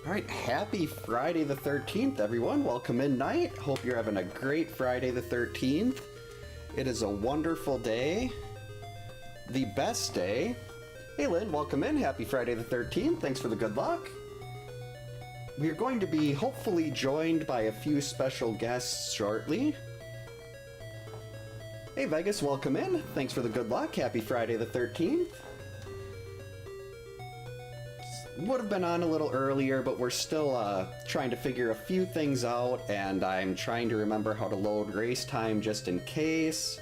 Alright, happy Friday the 13th, everyone. Welcome in night. Hope you're having a great Friday the 13th. It is a wonderful day. The best day. Hey Lynn, welcome in. Happy Friday the 13th. Thanks for the good luck. We are going to be hopefully joined by a few special guests shortly. Hey Vegas, welcome in. Thanks for the good luck. Happy Friday the 13th. Would have been on a little earlier, but we're still trying to figure a few things out, and I'm trying to remember how to load race time just in case.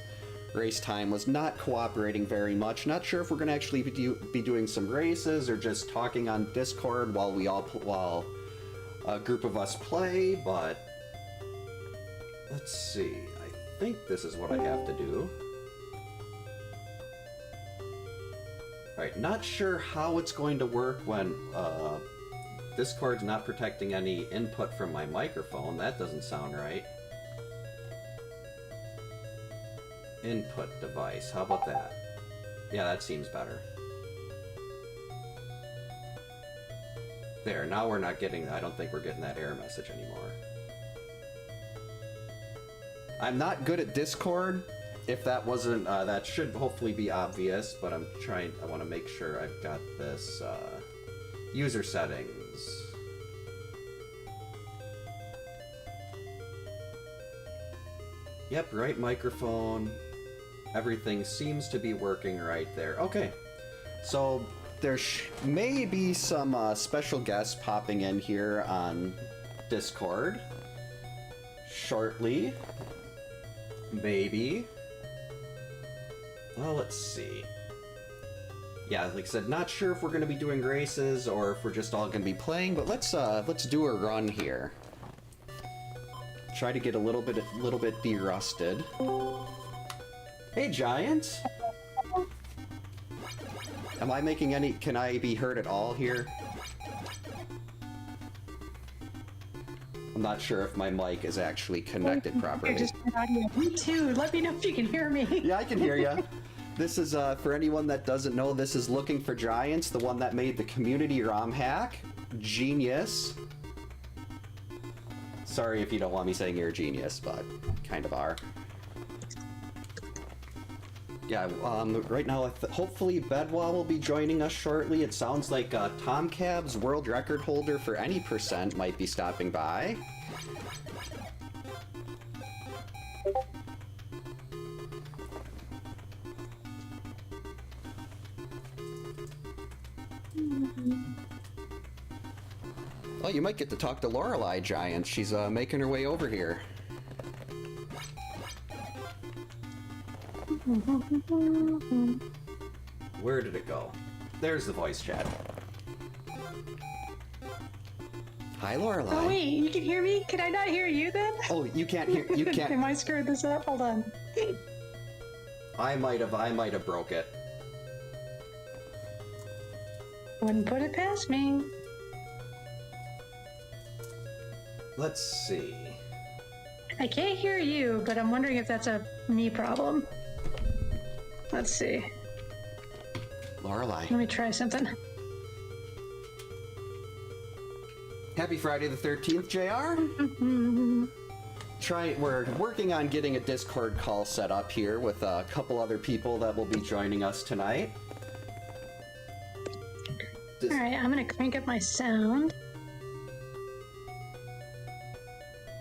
Race time was not cooperating very much. Not sure if we're going to actually be doing some races or just talking on Discord while while a group of us play, but let's see. I think this is what I have to do. Alright, not sure how it's going to work when Discord's not protecting any input from my microphone. That doesn't sound right. Input device, how about that? Yeah, that seems better. There, now we're not getting, I don't think we're getting that error message anymore. I'm not good at Discord. If that wasn't, that should hopefully be obvious, but I want to make sure I've got this, user settings. Yep, right microphone. Everything seems to be working right there. Okay, so there may be some special guests popping in here on Discord shortly. Maybe. Well, let's see. Yeah, like I said, not sure if we're going to be doing races or if we're just all going to be playing, but let's do a run here. Try to get a little bit derusted. Hey, Giant! Am I making any... Can I be heard at all here? I'm not sure if my mic is actually connected properly. Me too. Let me know if you can hear me. Yeah, I can hear you. This is, for anyone that doesn't know, this is Looking for Giants, the one that made the community ROM hack. Genius. Sorry if you don't want me saying you're a genius, but kind of are. Yeah, right now, hopefully Bedwa will be joining us shortly. It sounds like Tom Cab's world record holder for any percent might be stopping by. Well, you might get to talk to Lorelei, Giant. She's making her way over here. Where did it go? There's the voice chat. Hi, Lorelei. Oh wait, you can hear me? Can I not hear you then? Oh, you can't hear. You can't. Am I screwed this up? Hold on. I might have broke it. Wouldn't put it past me. Let's see. I can't hear you, but I'm wondering if that's a me problem. Let's see. Lorelei. Let me try something. Happy Friday the 13th, JR. We're working on getting a Discord call set up here with a couple other people that will be joining us tonight. Alright, I'm gonna crank up my sound.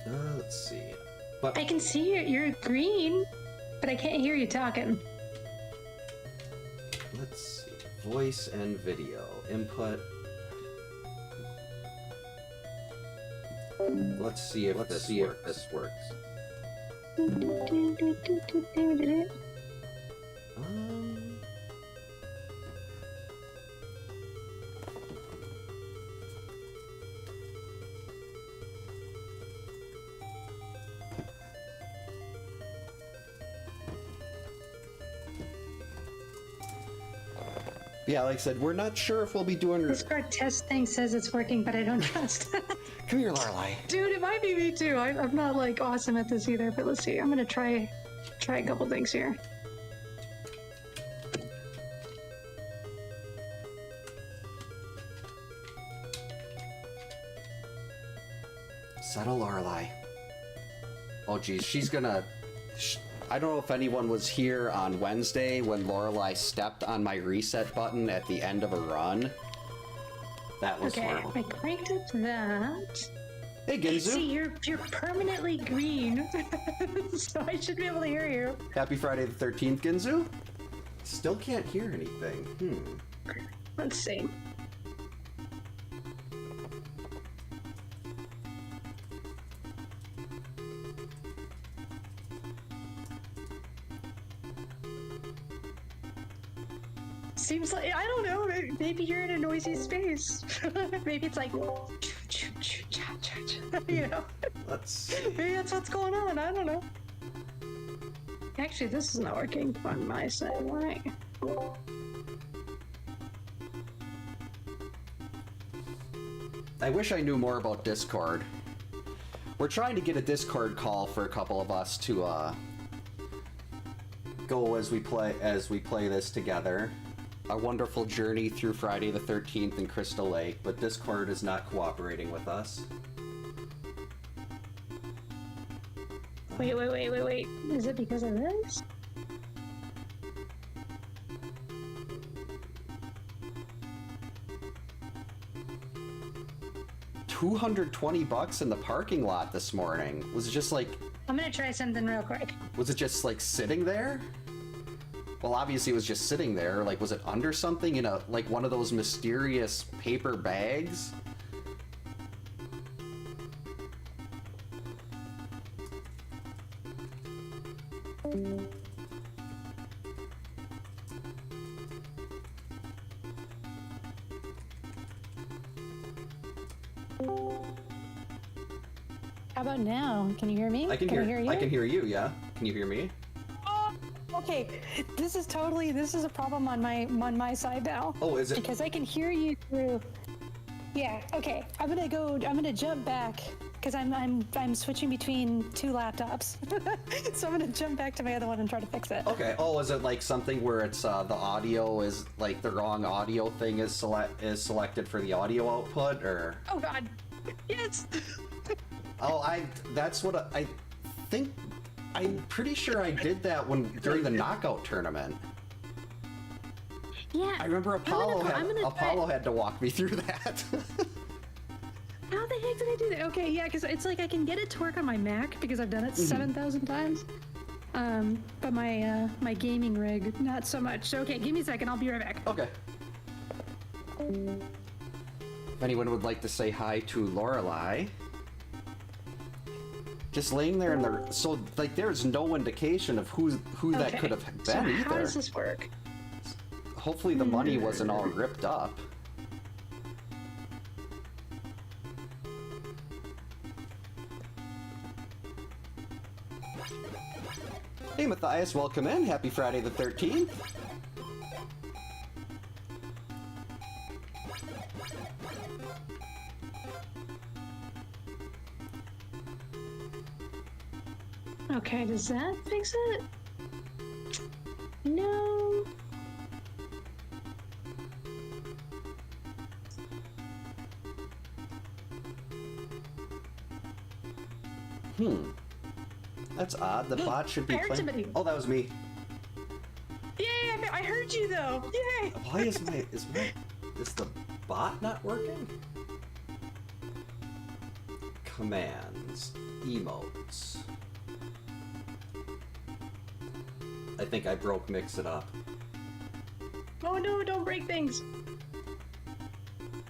Let's see. But I can see you're green, but I can't hear you talking. Let's see. Voice and video. Input. Let's see if this works. Yeah, like I said, we're not sure if we'll be doing... This Discord test thing says it's working, but I don't trust it. Come here, Lorelei. Dude, it might be me too. I'm not like awesome at this either, but let's see. I'm gonna try a couple things here. Settle Lorelai. Oh geez, she's gonna... I don't know if anyone was here on Wednesday when Lorelai stepped on my reset button at the end of a run. That was horrible. I cranked up that. Hey Ginzu! See, you're permanently green, so I should be able to hear you. Happy Friday the 13th, Ginzu? Still can't hear anything. Let's see. Seems like, I don't know, maybe you're in a noisy space. Maybe it's like, you know? Maybe that's what's going on, I don't know. Actually, this is not working on my side, why? I wish I knew more about Discord. We're trying to get a Discord call for a couple of us to go as we play this together. A wonderful journey through Friday the 13th in Crystal Lake, but Discord is not cooperating with us. Wait. Is it because of this? $220 in the parking lot this morning. Was it just like... I'm gonna try something real quick. Was it just like sitting there? Well, obviously it was just sitting there. Like, was it under something in a, like, one of those mysterious paper bags? How about now? Can you hear me? I can hear you. I can hear you, yeah. Can you hear me? Okay, this is a problem on my side now. Oh, is it? Because I can hear you through. Yeah. Okay. I'm gonna jump back because I'm switching between two laptops. So I'm gonna jump back to my other one and try to fix it. Okay. Oh, is it like something where it's the audio is like the wrong audio thing is selected for the audio output, or? Oh God. Yes. Oh, that's what I think. I'm pretty sure I did that during the knockout tournament. Yeah. I remember Apollo had to walk me through that. How the heck did I do that? Okay, yeah, because it's like I can get it to work on my Mac because I've done it 7,000 times. But my gaming rig, not so much. So, okay, give me a second. I'll be right back. Okay. If anyone would like to say hi to Lorelai. Just laying there in the... So, like, there's no indication of who that could have been either. How does this work? Hopefully the money wasn't all ripped up. Hey Matthias, welcome in. Happy Friday the 13th. Okay, does that fix it? No. That's odd. The bot should be playing. Somebody. Oh, that was me. Yay! I heard you though. Yay! Why is the bot not working? Commands, emotes. I think I broke Mix It Up. Oh no! Don't break things.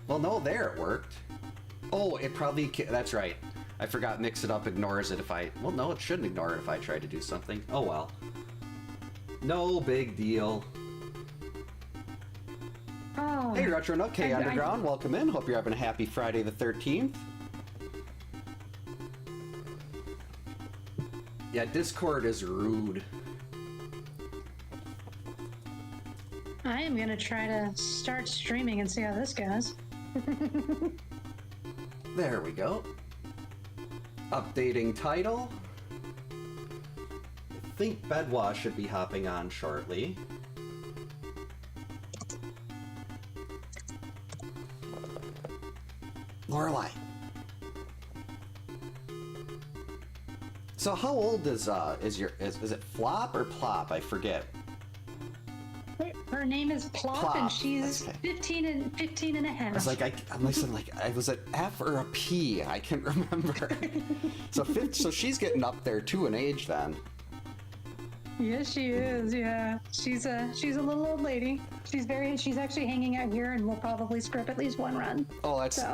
Well, no, there it worked. Oh, it probably... That's right. I forgot Mix It Up ignores it if I... Well, no, it shouldn't ignore it if I try to do something. Oh, well. No big deal. Oh. Hey, Retro Nook, K Underground, welcome in. Hope you're having a happy Friday the 13th. Yeah, Discord is rude. I am gonna try to start streaming and see how this goes. There we go. Updating title. I think Bedwa should be hopping on shortly. Lorelai. So how old is it Flop or Plop? I forget. Her name is Plop, and she's okay. 15 and a half. I was like, I was an F or a P. I can't remember. So she's getting up there too in age then. Yes, she is. Yeah, she's a little old lady. She's actually hanging out here, and we'll probably script at least one run. Oh, that's So,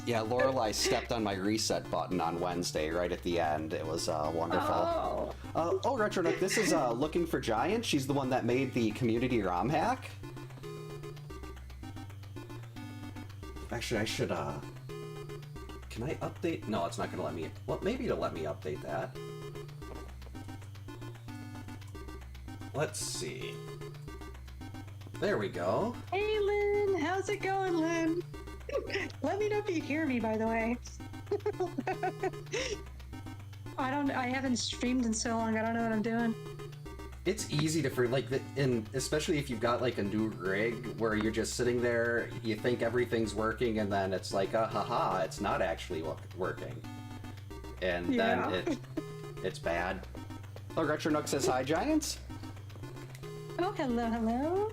yeah. Lorelai stepped on my reset button on Wednesday right at the end. It was wonderful. Oh, Retro Nook, this is Looking for Giants. She's the one that made the community ROM hack. Actually, I should can I update? No, it's not gonna let me. Well, maybe it'll let me update that. Let's see. There we go. Hey, Lynn, how's it going, Lynn? Let me know if you hear me, by the way. I haven't streamed in so long. I don't know what I'm doing. It's easy to especially if you've got like a new rig where you're just sitting there, you think everything's working, and then it's like, haha, it's not actually working, and then it's bad. Oh, Retro Nook says hi, Giants. Oh, hello.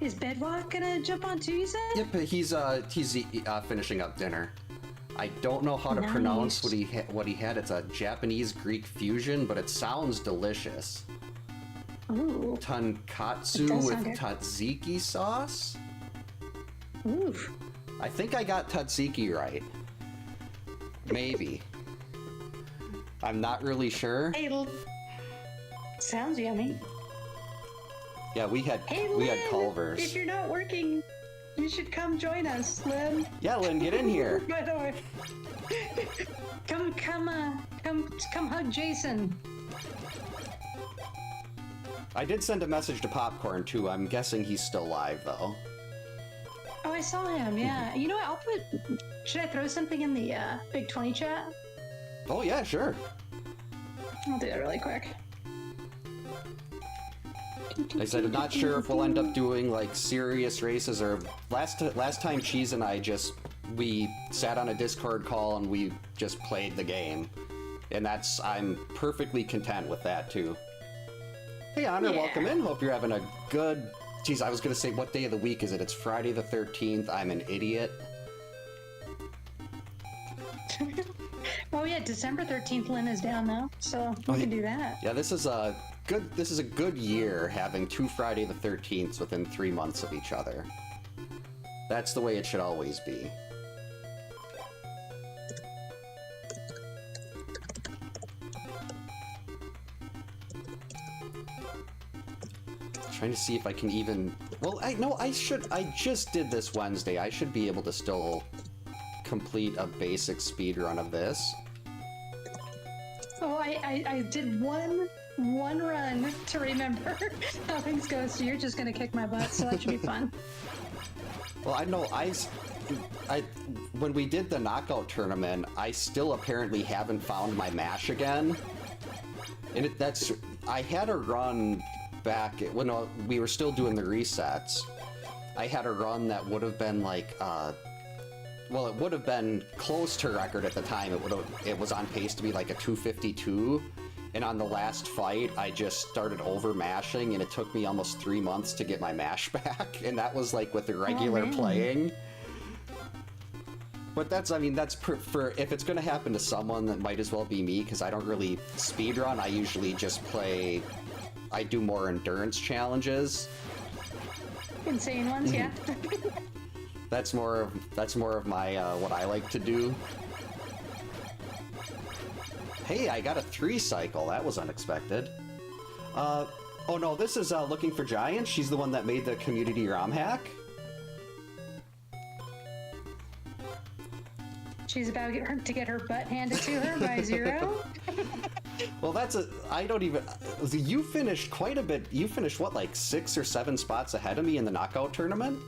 Is Bedwalk gonna jump on too, you said? Yep, he's finishing up dinner. I don't know how to pronounce what he had. It's a Japanese Greek fusion, but it sounds delicious. Ooh. Tonkatsu with tzatziki sauce. Ooh. I think I got tzatziki right. Maybe. I'm not really sure. Hey, sounds yummy. Yeah, we had Lynn, Culvers. if you're not working, you should come join us, Lynn. Yeah, Lynn, get in here. By the way, come hug Jason. I did send a message to Popcorn too. I'm guessing he's still live though. Oh, I saw him. Yeah. You know what? Should I throw something in the Big 20 chat? Oh yeah, sure. I'll do that really quick. I said I'm not sure if we'll end up doing like serious races or last time Cheese and I we sat on a Discord call and we just played the game, and I'm perfectly content with that too. Hey Honor, welcome in. Hope you're having a good. Geez, I was gonna say what day of the week is it? It's Friday the 13th. I'm an idiot. Oh yeah, December 13th. Lynn is down now, so we can do that. Yeah, this is a good year having two Friday the 13ths within 3 months of each other. That's the way it should always be. Trying to see if I can even. Well, I just did this Wednesday. I should be able to still complete a basic speed run of this. Oh, I did one run to remember how things go, so you're just gonna kick my butt, so that should be fun. Well, I know when we did the knockout tournament, I still apparently haven't found my mash again. And I had a run back when we were still doing the resets. I had a run that would have been like, well, it would have been close to record at the time. It was on pace to be like a 252. And on the last fight, I just started over mashing, and it took me almost 3 months to get my mash back. And that was like with the regular playing. But that's for if it's going to happen to someone, that might as well be me, because I don't really speedrun. I usually just play. I do more endurance challenges. Insane ones, yeah. That's more of my what I like to do. Hey, I got a 3 cycle. That was unexpected. Oh no, this is Looking for Giants. She's the one that made the community ROM hack. She's about to get her butt handed to her by Zero. Well, I don't even. You finished quite a bit. You finished what, like 6 or 7 spots ahead of me in the knockout tournament?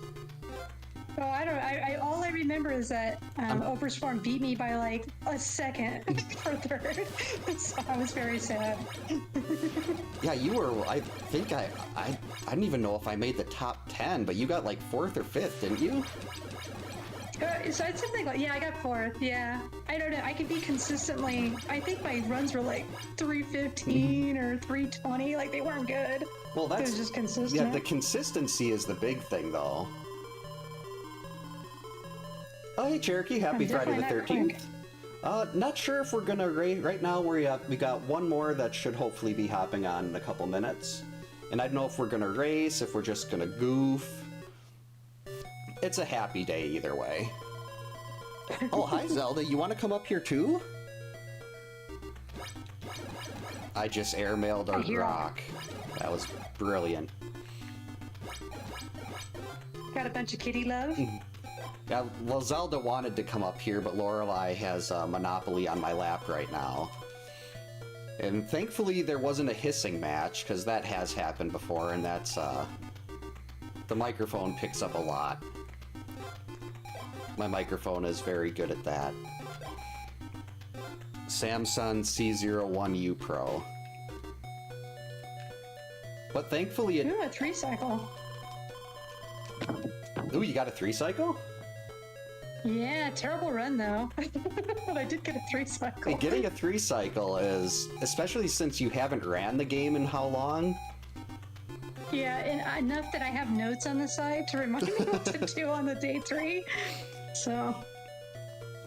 Oh, I don't. All I remember is that Overswarm beat me by like a second for third, so I was very sad. Yeah, you were. I think I don't even know if I made the top 10, but you got like 4th or 5th, didn't you? So it's something like, yeah, I got fourth. Yeah, I don't know. I could be consistently. I think my runs were like 315 or 320. Like they weren't good. Well, It was that's just consistent. yeah. The consistency is the big thing, though. Oh, hey Cherokee! Happy I'm Friday the definitely 13th. Not sure if we're gonna rate right now. We got one more that should hopefully be hopping on in a couple minutes, and I don't know if we're gonna race, if we're just gonna goof. It's a happy day either way. Oh, hi Zelda. You want to come up here too? I just airmailed a rock. That was brilliant. Got a bunch of kitty love. Yeah, well, Zelda wanted to come up here, but Lorelei has a monopoly on my lap right now. And thankfully there wasn't a hissing match, because that has happened before, and that's, the microphone picks up a lot. My microphone is very good at that. Samsung C01U Pro. But thankfully it... Ooh, a 3-cycle. Ooh, you got a 3-cycle? Yeah, terrible run though. But I did get a 3-cycle. Hey, getting a 3-cycle is, especially since you haven't ran the game in how long? Yeah, and enough that I have notes on the side to remind me what to do on the day 3. So...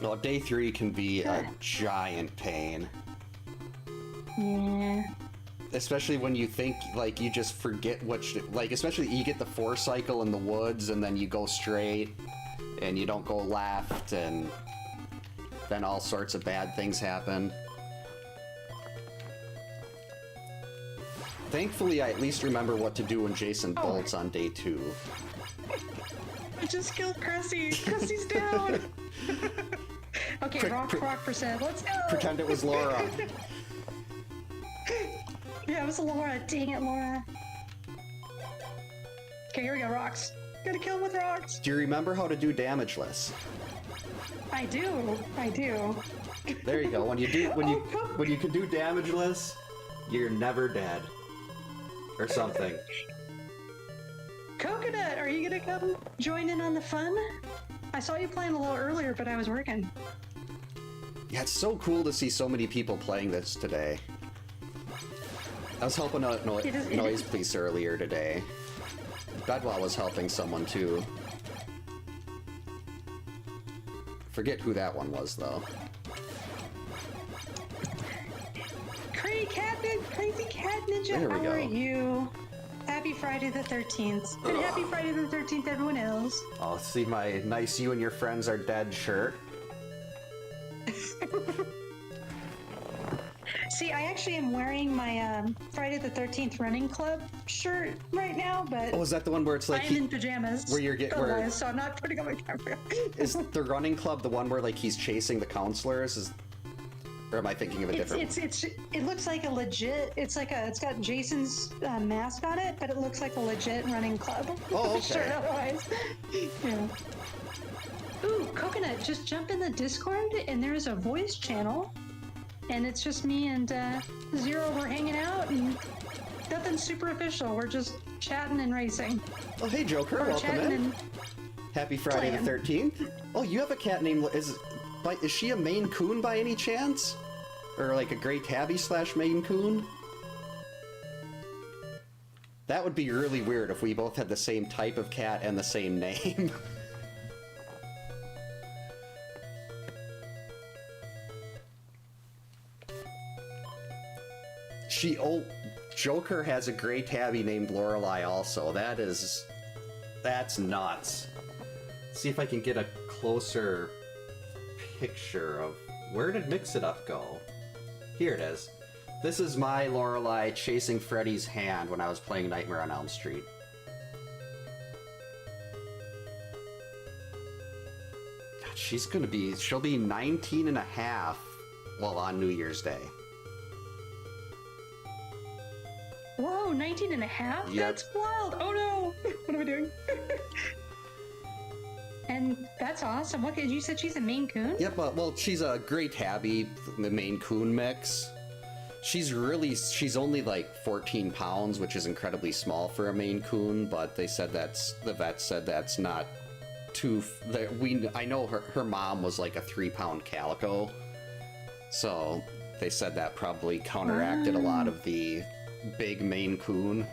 Well, day 3 can be a giant pain. Yeah. Especially when you think, like, you just forget like, especially you get the 4-cycle in the woods and then you go straight and you don't go left and then all sorts of bad things happen. Thankfully, I at least remember what to do when Jason bolts on day 2. I just killed Cressy. Cressy's down. Okay, rock percent. Let's go. Pretend it was Laura. Yeah, it was Laura. Dang it, Laura. Okay, here we go. Rocks. Gotta kill him with rocks. Do you remember how to do damageless? I do. I do. There you go. When you can do damageless, you're never dead. Or something. Coconut, are you gonna come join in on the fun? I saw you playing a little earlier, but I was working. Yeah, it's so cool to see so many people playing this today. I was helping a noise police earlier today. Bedwell was helping someone too. Forget who that one was though. Crazy Cat Ninja, There we how go. are you? Happy Friday the 13th. And happy Friday the 13th, everyone else. Oh, see my nice "You and Your Friends Are Dead" shirt. See, I actually am wearing my Friday the 13th running club shirt right now, but Oh, is that the one where it's like I'm in pajamas. where you're otherwise, so I'm not putting on my camera. is the running club the one where like he's chasing the counselors? Or am I thinking of a different? It looks like a legit. It's got Jason's mask on it, but it looks like a legit running club. Oh, okay. Shirt otherwise. Yeah. Ooh, Coconut, just jump in the Discord and there's a voice channel, and it's just me and Zero. We're hanging out and nothing super official. We're just chatting and racing. Oh, hey Joker, Or welcome chatting in. and Happy Friday the playing. 13th. Oh, you have a cat named is she a Maine Coon by any chance? Or like a Gray Tabby / Maine Coon? That would be really weird if we both had the same type of cat and the same name. Joker has a Gray Tabby named Lorelei also. That's nuts. Let's see if I can get a closer picture of where did Mix It Up go? Here it is. This is my Lorelei chasing Freddy's hand when I was playing Nightmare on Elm Street. God, she'll be 19 and a half, well, on New Year's Day. Whoa, 19 and a half? Yep. That's wild. Oh no. What am I doing? And that's awesome. What, you said she's a Maine Coon? Yep, well, she's a Gray Tabby, the Maine Coon mix. She's only like 14 pounds, which is incredibly small for a Maine Coon, but the vet said that's not I know her mom was like a 3-pound calico, so they said that probably counteracted a lot of the big Maine Coon.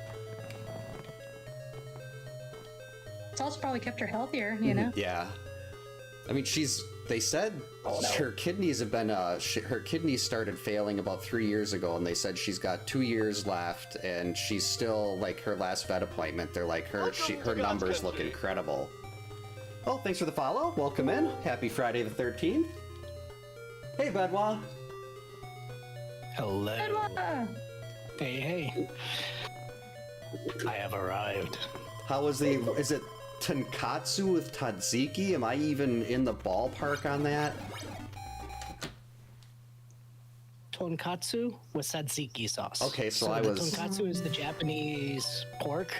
It's also probably kept her healthier, you know? Yeah. I mean, they said her kidneys have been, her kidneys started failing about 3 years ago, and they said she's got 2 years left, and she's still, like, her last vet appointment, they're like, her numbers look incredible. Oh, thanks for the follow. Welcome in. Happy Friday the 13th. Hey, Bedwa. Hello. Bedwa! Hey. I have arrived. How is it Tonkatsu with tzatziki? Am I even in the ballpark on that? Tonkatsu with tzatziki sauce. Okay, so Tonkatsu is the Japanese pork,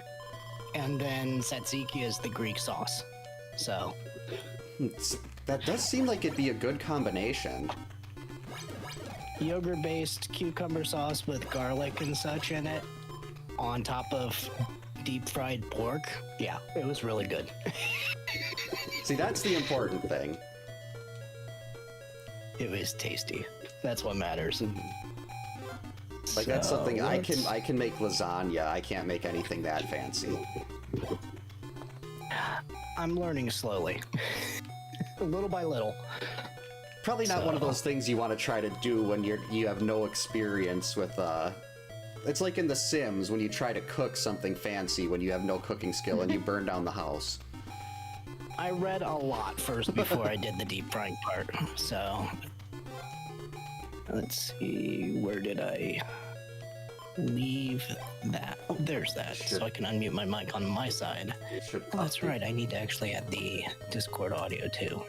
and then tzatziki is the Greek sauce. So that does seem like it'd be a good combination. Yogurt-based cucumber sauce with garlic and such in it, on top of deep-fried pork. Yeah, it was really good. See, that's the important thing. It was tasty. That's what matters. Like, that's something I can make lasagna. I can't make anything that fancy. I'm learning slowly. Little by little. Probably not one of those things you want to try to do when you have no experience with it's like in The Sims when you try to cook something fancy when you have no cooking skill and you burn down the house. I read a lot first before I did the deep frying part. So let's see, where did I leave that? Oh, there's that. So I can unmute my mic on my side. Oh, that's right. I need to actually add the Discord audio too.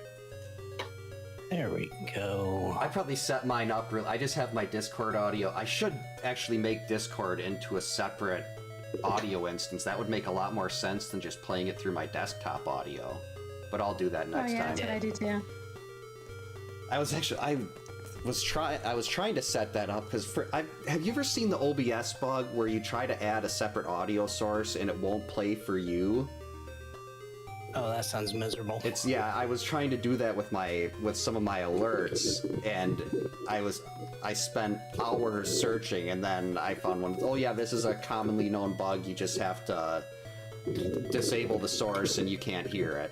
There we go. I probably set mine up I just have my Discord audio. I should actually make Discord into a separate audio instance. That would make a lot more sense than just playing it through my desktop audio. But I'll do that next time. That's what I do too. I was trying to set that up because have you ever seen the OBS bug where you try to add a separate audio source and it won't play for you? Oh, that sounds miserable. I was trying to do that with some of my alerts, and I spent hours searching, and then I found one. Oh yeah, this is a commonly known bug. You just have to disable the source, and you can't hear it.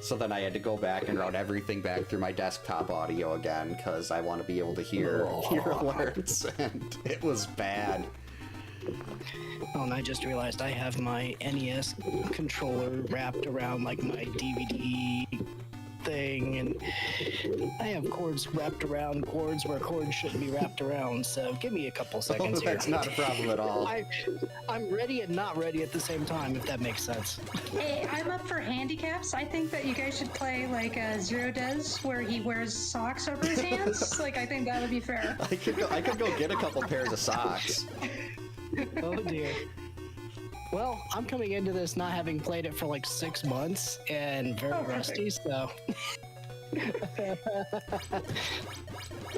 So then I had to go back and route everything back through my desktop audio again because I want to be able to hear alerts, and it was bad. Oh, and I just realized I have my NES controller wrapped around like my DVD thing, and I have cords wrapped around cords where cords shouldn't be wrapped around, so give me a couple seconds here. That's not a problem at all. I'm ready and not ready at the same time, if that makes sense. Hey, I'm up for handicaps. I think that you guys should play like Zero does, where he wears socks over his hands. Like, I think that would be fair. I could go get a couple pairs of socks. Oh dear. Well, I'm coming into this not having played it for like 6 months and very rusty, so.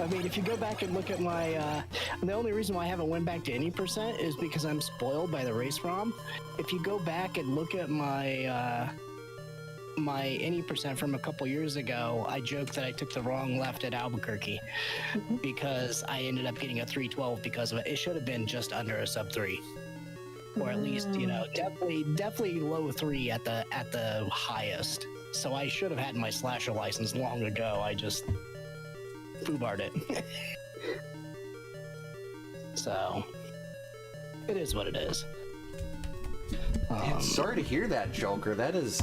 I mean, if you go back and look at my, the only reason why I haven't went back to any percent is because I'm spoiled by the race ROM. If you go back and look at my, my any percent from a couple years ago, I joked that I took the wrong left at Albuquerque because I ended up getting a 312 because of it. It should have been just under a sub 3. Or at least, you know, definitely low 3 at the highest. So I should have had my slasher license long ago. I just foobarred it. So it is what it is. Man, sorry to hear that, Joker. That's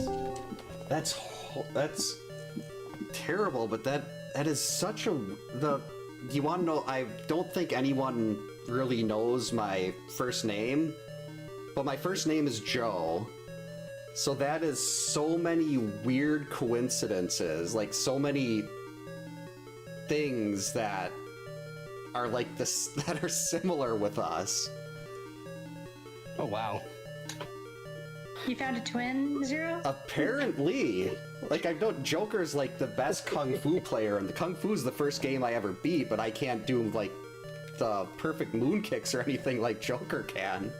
terrible. But that is such you want to know? I don't think anyone really knows my first name. But my first name is Joe, so that is so many weird coincidences, like so many things that are like this, that are similar with us. Oh, wow. You found a twin, Zero? Apparently. Like, Joker's like the best Kung Fu player, and the Kung Fu's the first game I ever beat, but I can't do like the perfect moon kicks or anything like Joker can.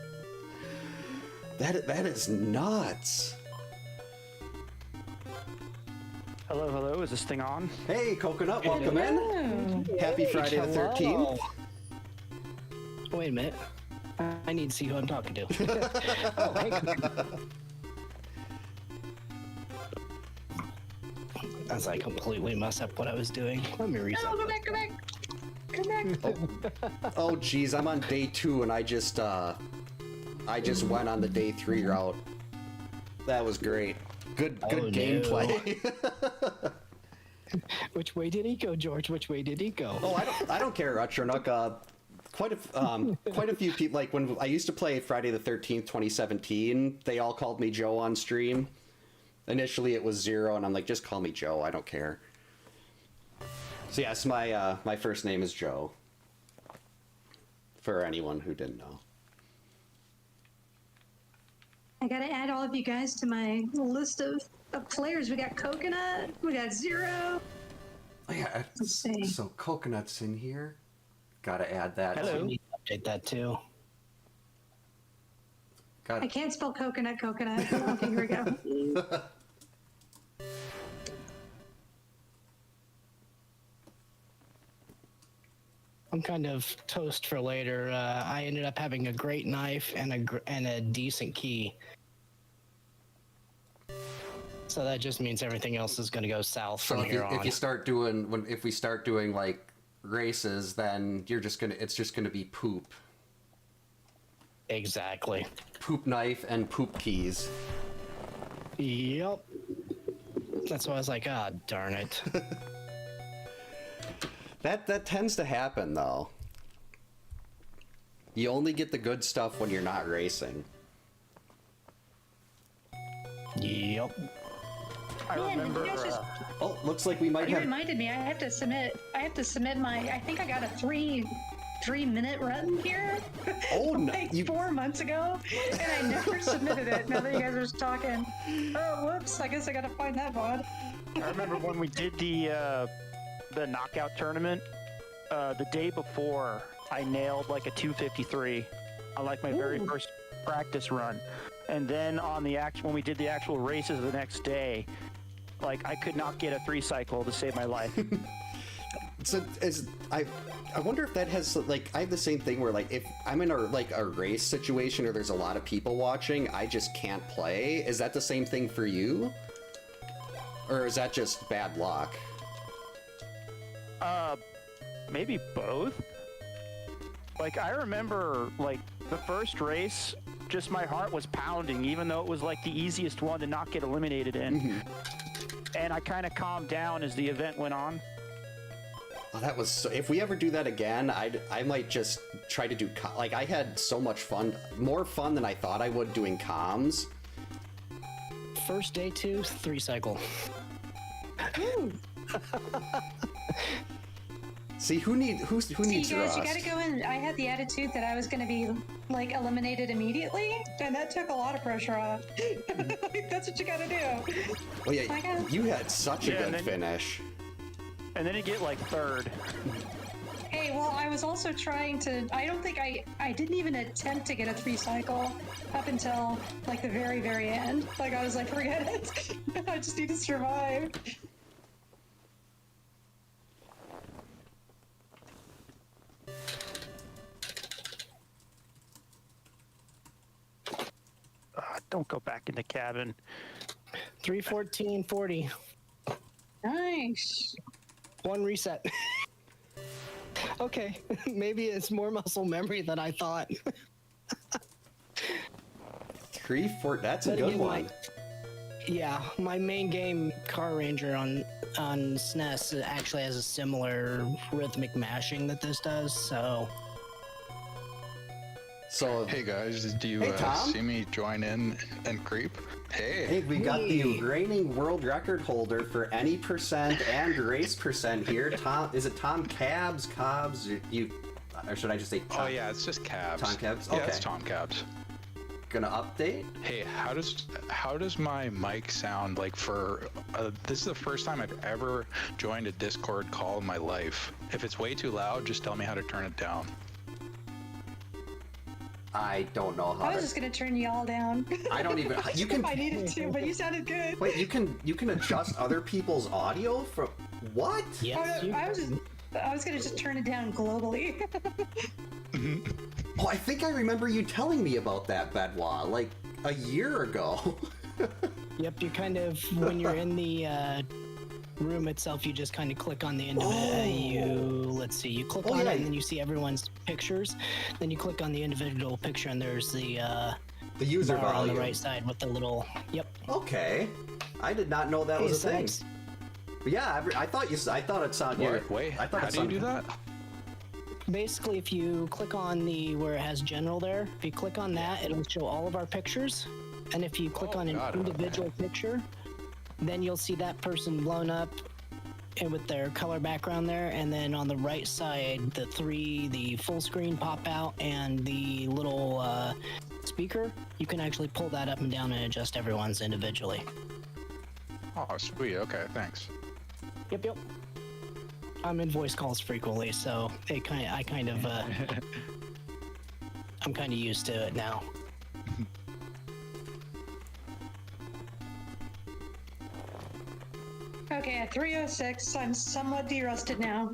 That is nuts. Hello, hello. Is this thing on? Hey, Coconut, welcome in. Happy Friday the 13th. Wait a minute. I need to see who I'm talking to. Oh, hey. As I completely messed up what I was doing. Let me reset. No, go back, go back. Come back. Oh, geez, I'm on day 2 and I just went on the day 3 route. That was great. Good gameplay. Which way did he go, George? Which way did he go? Oh, I don't care, Chernuk. Quite a few people, like when I used to play Friday the 13th, 2017, they all called me Joe on stream. Initially it was Zero, and I'm like, just call me Joe, I don't care. So yes, my first name is Joe. For anyone who didn't know. I gotta add all of you guys to my list of players. We got Coconut, we got Zero. Oh, yeah, Let's see. so Coconut's in here. Gotta add that. Hello. I need to update that too. I can't spell coconut. Okay, here we go. I'm kind of toast for later. I ended up having a great knife and a decent key. So that just means everything else is going to go south So from here on. if we start doing like races, then it's just gonna be poop. Exactly. Poop knife and poop keys. Yep. That's why I was like, ah, darn it. That tends to happen though. You only get the good stuff when you're not racing. Yep. I Man, remember. you guys just- Oh, looks like we might You have. reminded me. I have to submit my. I think I got a 3-minute run here. Oh, no, like you- 4 months ago, and I never submitted it. Now that you guys are just talking. Oh, whoops! I guess I gotta find that VOD. I remember when we did the knockout tournament. The day before, I nailed like a 253 on like my very first practice run, and then on when we did the actual races the next day, like I could not get a 3 cycle to save my life. So I wonder if that has like I have the same thing where like if I'm in a race situation or there's a lot of people watching, I just can't play. Is that the same thing for you? Or is that just bad luck? Maybe both. Like I remember like the first race, just my heart was pounding, even though it was like the easiest one to not get eliminated in. Mm-hmm. And I kind of calmed down as the event went on. Oh, that was so, if we ever do that again, I might just try to do like I had so much fun, more fun than I thought I would doing comms. First day 2, 3 cycle. See who needs See, you rust? guys, you gotta go in. I had the attitude that I was gonna be like eliminated immediately, and that took a lot of pressure off. Like, that's what you gotta do. Oh yeah, I got- you had such a Yeah, good and then- finish. And then you get like third. Hey, well, I was also trying to. I don't think I didn't even attempt to get a 3 cycle up until like the very, very end. Like I was like, forget it. I just need to survive. Don't go back in the cabin. 3:14:40. Nice. 1 reset. Okay, maybe it's more muscle memory than I thought. 3-4. That's a But good again, one. Yeah, my main game, Car Ranger on SNES, actually has a similar rhythmic mashing that this does. So Hey guys, do you Hey, Tom? see me join in and creep? hey, Hey, we got the reigning world record holder for any percent and race percent here. Tom, is it Tom Cobbs? Or should I just say Tom? oh yeah, it's just Cabs. Tom Cabs? Yeah, it's Okay. Tom Cabs. Gonna update? Hey, how does my mic sound like for? This is the first time I've ever joined a Discord call in my life. If it's way too loud, just tell me how to turn it down. I don't know how I was to. just gonna turn you all down. I don't even. You can. if I needed to, but you sounded good. Wait, you can adjust other people's audio from what? Yes, you I was gonna just turn it down globally. Oh, I think I remember you telling me about that, Bedwa, like a year ago. Yep, you kind of, when you're in the room itself, you just kind of click on the individual. Let's see, you click on yeah. it, and then you see everyone's pictures. Then you click on the individual picture, and there's the user bar on the volume. right side with the little. Yep. Okay, I did not know that was a thing. Thanks. But yeah, I thought it sounded. Wait, I thought how it do you do sounded- that? Basically, if you click on the where it has general there, if you click on that, it'll show all of our pictures. And if you click on an got it, individual picture, then you'll see that person blown up and with their color background there. And then on the right side, the full screen pop out and the little speaker, you can actually pull that up and down and adjust everyone's individually. Oh, sweet. Okay, thanks. Yep. I'm in voice calls frequently, so I'm kind of used to it now. Okay, at 3:06, I'm somewhat derusted now.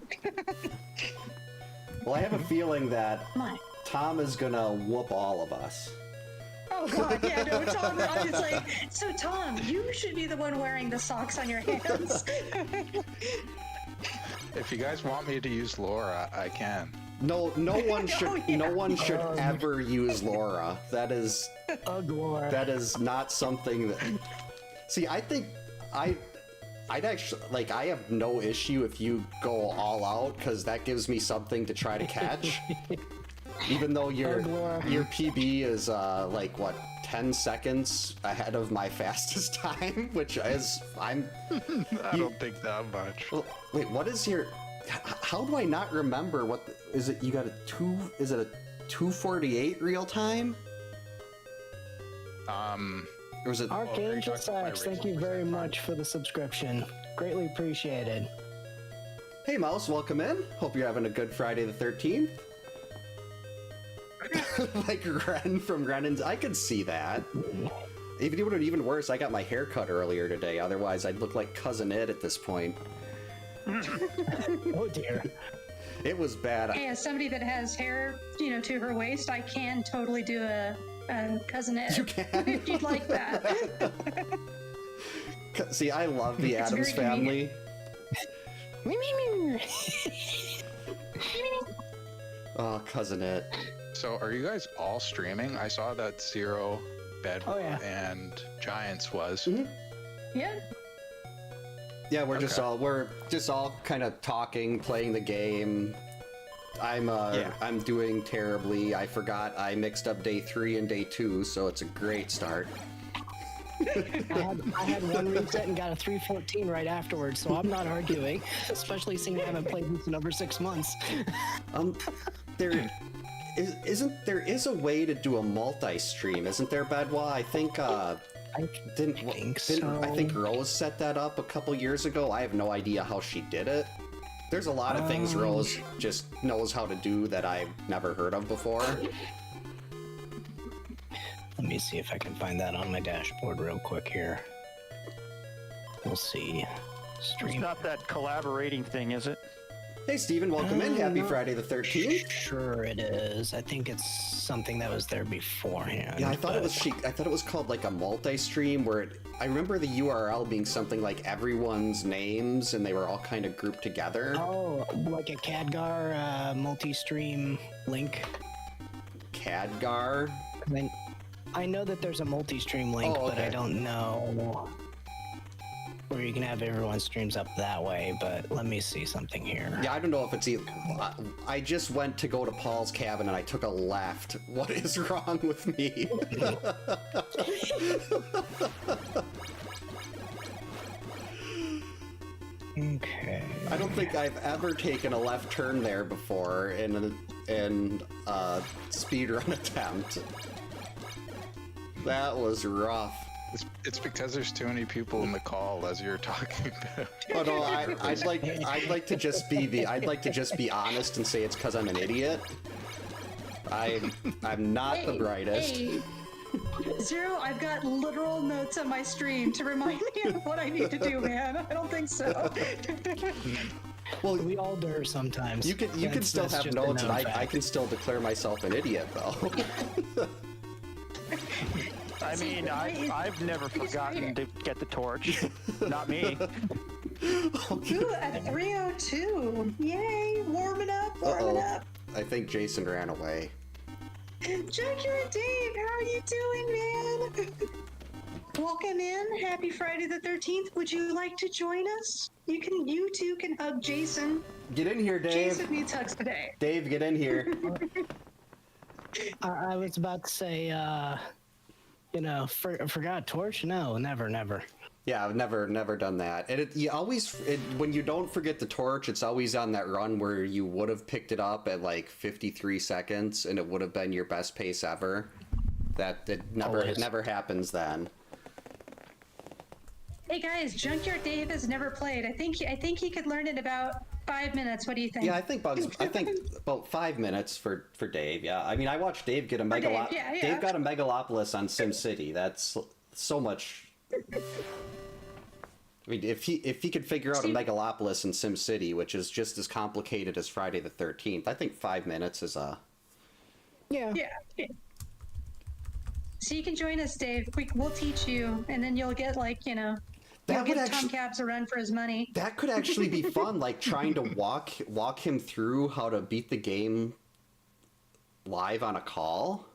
Well, I have a feeling that My. Tom is gonna whoop all of us. Oh god, yeah, no, Tom, I was like, so Tom, you should be the one wearing the socks on your hands. If you guys want me to use Laura, I can. No one should. Oh, yeah. No one should ever use Laura. That is Laura. that is not something that. See, I think I'd actually like. I have no issue if you go all out because that gives me something to try to catch. Even though your PB is like what 10 seconds ahead of my fastest time, which is I don't think that much. Well, wait, what is your? How do I not remember what is it? You got a two? Is it a 2:48 real time? Or was it? Archangel talking about my Sax, thank you very much for the subscription. Greatly appreciated. Hey Mouse, welcome in. Hope you're having a good Friday the 13th. Like Ren from Renan's, I could see that. Even worse, I got my hair cut earlier today. Otherwise, I'd look like Cousin Ed at this point. Oh dear. It was bad. Hey, as somebody that has hair, to her waist, I can totally do a Cousin Ed. You can? If you'd like that. See, I love the It's Addams very family. Oh, Cousin Ed. So, are you guys all streaming? I saw that Zero, Bed, Oh, yeah. and Giants was. Yeah. Yeah, we're just Okay. all kind of talking, playing the game. I'm doing terribly. I forgot I mixed up day 3 and day 2, so it's a great start. I had one reset and got a 314 right afterwards, so I'm not arguing. Especially seeing I haven't played this in over 6 months. There is a way to do a multi-stream, isn't there, Bedwa? I think I think Rose set that up a couple years ago. I have no idea how she did it. There's a lot of things Rose just knows how to do that I've never heard of before. Let me see if I can find that on my dashboard real quick here. We'll see. It's Stream. not that collaborating thing, is it? Hey, Steven, welcome in. Happy no. Friday the 13th. Sure it is. I think it's something that was there beforehand. Yeah, I thought it was called like a multi-stream where I remember the URL being something like everyone's names and they were all kind of grouped together. Oh, like a Khadgar multi-stream link. Khadgar? I know that there's a multi-stream link, Oh, but I okay. don't know where you can have everyone's streams up that way, but let me see something here. Yeah, I don't know if it's either. I just went to go to Paul's cabin and I took a left. What is wrong with me? Okay. I don't think I've ever taken a left turn there before in a speedrun attempt. That was rough. It's because there's too many people in the call as you're talking about. Oh no, I'd like to just be honest and say it's because I'm an idiot. I'm not the brightest. Hey, Zero, I've got literal notes on my stream to remind me of what I need to do, man. I don't think so. Well, We all do sometimes. you can still That's have just a notes, and known I fact. can still declare myself an idiot though. I mean, I've never forgotten to get the torch. Not me. Ooh, at 3:02. Yay, warming up, warming Uh-oh. up. I think Jason ran away. Jackie and Dave, how are you doing, man? Welcome in. Happy Friday the 13th. Would you like to join us? You two can hug Jason. Get in here, Dave. Jason needs hugs today. Dave, get in here. I was about to say, forgot torch? No, never. Yeah, I've never done that. And when you don't forget the torch, it's always on that run where you would have picked it up at like 53 seconds, and it would have been your best pace ever. It never happens then. Hey guys, Junkyard Dave has never played. I think he could learn in about 5 minutes. What do you think? Yeah, I think about 5 minutes for Dave. Yeah, I mean, I watched Dave get a megalopolis. yeah. Dave got a megalopolis on SimCity. That's so much. I mean, if he could figure out a megalopolis in SimCity, which is just as complicated as Friday the 13th, I think 5 minutes is a. Yeah. Yeah. So you can join us, Dave. We'll teach you, and then you'll get That would give Tom actually. Cabs a run for his money. That could actually be fun, like trying to walk him through how to beat the game live on a call.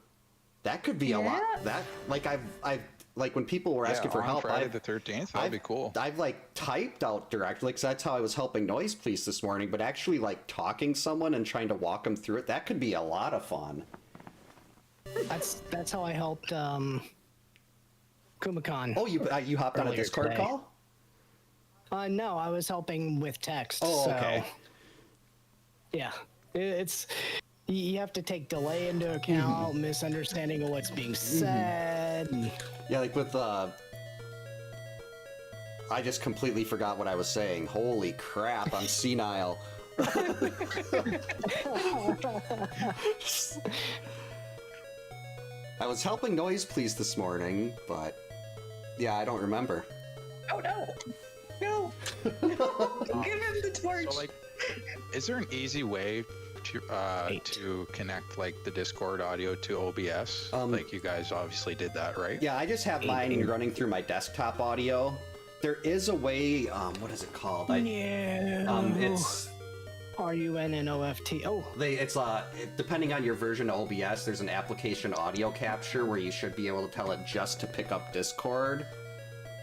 That could be a lot. That I've like when people were asking for on help. Friday the 13th, that'd be cool. I've like typed out directly because that's how I was helping Noise Police this morning. But actually, like talking someone and trying to walk them through it, that could be a lot of fun. That's how I helped Kumakan. Oh, you hopped on a Earlier Discord today. call? No, I was helping with text. Oh, so, okay. Yeah, it's you have to take delay into account, misunderstanding of what's being said. and- Yeah, like with I just completely forgot what I was saying. Holy crap, I'm senile. I was helping Noise Please this morning, but yeah, I don't remember. Oh no! No! Give him the torch. So, like, is there an easy way to connect like the Discord audio to OBS? Like, you guys obviously did that, right? Yeah, I just have mine running through my desktop audio. There is a way. What is it called? It's RUNNOFT. Oh, depending on your version of OBS, there's an application audio capture where you should be able to tell it just to pick up Discord.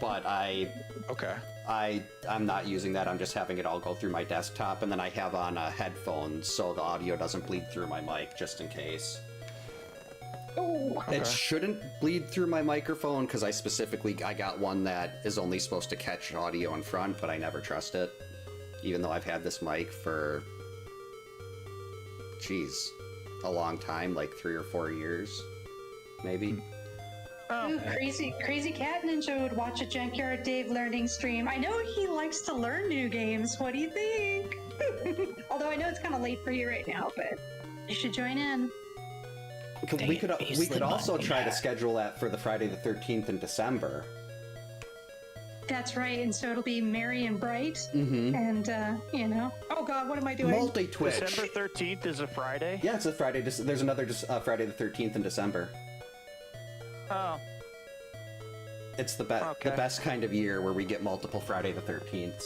But I'm not using that. I'm just having it all go through my desktop, and then I have on headphones so the audio doesn't bleed through my mic, just in case. Oh. It shouldn't bleed through my microphone because I got one that is only supposed to catch audio in front, but I never trust it. Even though I've had this mic for, a long time, like 3 or 4 years, maybe. Ooh, crazy cat ninja would watch a Junkyard Dave learning stream. I know he likes to learn new games. What do you think? Although I know it's kind of late for you right now, but you should join in. We could also try to schedule that for the Friday the 13th in December. That's right, and so it'll be merry and bright, Mm-hmm. and oh god, what am I doing? Multi-Twitch. December 13th is a Friday? Yeah, it's a Friday. There's another Friday the 13th in December. Oh. It's the best kind of year where we get multiple Friday the 13th.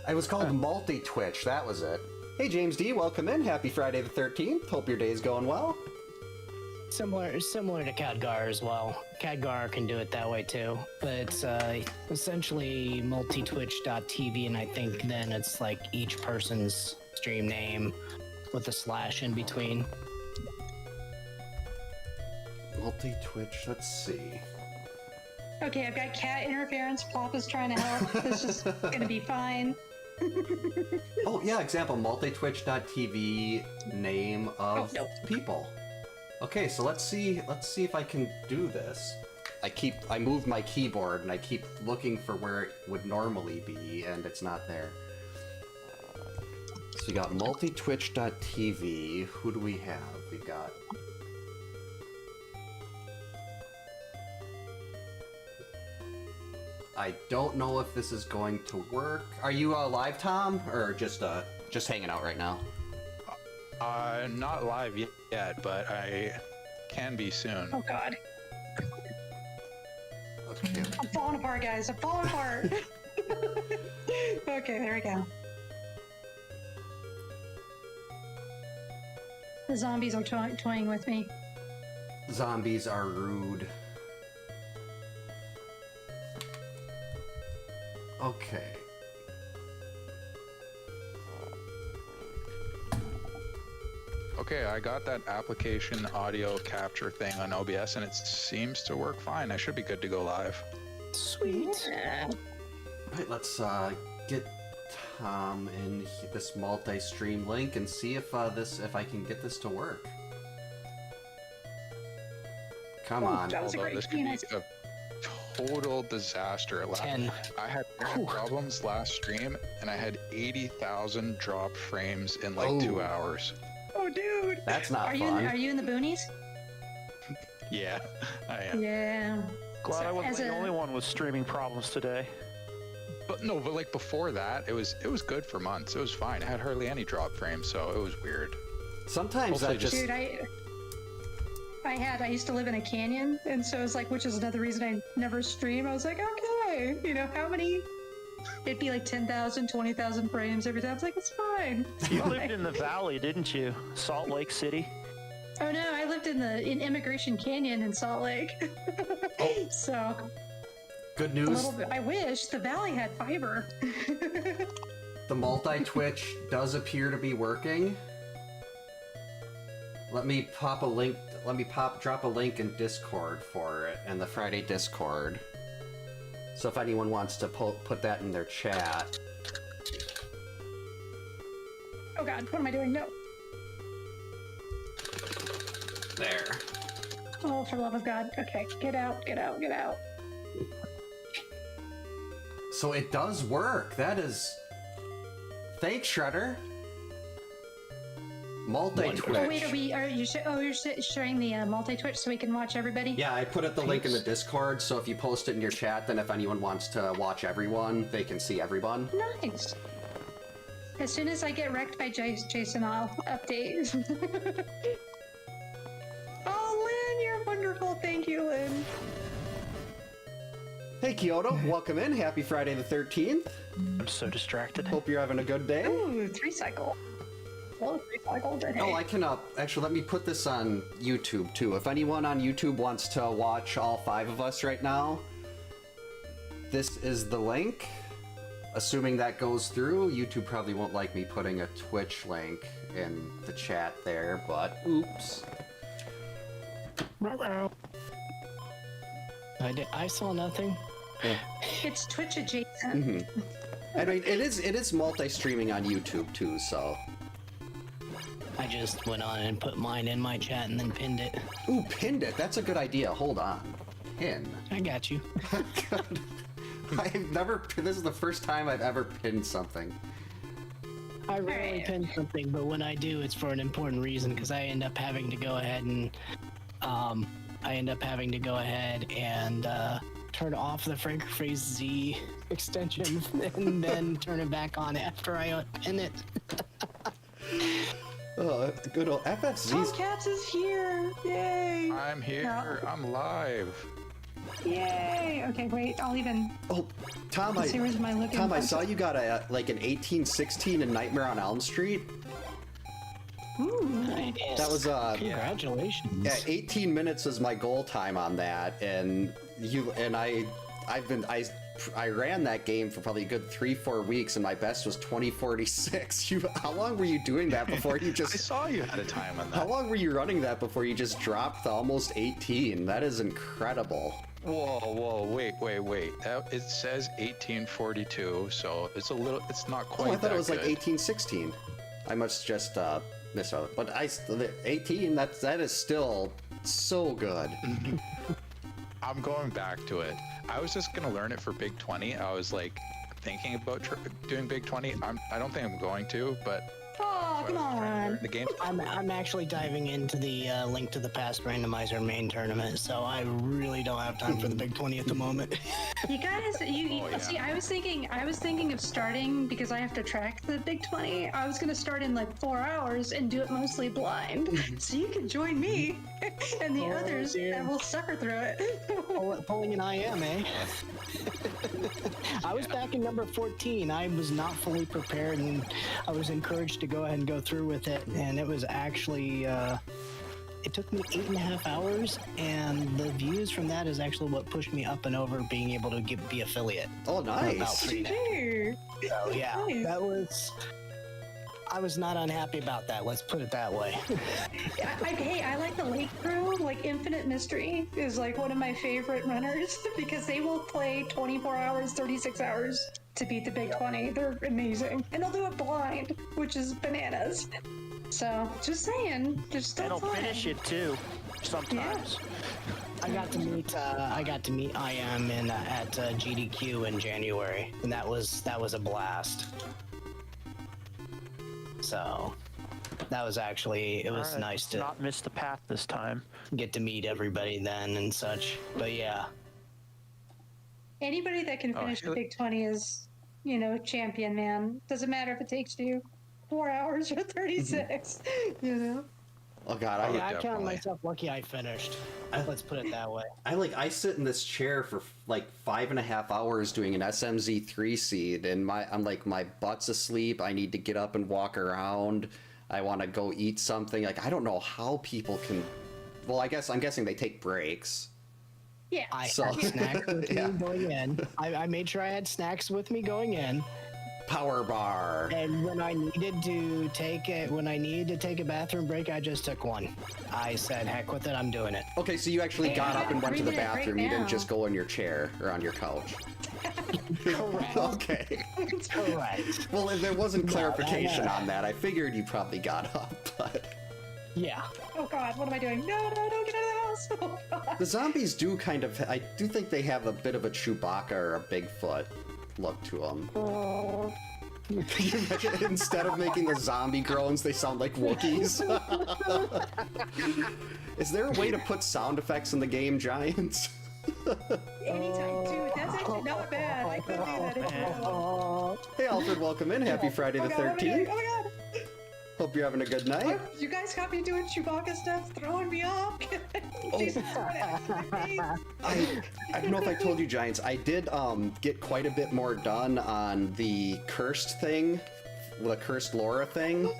It was called Multi-Twitch, that was it. Hey James D, welcome in. Happy Friday the 13th. Hope your day's going well. similar to Khadgar as well. Khadgar can do it that way too, but it's essentially multitwitch.tv, and I think then it's like each person's stream name with a slash in between. Multi-Twitch, let's see. Okay, I've got cat interference. Plop is trying to help. This is gonna be fine. Oh yeah, example, multitwitch.tv, name of people. Okay, so let's see if I can do this. I moved my keyboard and I keep looking for where it would normally be, and it's not there. So we got multitwitch.tv. Who do we have? We got... I don't know if this is going to work. Are you live, Tom, or just hanging out right now? Not live yet, but I can be soon. Oh God. Okay. I'm falling apart, guys. I'm falling apart. Okay, there we go. The zombies are toying with me. Zombies are rude. Okay. Okay, I got that application audio capture thing on OBS and it seems to work fine. I should be good to go live. Sweet. Yeah. Alright, let's get Tom in this multi-stream link and see if if I can get this to work. Come on. that was a Although great this could be pianist. a total disaster. 10. I had problems last stream and I had 80,000 drop frames in like 2 hours. Oh, dude. That's not Are fun. you in the boonies? Yeah, I am. Yeah. Glad So I wasn't as the a- only one with streaming problems today. But like before that, it was good for months. It was fine. I had hardly any drop frames, so it was weird. Sometimes I Hopefully just... Dude, I used to live in a canyon, and so it's like, which is another reason I never stream. I was like, okay, you know, how many? It'd be like 10,000, 20,000 frames every time. I was like, it's fine. You lived in the valley, didn't you? Salt Lake City? Oh no, I lived in Immigration Canyon in Salt Lake. Oh. So Good a news. little bit. I wish the valley had fiber. The multi-twitch does appear to be working. Let me pop a link. Drop a link in Discord for it, in the Friday Discord. So if anyone wants to put that in their chat. Oh God, what am I doing? No. There. Oh, for the love of God. Okay, get out, get out, get out. So it does work. That is... Thanks, Shredder. Multi-twitch. Oh wait, you're sharing the multi-twitch so we can watch everybody? Yeah, I put the link in the Discord, so if you post it in your chat, then if anyone wants to watch everyone, they can see everyone. Nice. As soon as I get wrecked by Jason, I'll update. Oh, Lynn, you're wonderful. Thank you, Lynn. Hey, Kyoto, welcome in. Happy Friday the 13th. I'm so distracted. Hope you're having a good day. Ooh, 3-cycle. Well, 3-cycle, but hey. Oh, I can, actually, let me put this on YouTube, too. If anyone on YouTube wants to watch all 5 of us right now, this is the link. Assuming that goes through, YouTube probably won't like me putting a Twitch link in the chat there, but oops. I saw nothing. It's Twitch adjacent. Mm-hmm. I mean, it is multi-streaming on YouTube, too, so... I just went on and put mine in my chat and then pinned it. Ooh, pinned it. That's a good idea. Hold on. Pin. I got you. God. I've never... This is the first time I've ever pinned something. I rarely pin something, but when I do, it's for an important reason because I end up having to go ahead and turn off the Frank Phrase Z extension and then turn it back on after I pin it. Oh, good old FFZ's. Tomcats is here! Yay! I'm here. I'm live. Yay! Okay, wait, I'll even... Oh, Tom, Let's see, where's my looking Tom, I glass? saw you got an 1816 in Nightmare on Elm Street. Ooh, Nice. That was Congratulations. yeah, 18 minutes was my goal time on that, and I ran that game for probably a good 3-4 weeks, and my best was 2046. How long were you doing that before you I just? saw you had a time on How that. long were you running that before you just dropped to almost 18? That is incredible. Whoa, wait. It says 1842, so it's not quite Oh, I thought that it was like good. 1816. I must just miss out. But 18. That is still so good. I'm going back to it. I was just gonna learn it for Big 20. I was like thinking about doing Big 20. I don't think I'm going to, but Oh, come on. The game's I'm actually diving into the Link to the Past randomizer main tournament, so I really don't have time for the Big 20 at the moment. You guys, yeah. see. I was thinking of starting because I have to track the Big 20. I was gonna start in like 4 hours and do it mostly blind, so you can join me and the others dear. that will suffer through it. Pulling an IM, eh? I was back in number 14. I was not fully prepared, and I was encouraged to go ahead and go through with it. And it was actually, it took me 8.5 hours, and the views from that is actually what pushed me up and over being able to be affiliate. Oh, About nice. 3 days. Sure. So yeah, Nice. that was. I was not unhappy about that. Let's put it that way. Hey, I like the Lake Crew. Like Infinite Mystery is like one of my favorite runners because they will play 24 hours, 36 hours to beat the Big 20. They're amazing, and they'll do it blind, which is bananas. So, just saying, there's still And I'll time. finish it too, sometimes. I got to meet IM at GDQ in January, and that was a blast. So that was actually it was Alright, nice let's to not miss the path this time. get to meet everybody then and such. But yeah, Anybody that can finish the really? Big 20 is, champion, man. Doesn't matter if it takes you 4 hours or 36, Oh god, I count definitely. myself lucky I finished. Let's put it that way. I sit in this chair for like 5.5 hours doing an SMZ3 seed, and I'm like, my butt's asleep. I need to get up and walk around. I want to go eat something. Like, I don't know how people can. Well, I'm guessing they take breaks. Yeah. I So- had snacks with Yeah. me going in. I made sure I had snacks with me going in. Power bar. And when I needed to take a bathroom break, I just took one. I said, heck with it, I'm doing it. Okay, so you actually got up and went to the 3-minute break bathroom. You didn't now. just go in your chair or on your couch. Correct. Okay. Correct. Well, if there wasn't No, clarification on that, I figured you probably got up, but. Yeah. Oh god, what am I doing? No, don't get out of the house. Oh god. The zombies do kind of. I do think they have a bit of a Chewbacca or a Bigfoot look to them. Instead of making the zombie groans, they sound like Wookiees. Is there a way to put sound effects in the game, Giants? Anytime, dude. That's actually not bad. I could do that if you want. Hey, Alfred, welcome in. Happy Friday the Oh god, what am I doing? 13th. Oh my god. Hope you're having a good night. You guys got me doing Chewbacca stuff, throwing me off. Jason's throwing it in my face. I don't know if I told you, Giants. I did get quite a bit more done on the cursed thing, the cursed Laura thing.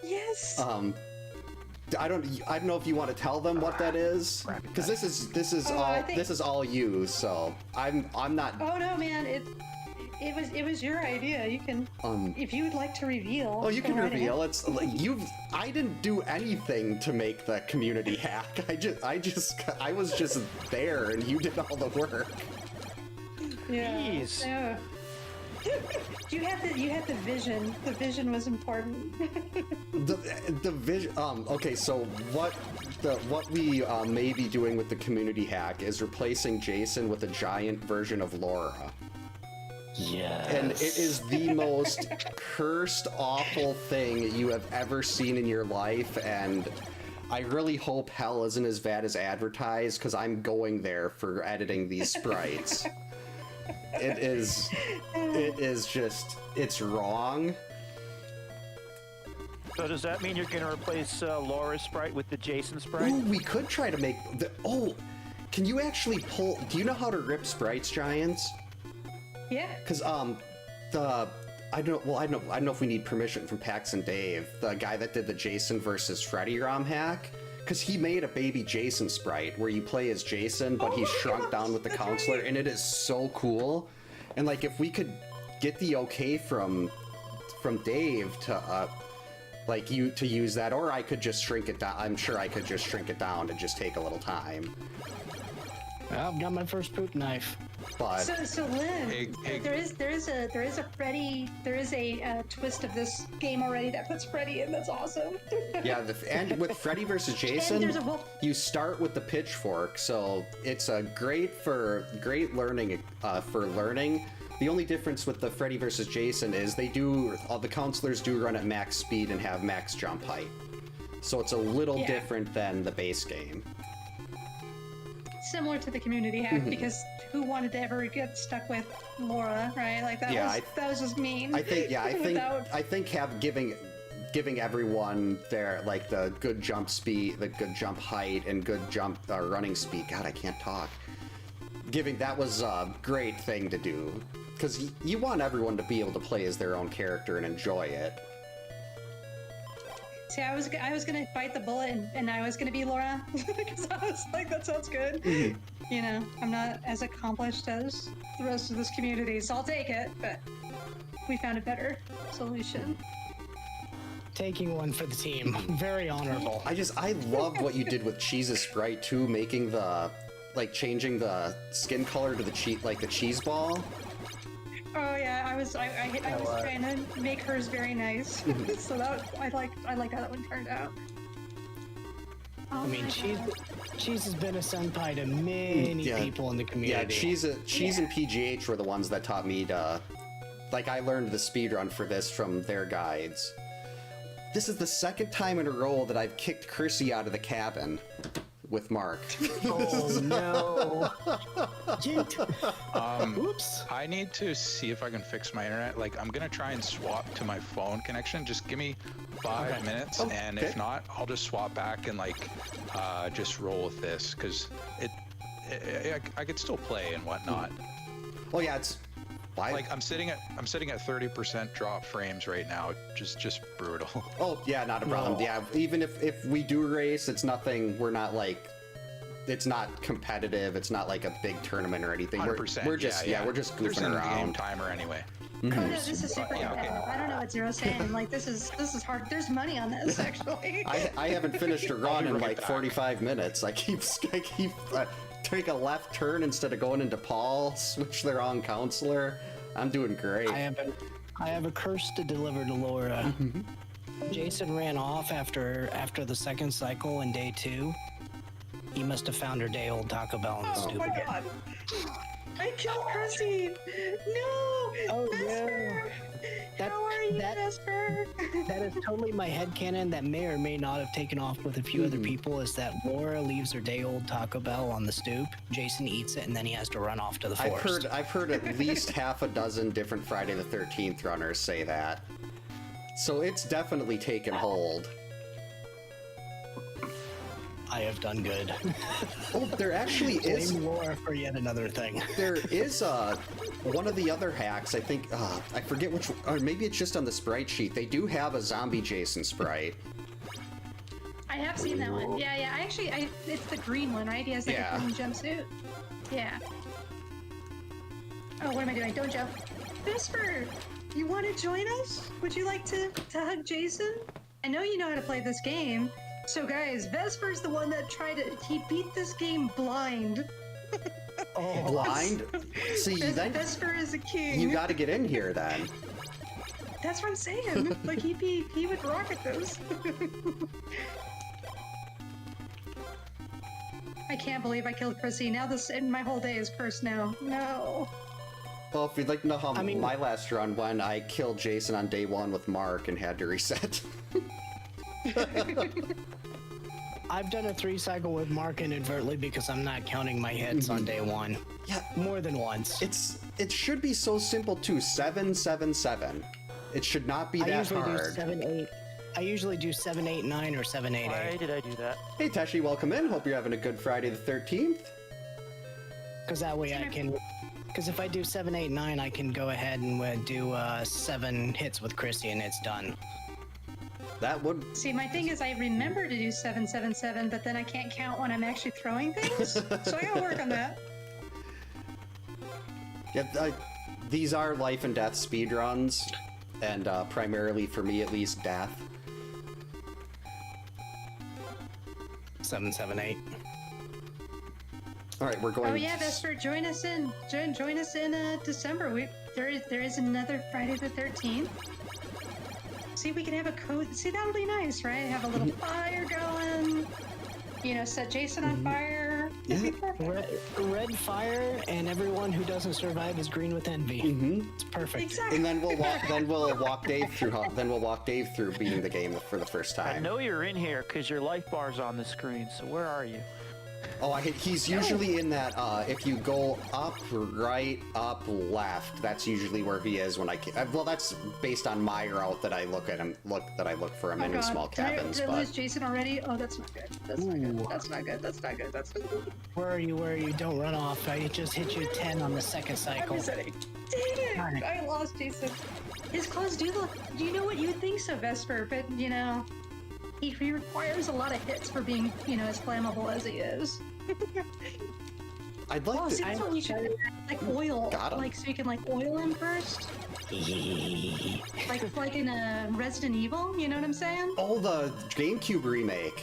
Yes. I don't know if you want to tell them what that is, because this is all you. So I'm not. Oh no, man! It was your idea. You can, if you would like to reveal. Oh, you can go right reveal. ahead. It's like I didn't do anything to make the community hack. I was just there, and you did all the work. Yeah. Jeez. Yeah. You had the vision. The vision was important. The vision. Okay, so what we may be doing with the community hack is replacing Jason with a giant version of Laura. Yeah. And it is the most cursed, awful thing you have ever seen in your life, and I really hope hell isn't as bad as advertised, because I'm going there for editing these sprites. It is just, it's wrong. So does that mean you're going to replace Laura's sprite with the Jason sprite? Ooh, we could try to make the, can you actually pull, do you know how to rip sprites, Giants? Yeah. Because I don't know if we need permission from Pax and Dave, the guy that did the Jason versus Freddy ROM hack, because he made a baby Jason sprite where you play as Jason, but he's shrunk down with the counselor, and it is so cool. And like, if we could get the okay from Dave to to use that, or I could just shrink it down. I'm sure I could just shrink it down to just take a little time. Well, I've got my first poop knife. But So Lynn, Hey. there is a Freddy, there is a twist of this game already that puts Freddy in. That's awesome. yeah, and with Freddy versus And Jason, there's a wolf. you start with the pitchfork, so it's a great learning for learning. The only difference with the Freddy vs. Jason is all the counselors do run at max speed and have max jump height. So it's a little different than the base game. Similar to the community hack, because who wanted to ever get stuck with Laura, right? Like that was just mean. I think giving everyone their like the good jump speed, the good jump height, and good jump running speed. God, I can't talk. That was a great thing to do, because you want everyone to be able to play as their own character and enjoy it. See, I was gonna bite the bullet and I was gonna be Laura, because I was like, that sounds good. You know, I'm not as accomplished as the rest of this community, so I'll take it. But we found a better solution. Taking one for the team. Very honorable. I love what you did with Cheese's sprite too, making changing the skin color to the cheese ball. Oh yeah, I was trying to make hers very nice. So I like how that one turned out. Oh, I mean, Cheese has been a senpai to many people in the community. Yeah, Cheese and PGH were the ones that taught me to... Like, I learned the speedrun for this from their guides. This is the second time in a row that I've kicked Kersey out of the cabin with Mark. Oh, no. Oops. I need to see if I can fix my internet. Like, I'm going to try and swap to my phone connection. Just give me 5 minutes, and if not, I'll just swap back and, like, just roll with this, because I could still play and whatnot. Well, yeah, it's... Like, I'm sitting at 30% drop frames right now. Just brutal. Oh yeah, not a problem. Yeah, even if we do race, it's nothing. We're not like, it's not competitive. It's not like a big tournament or anything. 100%. We're just we're just goofing There's around. Game timer anyway. Oh no, this is super competitive. I don't know what Zero's saying. Like this is hard. There's money on this actually. I haven't finished a run in like 45 minutes. I keep take a left turn instead of going into Paul, switch the wrong counselor. I'm doing great. I have a curse to deliver to Laura. Jason ran off after the second cycle in day 2. He must have found her day-old Taco Bell in the stupid. Oh my god! I killed Chrissy! No! Oh Vesper! no! How are you, Vesper? That is totally my headcanon that may or may not have taken off with a few other people, is that Laura leaves her day-old Taco Bell on the stoop, Jason eats it, and then he has to run off to the forest. I've heard at least half a dozen different Friday the 13th runners say that. So it's definitely taken hold. I have done good. Oh, there actually is... Blame Laura for yet another thing. There is one of the other hacks, I think, I forget which, or maybe it's just on the sprite sheet. They do have a zombie Jason sprite. I have seen that one. Yeah. It's the green one, right? He has like a green jumpsuit. Yeah. Oh, what am I doing? Don't jump. Vesper, you want to join us? Would you like to hug Jason? I know you know how to play this game. So guys, Vesper's the one that he beat this game blind. Oh, blind? See, then Vesper is a king. You got to get in here then. That's what I'm saying. Like he would rock at this. I can't believe I killed Chrissy. Now my whole day is cursed now. No. Well, if you'd like to know how my last run went, I killed Jason on day 1 with Mark and had to reset. I've done a 3-cycle with Mark inadvertently because I'm not counting my hits on day 1. Yeah, more than once. It should be so simple too. 7, 7, 7. It should not be that hard. I usually do 7, 8, 9 or 7, 8, 8. Why did I do that? Hey Teshi, welcome in. Hope you're having a good Friday the 13th. Because that way I can. Because if I do 7, 8, 9, I can go ahead and do 7 hits with Chrissy and it's done. That would... See, my thing is I remember to do 7, 7, 7, but then I can't count when I'm actually throwing things. So I gotta work on that. Yeah, these are life and death speedruns, and primarily for me at least, death. 7, 7, 8. All right, we're going. Oh yeah, Vesper, join us in December. There is another Friday the 13th. See, we can have a code. See, that'll be nice, right? Have a little fire going. You know, set Jason on fire. Red fire, and everyone who doesn't survive is green with envy. It's perfect. Exactly. And then we'll walk Dave through beating the game for the first I time. know you're in here because your life bar's on the screen. So where are you? Oh, he's usually in that. If you go up, right, up, left, that's usually where he is when well, that's based on my route that I look for him in small cabins. Did I But lose Jason already? Oh, that's not good. That's not good. That's not good. That's not good. That's not good. Where are you? Don't run off. I just hit you 10 on the second cycle. Dang it! Darn it. I lost Jason. His clothes do look. Do you know what you would think so, Vesper? But you know, he requires a lot of hits for being, as flammable as he is. I'd like Oh, to. see, that's what we should do. Like oil. Got him. Like so you can oil him first. like in a Resident Evil. You know what I'm saying? Oh, the GameCube remake.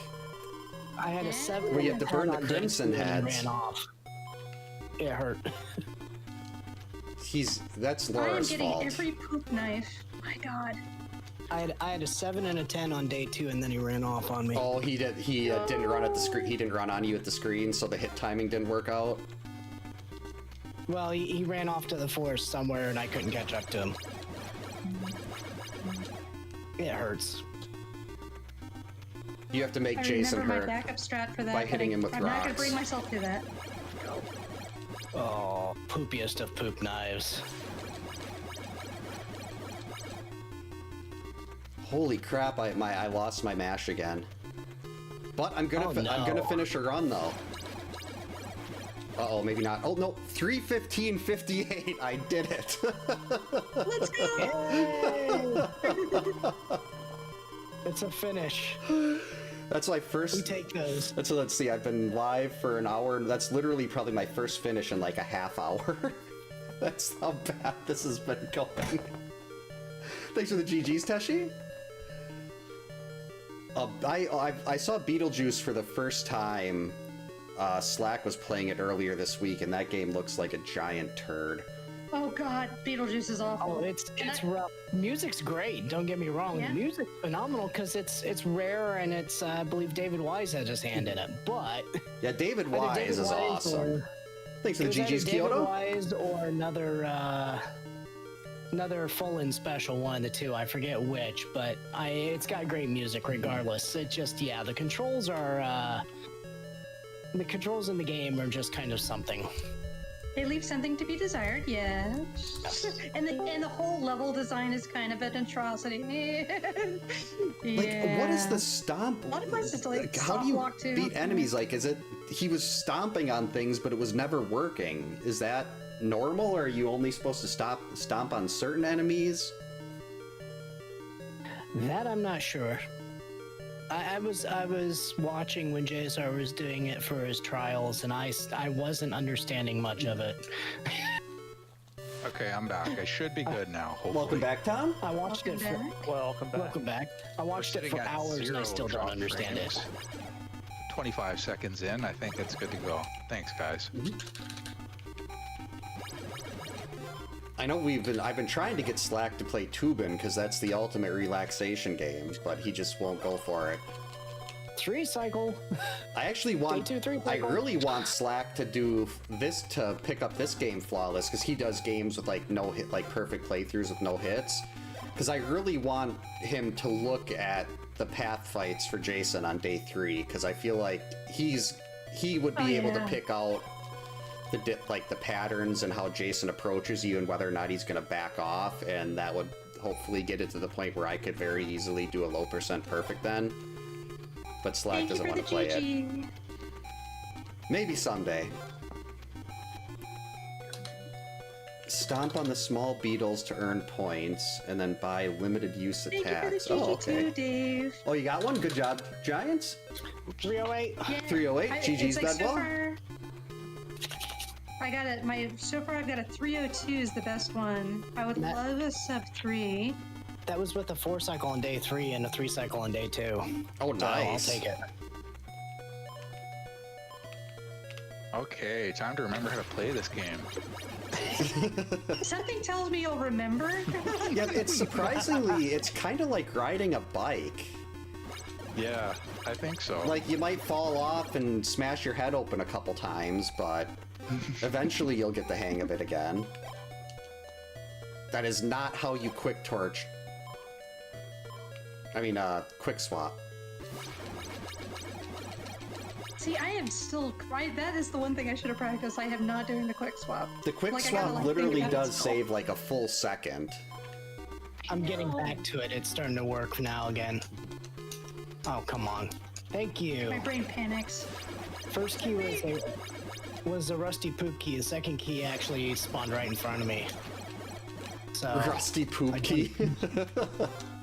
I had a 7. Where you have to burn the on day crimson 2 and heads. Ran off. It hurt. That's I am Laura's getting fault. every poop knife. My God. I had a 7 and a 10 on day 2, and then he ran off on me. Oh, he did. He didn't run at the screen. He didn't run on you at the screen, so the hit timing didn't work out. Well, he ran off to the forest somewhere, and I couldn't catch up to him. It hurts. You have to make I Jason remember my hurt. backup strat for that. by but hitting him with I'm not gonna rocks. bring myself to that. Oh, poopiest of poop knives. Holy crap! I lost my mash again. But I'm gonna I'm gonna no. finish a run though. Uh-oh, maybe not. Oh no, 3:15:58. I did it. Let's go! It's a finish. That's my We first. take those. Let's see. I've been live for an hour, and that's literally probably my first finish in like a half hour. That's how bad this has been going. Thanks for the GGs, Teshi. I saw Beetlejuice for the first time. Slack was playing it earlier this week, and that game looks like a giant turd. Oh God, Beetlejuice is awful. Oh, it's rough. Music's great. Don't get me wrong. Yeah. Music's phenomenal because it's rare and it's I believe David Wise has his hand in it. But Yeah, David either Wise David is Wise awesome. or- Thanks for it the was either GGs, David Kyoto. Wise or another full-in special, one of the two. I forget which, but it's got great music regardless. It just the controls are the controls in the game are just kind of something. They leave something to be desired, yes. and the whole level design is kind of an atrocity. Like, what is the stomp? A lot of places like How do you soft walk, too. beat enemies? Like, is it he was stomping on things, but it was never working? Is that normal, or are you only supposed to stomp on certain enemies? That I'm not sure. I was watching when JSR was doing it for his trials, and I wasn't understanding much of it. Okay, I'm back. I should be good now. Hopefully. Welcome back, Tom. I watched it for Welcome back. welcome back. I watched it Sitting for at hours, and I 0 still don't drop understand frames. it. 25 seconds in, I think it's good to go. Thanks, guys. I know I've been trying to get Slack to play Tubin because that's the ultimate relaxation game, but he just won't go for it. 3 cycle. I actually want. Day 2, 3 I cycle. really want Slack to do this to pick up this game flawless because he does games with like no hit, like perfect playthroughs with no hits. Because I really want him to look at the path fights for Jason on day 3 because I feel like he would be able to pick out the patterns and how Jason approaches you and whether or not he's going to back off, and that would hopefully get it to the point where I could very easily do a low percent perfect then. But Slack Thank you doesn't for want the to play it. GG. Maybe someday. Stomp on the small beetles to earn points, and then buy limited use Thank attacks. you for the GG Oh, okay. too, Dave. Oh, you got one? Good job, Giants. 308. Yeah, 308, GG's it's like so Bedwell. far, I got it. So far I've got a 302 is the best one. I would Matt- love a sub 3. That was with a 4 cycle on day 3 and a 3 cycle on day 2. Oh, So I'll nice. take it. Okay, time to remember how to play this game. Something tells me you'll remember. Yeah, it's surprisingly, it's kind of like riding a bike. Yeah, I think so. Like, you might fall off and smash your head open a couple times, but eventually you'll get the hang of it again. That is not how you quick torch. I mean, quick swap. See, I am still. That is the one thing I should have practiced. I have not doing the quick swap. The quick Like, I gotta, swap like, literally think about it does still. save like a full second. I'm getting back to it. It's starting to work now again. Oh, come on. Thank you. My brain panics. First key was a rusty poop key. The second key actually spawned right in front of me. So Rusty poop I key.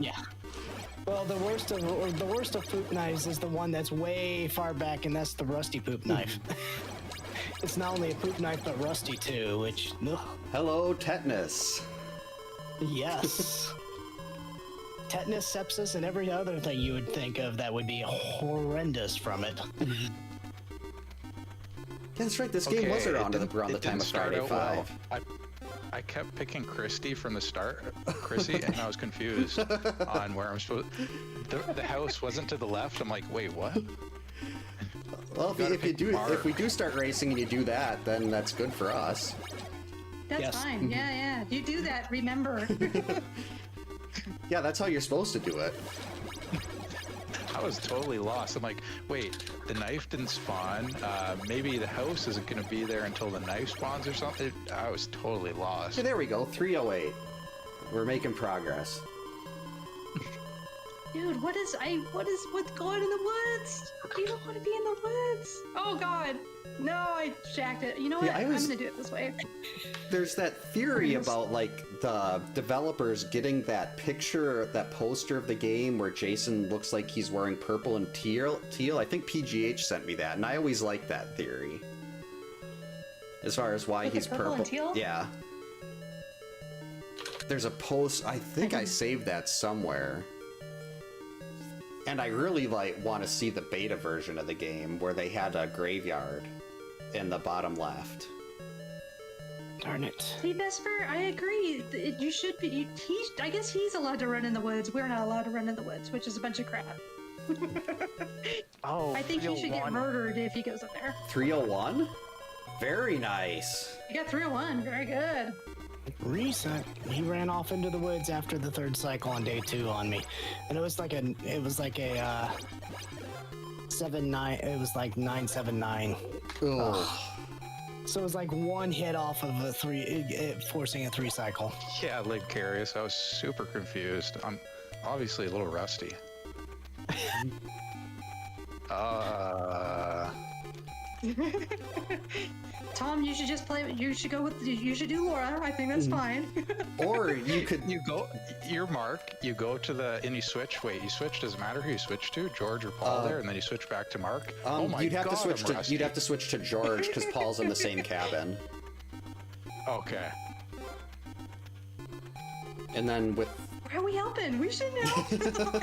yeah. Well, the worst of poop knives is the one that's way far back, and that's the rusty poop knife. It's not only a poop knife, but rusty too, which, ugh. Hello, tetanus. Yes. Tetanus, sepsis, and every other thing you would think of that would be horrendous from it. Yeah, that's right. This game was around the time of Friday 5. I kept picking Christy from the start, Chrissy, and I was confused on where I'm supposed. The house wasn't to the left. I'm like, wait, what? Well, if we do start racing and you do that, then that's good for us. That's Yes. fine. Yeah. You do that. Remember. Yeah, that's how you're supposed to do it. I was totally lost. I'm like, wait, the knife didn't spawn. Maybe the house isn't going to be there until the knife spawns or something. I was totally lost. Okay, there we go. 308. We're making progress. Dude, what's going in the woods? You don't want to be in the woods. Oh God. No, I jacked it. You know what? Yeah, I'm gonna do it this way. There's that theory about, like, the developers getting that picture, that poster of the game where Jason looks like he's wearing purple and teal. I think PGH sent me that, and I always like that theory. As far as why Like he's purple and teal? Yeah. There's a post, I think I saved that somewhere. And I really, like, want to see the beta version of the game where they had a graveyard in the bottom left. Darn it. See, Vesper, I agree. You should be. I guess he's allowed to run in the woods. We're not allowed to run in the woods, which is a bunch of crap. Oh, I think he should get 301. murdered if he goes in there. 301? Very nice. You got 301. Very good. Reset. He ran off into the woods after the third cycle on day 2 on me, and it was like a 7-9. It was like 979. Ugh. So it was like one hit off of a 3, forcing a 3 cycle. Yeah, Carious. I was super confused. I'm obviously a little rusty. Tom, you should just play. You should go with. You should do Laura. I think that's fine. Or you could... You're Mark, you go to the, and you switch, you switch, doesn't matter who you switch to, George or Paul there, and then you switch back to Mark. Oh my you'd have God, to switch I'm rusty. you'd have to switch to George because Paul's in the same cabin. Okay. And then with... Why are we helping? We should know.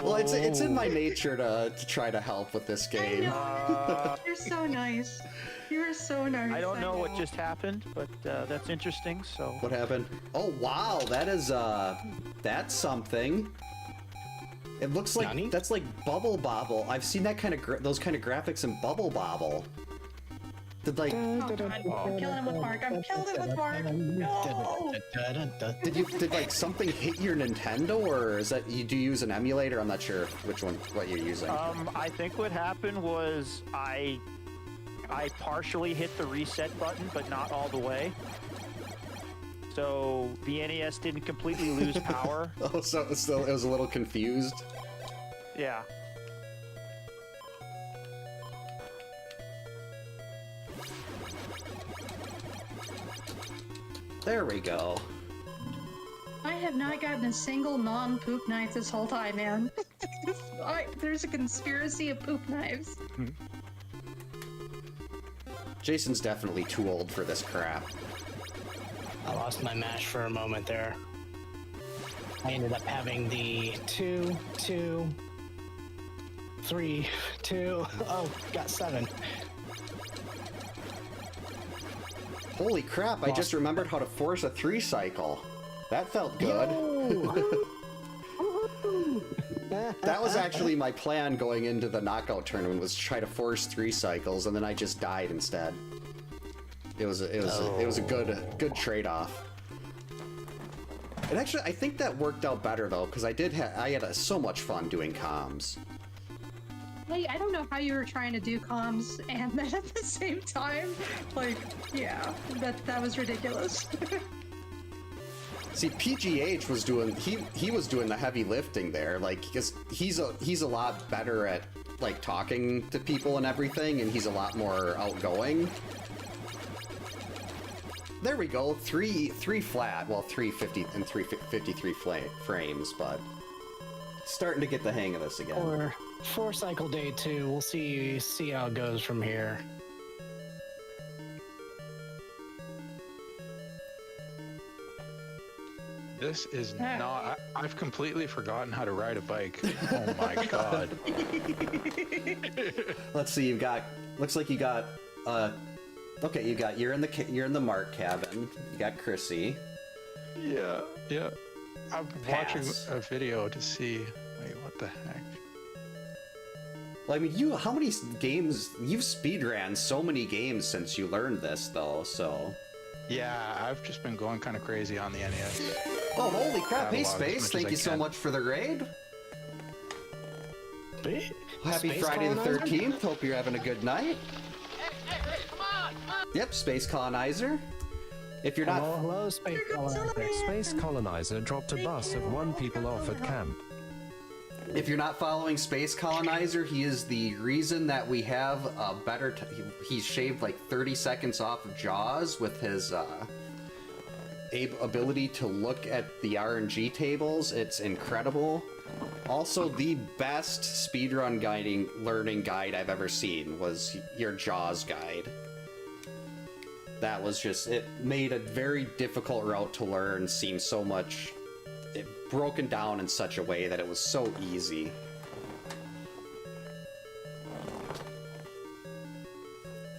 Well, it's in my nature to try to help with this I game. know. You're so nice. You're so nice. I don't know what just happened, but that's interesting. So What happened? Oh wow, that is that's something. It looks like Nani? that's like Bubble Bobble. I've seen that kind of those kind of graphics in Bubble Bobble. Did like Oh, God. I'm killing him with Mark. I'm killing him with Mark. No. did like something hit your Nintendo, or is that do you use an emulator? I'm not sure what you're using. I think what happened was I partially hit the reset button, but not all the way. So the NES didn't completely lose power. Oh, so it was a little confused. Yeah. There we go. I have not gotten a single non-poop knife this whole time, man. There's a conspiracy of poop knives. Jason's definitely too old for this crap. I lost my mash for a moment there. I ended up having the 2, 2, 3, 2. Oh, got 7. Holy crap, I just remembered how to force a 3 cycle. That felt good. Woohoo! That was actually my plan going into the knockout tournament, was try to force 3 cycles, and then I just died instead. It was a good trade-off. And actually, I think that worked out better though, because I had so much fun doing comms. Hey, I don't know how you were trying to do comms and that at the same time. Like, yeah, that was ridiculous. See, PGH was doing he was doing the heavy lifting there, like, because he's a lot better at like talking to people and everything, and he's a lot more outgoing. There we go, three flat, well, 350 and 353 frames, but starting to get the hang of this again. Or 4 cycle day 2. We'll see how it goes from here. This is not. I've completely forgotten how to ride a bike. Oh my god. Let's see. Looks like you got. Okay, you're in the Mark cabin. You got Chrissy. Yeah. I'm watching a video to see. Wait, what the heck? Well, I mean, how many games you've speedran so many games since you learned this, though. So. Yeah, I've just been going kind of crazy on the NES. Oh, holy crap! Hey, Catalog as Space, much thank as you I so can. much for the raid. Happy Space Friday the colonizer? 13th. Hope you're having a good night. Come on! Yep, Space Colonizer. If you're not, Hello, Space Colonizer. Space Colonizer dropped a bus of 1 people off at camp. if you're not following Space Colonizer, he is the reason that we have a better. He's shaved like 30 seconds off of Jaws with his ability to look at the RNG tables. It's incredible. Also, the best speedrun learning guide I've ever seen was your Jaws guide. That was just, it made a very difficult route to learn seem so much, broken down in such a way that it was so easy.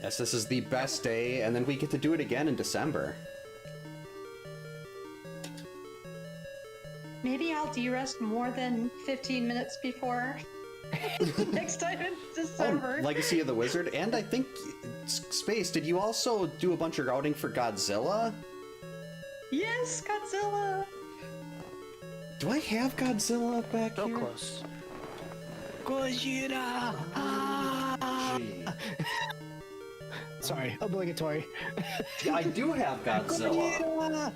Yes, this is the best day, and then we get to do it again in December. Maybe I'll de-rest more than 15 minutes before next time in December. Legacy of the Wizard, and I think Space, did you also do a bunch of routing for Godzilla? Yes, Godzilla! Do I have Godzilla back So here? close. Gojira! Ah! Gee. Sorry, obligatory. Yeah, I do have Godzilla. Gojira!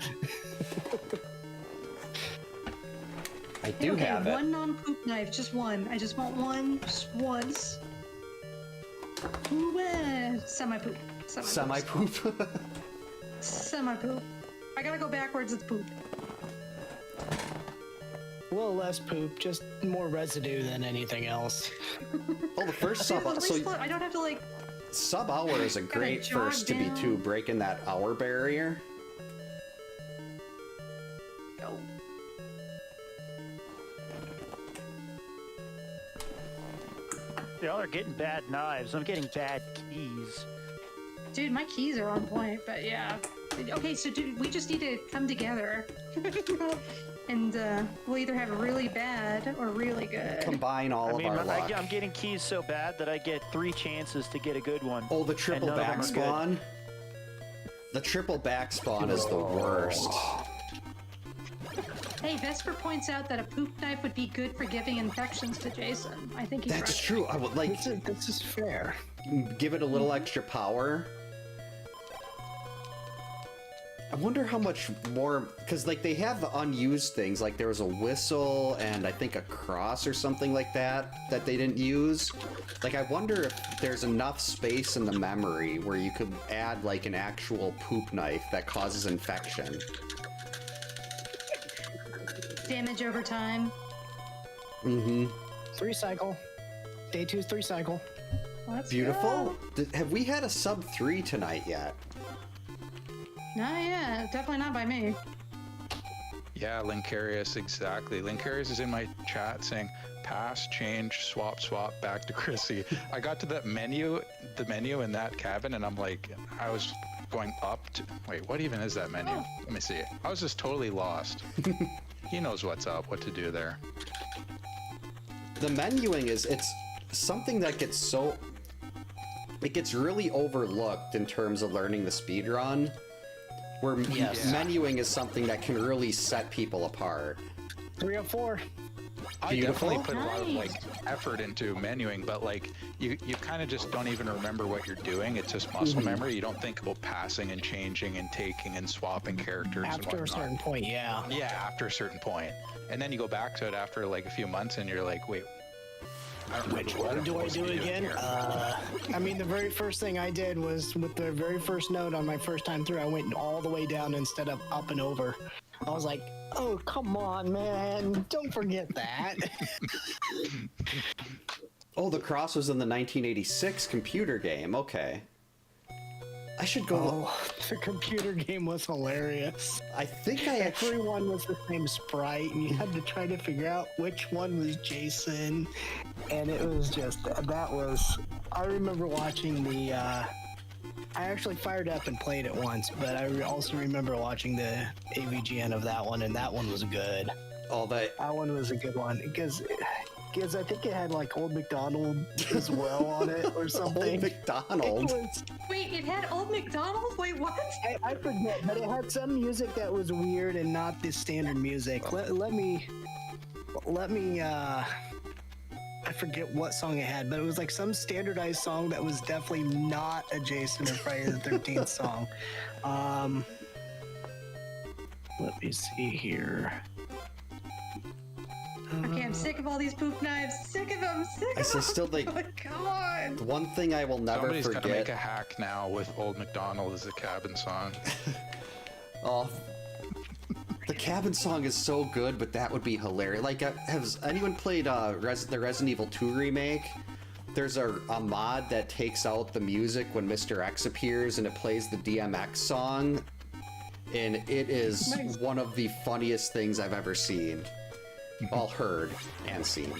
I do Okay, have it. one non-poop knife, just one. I just want one, just once. Ooh, semi-poop. Semi-poop. Semi-poop. I gotta go backwards, it's poop. A little less poop, just more residue than anything else. Oh, the first See, sub. at So least I don't have to like. sub hour is a great jog first to be down. too, breaking that hour barrier. Go. Y'all are getting bad knives. I'm getting bad keys. Dude, my keys are on point, but yeah. Okay, so we just need to come together. And we'll either have really bad or really good. Combine all of our luck. I'm getting keys so bad that I get 3 chances to get a good one. Oh, the triple and none of back them are good. spawn. The triple back spawn is the worst. Hey, Vesper points out that a poop knife would be good for giving infections to Jason. I think he's That's right. true. I would like This is fair. give it a little extra power. I wonder how much more, because like they have the unused things, like there was a whistle and I think a cross or something like that they didn't use. Like I wonder if there's enough space in the memory where you could add like an actual poop knife that causes infection. Damage over time. Mm-hmm. 3 cycle. Day 2's 3 cycle. Let's Beautiful. go. Have we had a sub 3 tonight yet? Not yet. Definitely not by me. Yeah, Linkarius, exactly. Linkarius is in my chat saying, pass, change, swap, back to Chrissy. I got to that menu, the menu in that cabin, and I'm like, I was going up to, wait, what even is that menu? Oh. Let me see. I was just totally lost. He knows what's up, what to do there. the menuing it's something that gets it gets really overlooked in terms of learning the speed run, where Yes. menuing is something that can really set people apart. 304. I Beautiful. definitely put a lot of like Nice. effort into menuing, but like you kind of just don't even remember what you're doing. It's just muscle memory. You don't think about passing and changing and taking and swapping characters and After a whatnot. certain point, yeah. Yeah, after a certain point. And then you go back to it after like a few months and you're like, wait, I don't Which remember what one I'm do I supposed to do be doing again? here. I mean, the very first thing I did was with the very first note on my first time through, I went all the way down instead of up and over. I was like, oh, come on, man. Don't forget that. Oh, the cross was in the 1986 computer game. Okay. I should go. Oh, the computer game was hilarious. I think I actually. Everyone was the same sprite, and you had to try to figure out which one was Jason. And it was just, that was, I remember watching the, I actually fired up and played it once, but I also remember watching the AVGN of that one, and that one was good. Oh, that. That one was a good one, because I think it had like Old McDonald as well on it or something. Old McDonald. It was, Wait, it had Old McDonald? Wait, what? I forget, but it had some music that was weird and not the standard music. Let me, I forget what song it had, but it was like some standardized song that was definitely not a Jason or Friday the 13th song. Let me see here. Okay, I'm sick of all these poop knives. Sick of them. Sick of I them. still think- Come on. The one thing I will never Somebody's gonna make forget. a hack now with Old McDonald as a cabin song. Oh, the cabin song is so good, but that would be hilarious. Like, has anyone played the Resident Evil 2 remake? There's a mod that takes out the music when Mr. X appears and it plays the DMX song, and it is Nice. one of the funniest things I've ever seen. Well, heard and seen.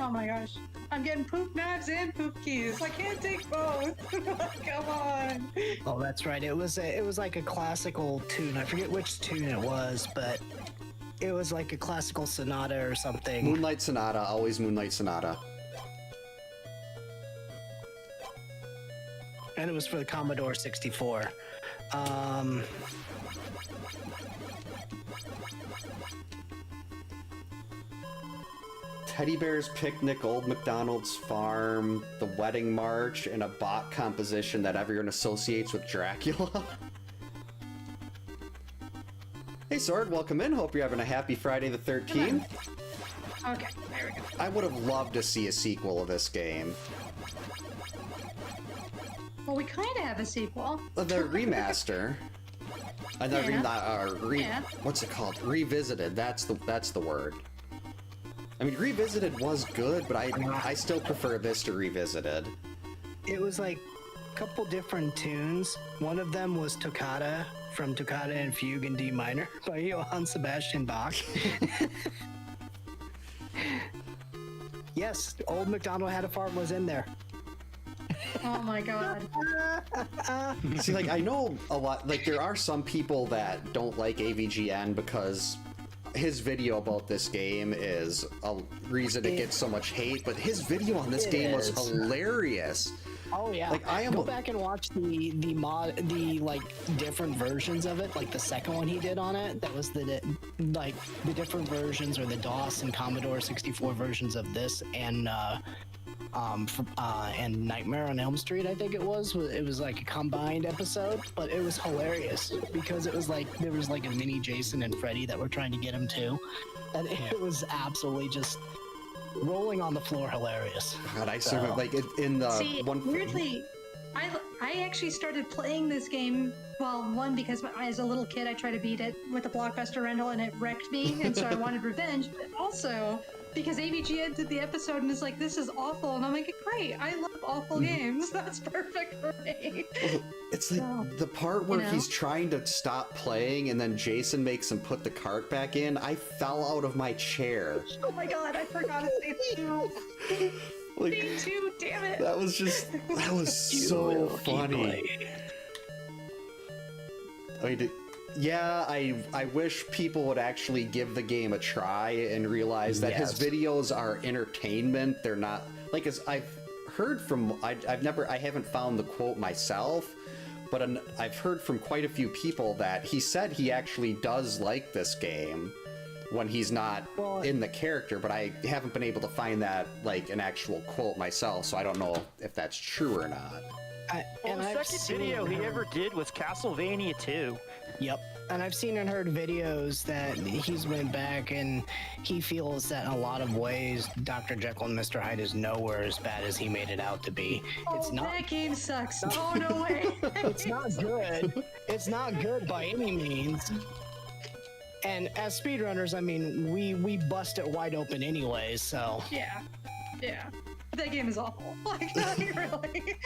Oh my gosh. I'm getting poop knives and poop keys. I can't take both. Come on. Oh, that's right. It was like a classical tune. I forget which tune it was, but it was like a classical sonata or something. Moonlight Sonata, always Moonlight Sonata. And it was for the Commodore 64. Teddy Bear's Picnic, Old MacDonald's Farm, The Wedding March, and a bot composition that everyone associates with Dracula. Hey Sword, welcome in. Hope you're having a happy Friday the 13th. Okay, there we go. I would have loved to see a sequel of this game. Well, we kind of have a sequel. The remaster. Yeah. What's it called? Revisited. That's the word. I mean, Revisited was good, but I still prefer this to Revisited. It was like a couple different tunes. One of them was Toccata from Toccata and Fugue in D minor by Johann Sebastian Bach. Yes, Old MacDonald Had a Farm was in there. Oh my god. See, like, I know a lot, like, there are some people that don't like AVGN because his video about this game is a reason it gets so much hate, but his video on this It game was is. hilarious. Oh yeah. Like, I am Go a- back and watch the like different versions of it. Like the second one he did on it, that was the different versions, or the DOS and Commodore 64 versions of this, and Nightmare on Elm Street, I think it was. It was like a combined episode, but it was hilarious because it was like there was like a mini Jason and Freddy that were trying to get him too, and it was absolutely just rolling on the floor hilarious. God, I sort of, like, in the See, one... weirdly, I actually started playing this game, well, one, because as a little kid I tried to beat it with a Blockbuster rental and it wrecked me, and so I wanted revenge, but also because AVGN did the episode and it's like, this is awful, and I'm like, great, I love awful games, that's perfect for me. It's like So, the part where know? he's trying to stop playing and then Jason makes him put the cart back in. I fell out of my chair. Oh my god, I forgot to say two. Like, Me too, damn it. that was so funny. I mean, Yeah, I wish people would actually give the game a try and realize that his videos are entertainment. They're not like, as I've heard from, I haven't found the quote myself, but I've heard from quite a few people that he said he actually does like this game when he's not in the character, but I haven't been able to find that, like, an actual quote myself, so I don't know if that's true or not. The second video he ever did was Castlevania 2. Yep. And I've seen and heard videos that he's went back and he feels that in a lot of ways Dr. Jekyll and Mr. Hyde is nowhere as bad as he made it out to be. It's not. That game sucks. Oh, no way. It's not good. It's not good by any means. And as speedrunners, I mean, we bust it wide open anyways, so. Yeah. That game is awful. Like, really.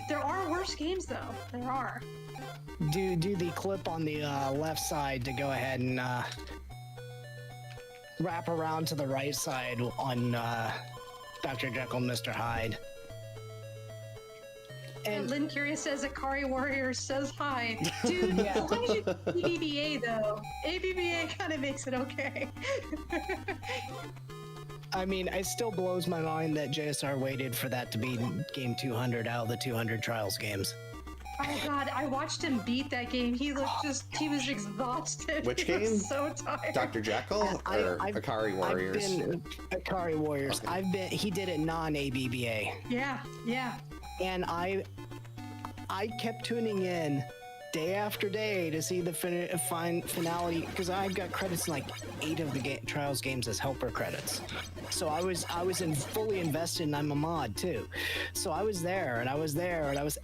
There are worse games, though. There are. Do the clip on the left side to go ahead and wrap around to the right side on Dr. Jekyll and Mr. Hyde. And Lynn Curious says Akari Warrior says hi. Dude, as long as you ABBA, though. ABBA kind of makes it okay. I mean, it still blows my mind that JSR waited for that to be game 200 out of the 200 Trials games. Oh god, I watched him beat that game. He looked he was exhausted. Which he game? Was so tired. Dr. Jekyll or Akari Warriors? Akari Warriors. Okay. He did it non-ABBA. Yeah. And I kept tuning in day after day to see the finality, because I've got credits in like 8 of the Trials games as helper credits. So I was fully invested, and I'm a mod too. So I was there, and I was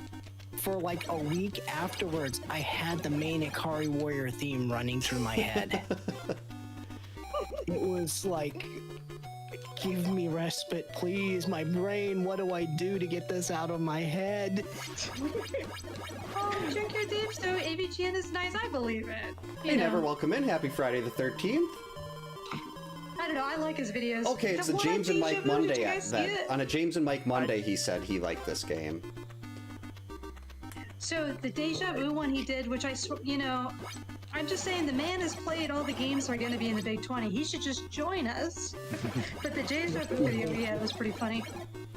for like a week afterwards. I had the main Akari Warrior theme running through my head. It was like, give me respite, please. My brain, what do I do to get this out of my head? Oh, Junkyard Dave, so AVGN is nice. I believe it. Hey, never welcome in. Happy Friday the 13th. I don't know. I like his videos. Okay, it's a James and Mike Monday. On a James and Mike Monday, he said he liked this game. So the Deja Vu one he did, which I'm just saying the man has played all the games that are going to be in the Big 20. He should just join us. But the Deja Vu video he had was pretty funny.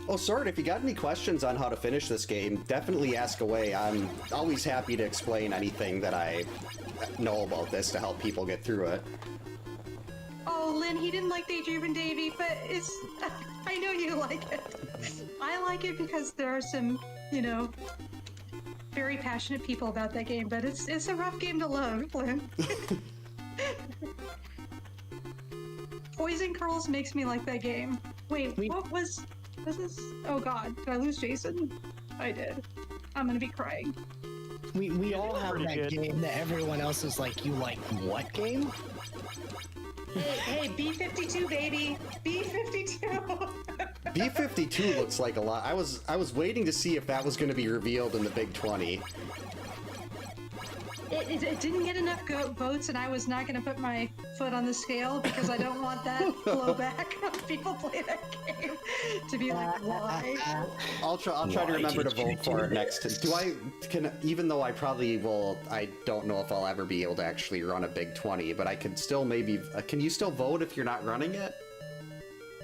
Oh, Sword, if you got any questions on how to finish this game, definitely ask away. I'm always happy to explain anything that I know about this to help people get through it. Oh, Lynn, he didn't like Daydreamin' Davy, but I know you like it. I like it because there are some, very passionate people about that game, but it's a rough game to love, Lynn. Poison Curls makes me like that game. Wait, what was this? Oh god, did I lose Jason? I did. I'm gonna be crying. We all have that game that everyone else is like, you like what game? Hey, B-52, baby! B-52! B-52 looks like a lot. I was waiting to see if that was going to be revealed in the Big 20. It didn't get enough votes, and I was not going to put my foot on the scale because I don't want that blowback when people play that game to be like, why? I'll try to remember to vote for it next. Even though I probably will, I don't know if I'll ever be able to actually run a Big 20, but I could still maybe. Can you still vote if you're not running it?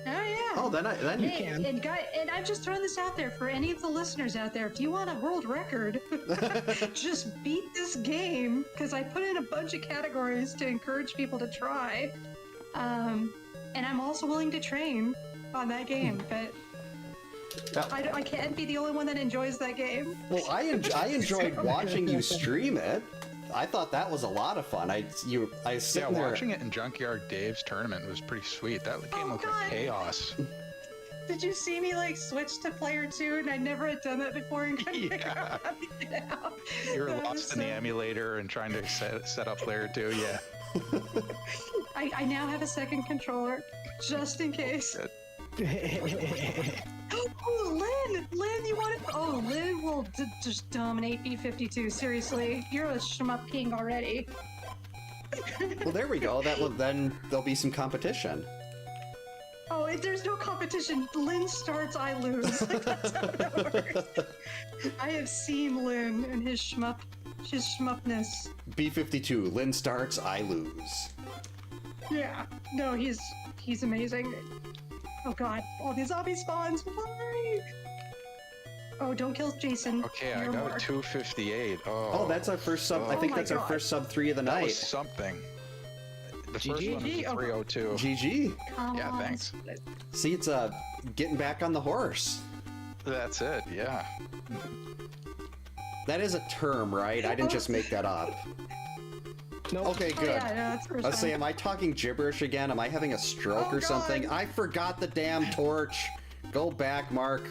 Oh yeah. Oh, then you can. And I'm just throwing this out there for any of the listeners out there. If you want a world record, just beat this game, because I put in a bunch of categories to encourage people to try. And I'm also willing to train on that game, but I can't be the only one that enjoys that game. Well, I enjoyed watching you stream it. I thought that was a lot of fun. Watching it in Junkyard Dave's tournament was pretty sweet. That game looked like chaos. Did you see me switch to player 2 and I never had done that before and couldn't figure out how to get it out? You were lost in the emulator and trying to set up player 2, yeah. I now have a second controller, just in case. Oh, Lynn, you want to? Oh, Lynn will just dominate B-52. Seriously, you're a shmup king already. Well, there we go. Then there'll be some competition. Oh, there's no competition. Lynn starts, I lose. That's how that works. I have seen Lynn and his shmup his schmuckness. B52, Lynn starts, I lose. Yeah. No, he's amazing. Oh god, all these zombie spawns. Why? Oh, don't kill Jason. Okay, I You're got more. a 258. Oh, that's our first sub. I Oh think my that's our God. first sub 3 of the that was night. something. The first GG. one was a Oh. 302. GG. Come Yeah, on. thanks. See, it's getting back on the horse. That's it, yeah. That is a term, right? I didn't just make that up. Nope. Okay, Oh, good. yeah, that's first Let's say, time. am I talking gibberish again? Am I having a stroke Oh, or something? God. I forgot the damn torch. Go back, Mark.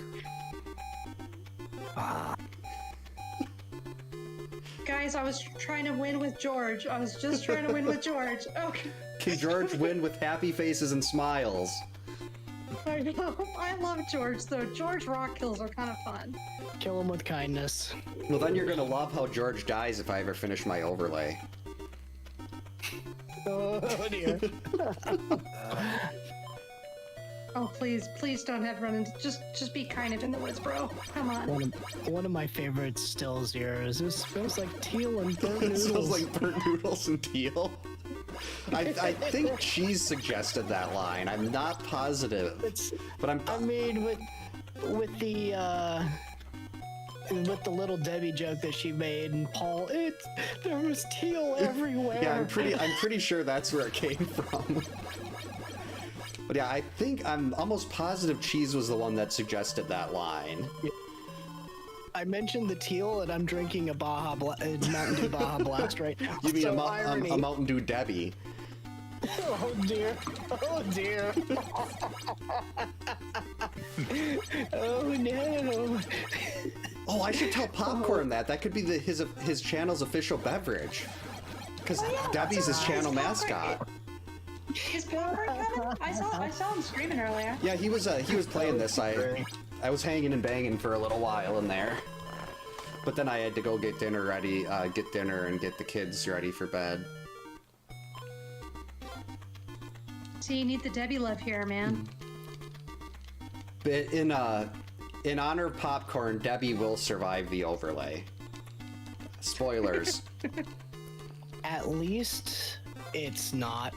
Guys, I was trying to win with George. I was just trying to win with George. Okay. Can George win with happy faces and smiles? I know. I love George, though. George rock kills are kind of fun. Kill him with kindness. Well, then you're gonna love how George dies if I ever finish my overlay. Oh dear. Oh, please don't have run into. Just be kind of in the woods, bro. Come on. One of my favorite stills here is this smells like teal and burnt It noodles. smells like burnt noodles and teal. I think Cheese suggested that line. I'm not positive, but I mean, with the little Debbie joke that she made, and Paul, there was teal everywhere. yeah, I'm pretty sure that's where it came from. But yeah, I'm almost positive Cheese was the one that suggested that line. I mentioned the teal, and I'm drinking a Mountain Dew Baja Blast right now. You mean So a irony. Mountain Dew Debbie? Oh dear. Oh dear. Oh no. Oh, I should tell Popcorn that. That could be his channel's official beverage. Because Debbie's his channel mascot. Is Popcorn coming? I saw him screaming earlier. Yeah, he was playing this. I was hanging and banging for a little while in there. But then I had to go get dinner ready, and get the kids ready for bed. See, you need the Debbie love here, man. But in honor of Popcorn, Debbie will survive the overlay. Spoilers. At least it's not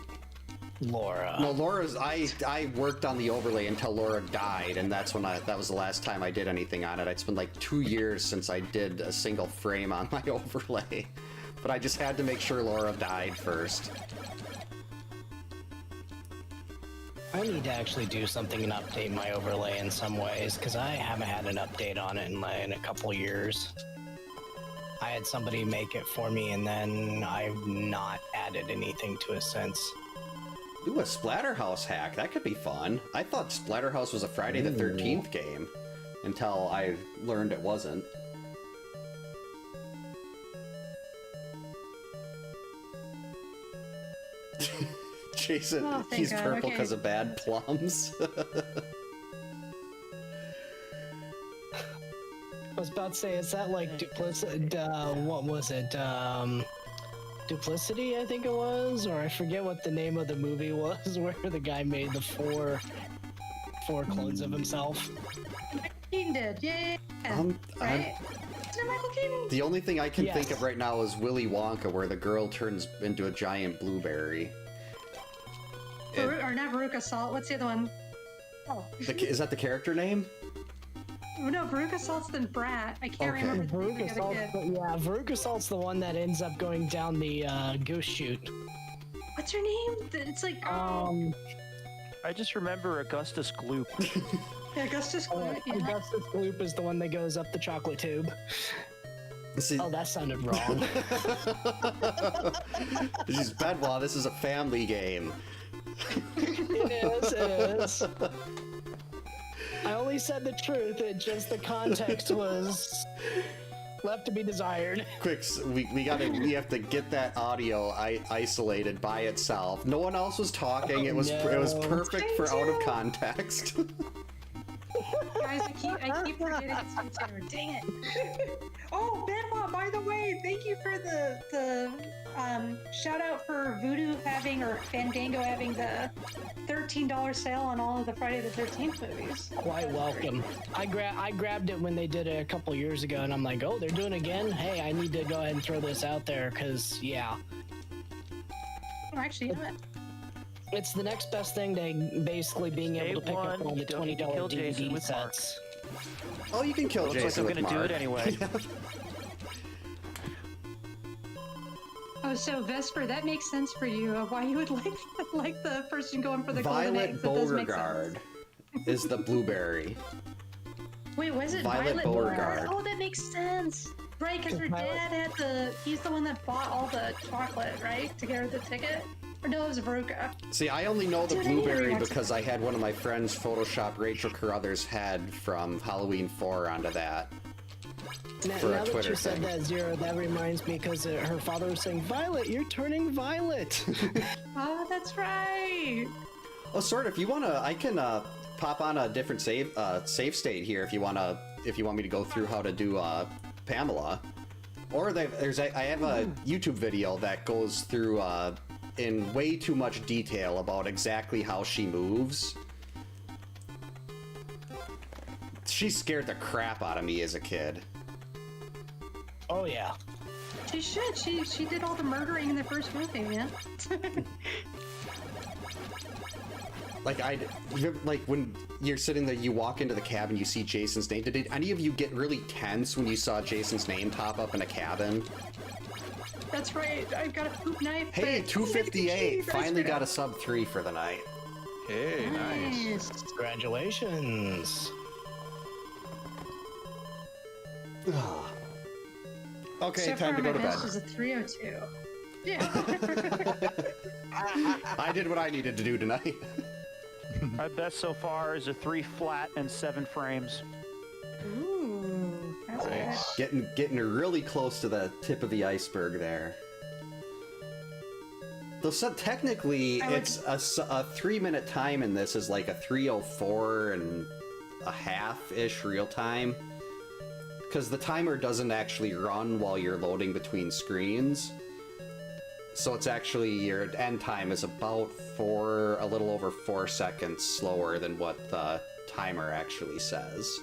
Laura. No, Laura's. I worked on the overlay until Laura died, and that was the last time I did anything on it. It's been like 2 years since I did a single frame on my overlay, but I just had to make sure Laura died first. I need to actually do something and update my overlay in some ways, because I haven't had an update on it in a couple years. I had somebody make it for me, and then I've not added anything to it since. Ooh, a Splatterhouse hack. That could be fun. I thought Splatterhouse was a Friday the 13th game until I learned it wasn't. Jason, Oh, thank he's God, purple okay. because of bad plums. I was about to say, is that like what was it? Duplicity, I think it was, or I forget what the name of the movie was, where the guy made the four clones of himself. Keaton did, yeah. Right? Isn't it Michael Keaton? The only thing I can Yes. think of right now is Willy Wonka, where the girl turns into a giant blueberry. Or not Veruca Salt. What's the other one? Oh. Is that the character name? No, Veruca Salt's the brat. I can't Okay. remember the Veruca other Salt's, kid. yeah, Veruca Salt's the one that ends up going down the ghost chute. What's her name? It's like, oh. I just remember Augustus Gloop. Augustus Gloop, yeah. Augustus Gloop is the one that goes up the chocolate tube. See, Oh, that sounded wrong. this is Bedwell. This is a family game. It is. I only said the truth, it just the context was left to be desired. Quick, we have to get that audio isolated by itself. No one else was talking. It was perfect for out of context. Guys, I keep forgetting it's my turn. Dang it. Oh, Benoit, by the way, thank you for the shout out for Voodoo having, or Fandango having, the $13 sale on all of the Friday the 13th movies. Quite welcome. I grabbed it when they did it a couple years ago, and I'm like, oh, they're doing it again? Hey, I need to go ahead and throw this out there, because, yeah. Oh, actually, you know what? It's the next best thing to basically being able to pick up all the $20 Jason DVD with Mark. sets. Oh, you can kill Looks Jason like I'm with gonna do Mark. it anyway. Oh, so Vesper, that makes sense for you of why you would like the person going for the golden Violet eggs. That does make sense. Beauregard is the blueberry. Wait, was it Violet Violet Beauregard. Oh, that makes sense. Right, because her Violet- dad had he's the one that bought all the chocolate, right? To get her the ticket? Or no, it was Veruca. See, I only know the Dude, I need to blueberry rewatch because I had one of my friends Photoshop Rachel Carruthers' head from Halloween 4 onto that. Now, For a now that Twitter you said thing. that, Zero, that reminds me because her father was saying, Violet, you're turning violet. Oh, that's right. Oh, sort of. If you wanna, I can pop on a different save state here if you want me to go through how to do Pamela. Or I have a YouTube video that goes through in way too much detail about exactly how she moves. She scared the crap out of me as a kid. Oh, yeah. She should. She did all the murdering in the first movie, man. Like when you're sitting there, you walk into the cabin, you see Jason's name. Did any of you get really tense when you saw Jason's name pop up in a cabin? That's right. I got a poop knife. Hey, but- 258! Finally got a sub 3 for the night. Hey, nice. Congratulations. Okay, So time to far, go to my bed. best was a 302. Yeah. I did what I needed to do tonight. My best so far is a 3 flat and 7 frames. Ooh, that's Nice. Getting really close to the tip of the iceberg there. Though technically, I would- it's a 3-minute time in this is like a 3:04 and a half-ish real time. Because the timer doesn't actually run while you're loading between screens. So it's actually, your end time is about a little over 4 seconds slower than what the timer actually says.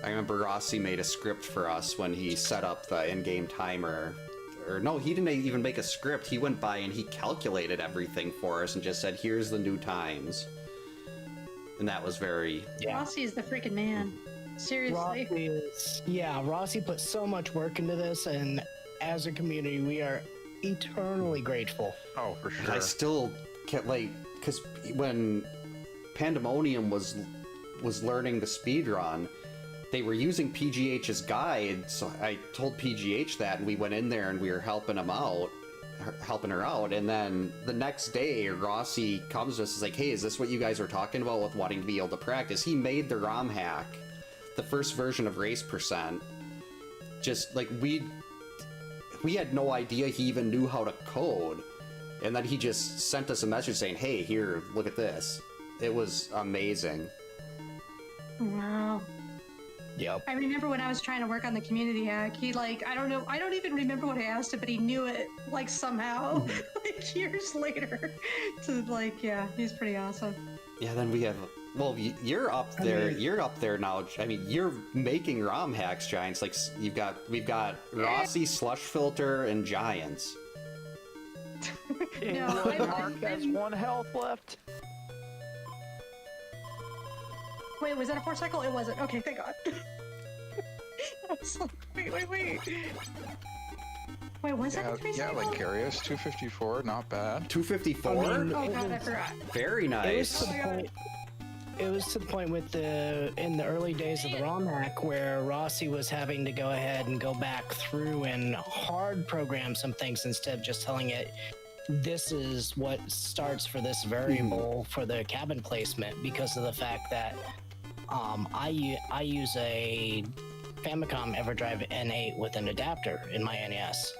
I remember Rossi made a script for us when he set up the in-game timer. Or no, he didn't even make a script. He went by and he calculated everything for us and just said, here's the new times. And that was very... Yeah. Rossi is the freaking man. Seriously. Rossi put so much work into this, and as a community, we are eternally grateful. Oh, for sure. I still can't, because when Pandemonium was learning the speedrun, they were using PGH's guide, so I told PGH that, and we went in there and we were helping her out, and then the next day, Rossi comes to us and is like, hey, is this what you guys were talking about with wanting to be able to practice? He made the ROM hack, the first version of Race Percent. Just, like, we had no idea he even knew how to code, and then he just sent us a message saying, hey, here, look at this. It was amazing. Wow. Yep. I remember when I was trying to work on the community hack, he I don't even remember what I asked him, but he knew it, somehow, years later. Yeah, he's pretty awesome. Yeah, then we have... Well, you're up there. You're up there now. I mean, you're making ROM hacks, Giants. Like, we've got Rossi, Slush Filter, and Giants. No, Mark has 1 health left. Wait, was that a 4-cycle? It wasn't. Okay, thank God. I was like, wait. Wait, was that a 3-cycle? like Curious, 254, not bad. 254? Oh God, I forgot. Very nice. It was to the point in the early days of the ROM hack where Rossi was having to go ahead and go back through and hard program some things instead of just telling it, this is what starts for this variable for the cabin placement, because of the fact that I use a Famicom EverDrive N8 with an adapter in my NES.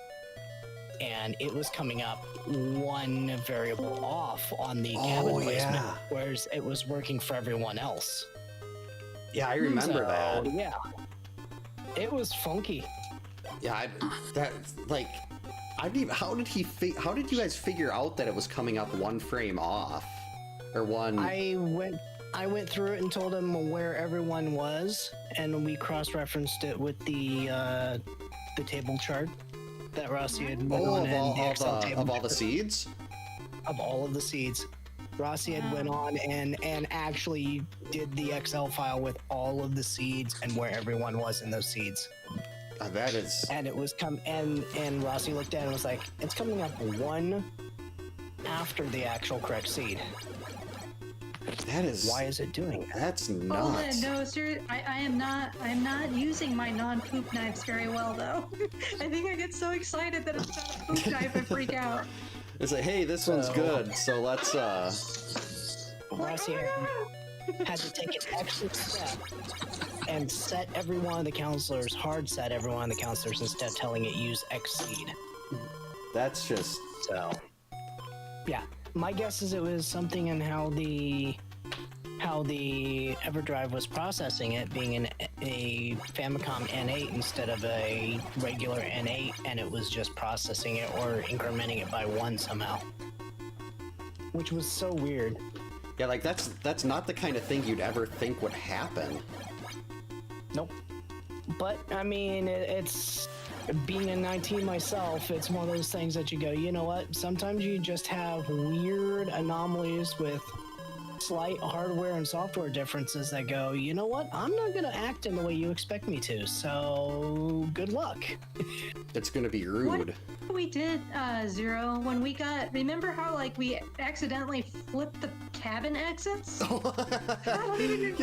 And it was coming up 1 variable off on the cabin placement, yeah. whereas it was working for everyone else. Yeah, I remember that. Yeah, it was funky. Yeah, How did you guys figure out that it was coming up one frame off, or one? I went through it and told him where everyone was, and we cross-referenced it with the table chart that Rossi had went on and the Excel table of all the chart. seeds. Of all of the seeds. Rossi had went on and actually did the Excel file with all of the seeds and where everyone was in those seeds. That is. And it was and Rossi looked at it and was like, it's coming up one after the actual correct seed. That is. Why is it doing that? That's Oh nuts. no, sir. I am not using my non-poop knives very well though. I think I get so excited that it's not a poop knife I freak out. It's like, hey, this one's good, so let's Rossi had to take an extra step and set every one of the counselors, hard set every one of the counselors instead of telling it use X seed. That's just. So, yeah, my guess is it was something in how the EverDrive was processing it, being a Famicom N8 instead of a regular N8, and it was just processing it or incrementing it by one somehow, which was so weird. Yeah, like that's not the kind of thing you'd ever think would happen. Nope. But I mean, it's being a 19 myself. It's one of those things that you go, you know what? Sometimes you just have weird anomalies with slight hardware and software differences that go, you know what? I'm not gonna act in the way you expect me to. So good luck. It's gonna be rude. What we did, Zero, when we got, remember how like we accidentally flipped the cabin exits? I don't even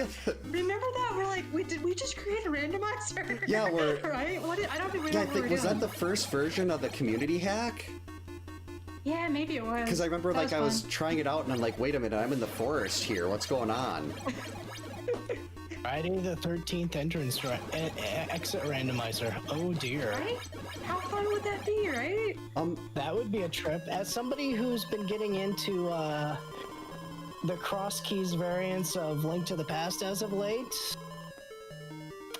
remember that. We're like, did we just create a randomizer? Yeah, we're right. I don't remember. Yeah, I what think we're was doing. that the first version of the community hack? Yeah, maybe it was. Because I remember That I was fun. trying it out and I'm like, wait a minute, I'm in the forest here. What's going on? Friday the 13th exit randomizer. Oh dear. Right? How fun would that be, right? That would be a trip. As somebody who's been getting into the cross keys variants of Link to the Past as of late,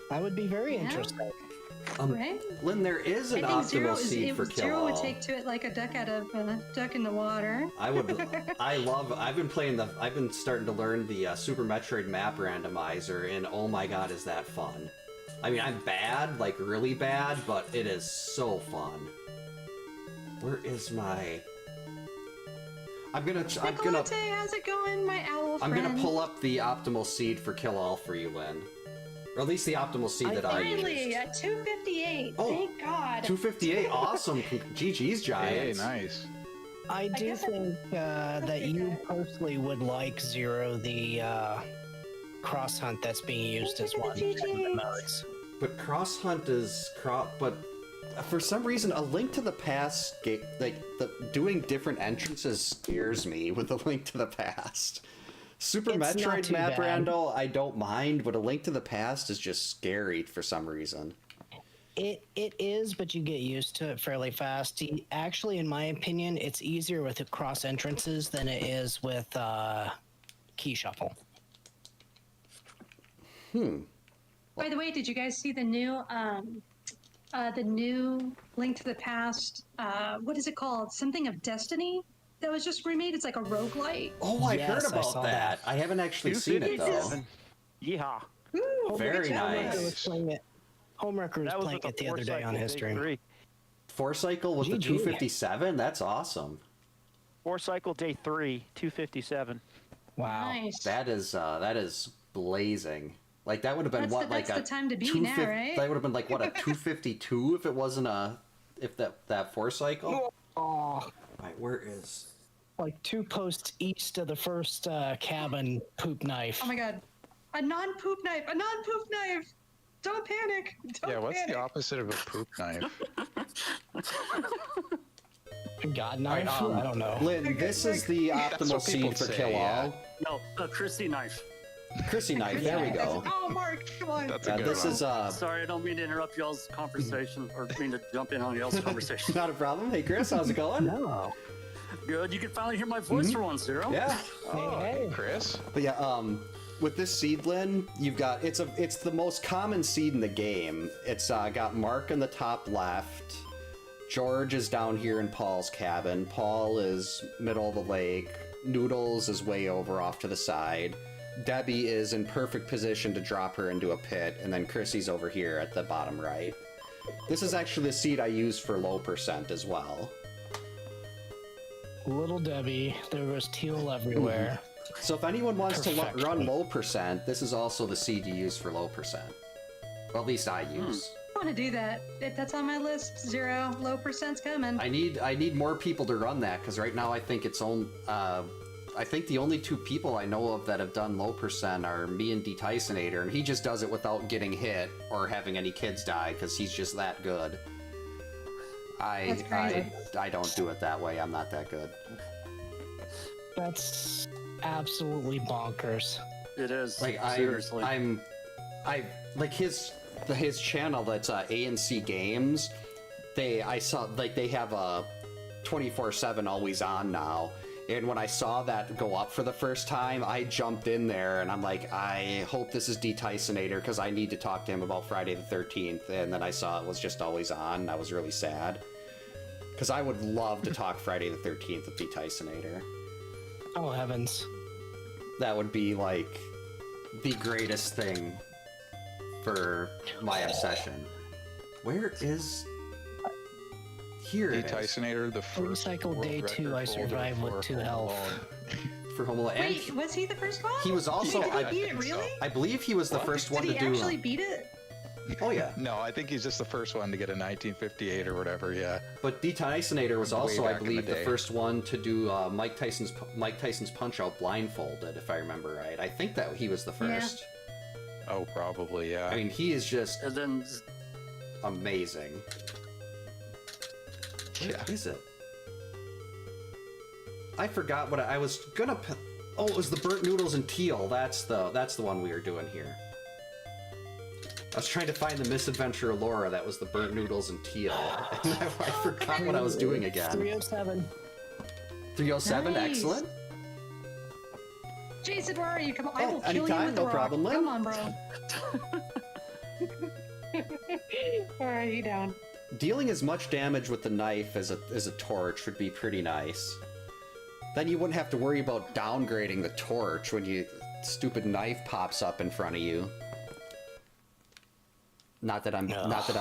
that would be very interesting. Right? Lynn, there is an I think optimal seed for Zero kill would all. take to it like a duck out of duck in the water. I've been starting to learn the Super Metroid map randomizer, and oh my god, is that fun. I mean, I'm bad, like really bad, but it is so fun. Where is my... Nicolate, how's it going, my owl I'm friend? gonna pull up the optimal seed for kill all for you, Lynn. Or at least the optimal seed that I Finally, used. at 258. Oh, Thank God. 258, awesome. GG's, Hey, Giants. nice. I do guess think that you personally would like Zero, the cross hunt that's being used as one of the modes. But Cross Hunt is but for some reason, A Link to the Past, doing different entrances scares me with A Link to the Past. Super It's not Metroid too map bad. rando, I don't mind, but A Link to the Past is just scary for some reason. It is, but you get used to it fairly fast. Actually, in my opinion, it's easier with the cross entrances than it is with key shuffle. By the way, did you guys see the new Link to the Past? What is it called? Something of Destiny that was just remade. It's like a roguelite. Oh, I Yes, heard I about saw that. I haven't actually seen it, though. 257. Yeehaw. Woo, Very good job. nice. Was playing it. Homewrecker was That was playing with it the other day on Four-cycle his Day stream. 3. Four-cycle with the GG. 257? That's awesome. 4-cycle day 3, 257. Wow. Nice. That is blazing. Like, that would have been That's the time to be now, right? That would have been like, what, a 252 if it wasn't that four-cycle? Oh, Right, where is... like 2 posts east of the first cabin poop knife. Oh my God. A non-poop knife. A non-poop knife. Don't panic. Don't Yeah, what's panic. the opposite of a poop knife? God knife? Alright, I don't know. Lynn, this is the That's optimal what people seed for say, kill yeah. all. No, a Christie knife. Chrissy knife, there we go. Oh, Mark, come on. That's a good This one. is Sorry, I don't mean to interrupt y'all's conversation or mean to jump in on y'all's conversation. not a problem. Hey, Chris, how's it going? No. Good, you can finally hear my voice for once, Zero. Yeah. Oh, hey, Chris. But yeah, with this seed, Lynn, you've got it's the most common seed in the game. It's got Mark in the top left, George is down here in Paul's cabin. Paul is middle of the lake. Noodles is way over off to the side. Debbie is in perfect position to drop her into a pit, and then Chrissy's over here at the bottom right. This is actually the seed I use for low percent as well. Little Debbie, there was teal everywhere. So if anyone wants to Perfection. run low percent, this is also the seed you use for low percent. Well, at least I use. I want to do that. That's on my list. 0 low percent's coming. I need more people to run that, because right now I think it's only I think the only 2 people I know of that have done low percent are me and D Tysonator, and he just does it without getting hit or having any kids die, because he's just that good. That's crazy. I don't do it that way. I'm not that good. That's absolutely bonkers. It is. Seriously. I like his channel that's ANC Games. I saw they have a 24/7 always on now. And when I saw that go up for the first time, I jumped in there and I'm like, I hope this is D Tysonator, because I need to talk to him about Friday the 13th. And then I saw it was just always on, and I was really sad. Because I would love to talk Friday the 13th with D Tysonator. Oh, heavens. That would be like the greatest thing for my obsession. Where is... Here D it is. Tysonator, the first Recycle world day record 2, I holder survived with for 2 Home health. Alone. For Home Alone. And Wait, was he the first one? he was also... Did he I, beat it, think so. really? I believe he was the first one Did to he do... actually beat it? Oh yeah. No, I think he's just the first one to get a 1958 or whatever, yeah. But D Tysonator was Way also, I back in believe, the the day. first one to do Mike Tyson's Punch-Out blindfolded, if I remember right. I think that he was the first. Oh, probably, yeah. I mean, he is just And then amazing. Yeah. What is it? I forgot what I was gonna... Oh, it was the burnt noodles and teal. That's the one we were doing here. I was trying to find the Misadventure of Laura. That was the burnt noodles and teal. And I forgot what I was doing again. 307. 307, Nice. excellent. Jason, where are you? Come on, Oh, I will kill anytime, you with no the rock. problem, Lynn. Come on, bro. Alright, you down. Dealing as much damage with the knife as a torch would be pretty nice. Then you wouldn't have to worry about downgrading the torch when you stupid knife pops up in front of you. Not that I'm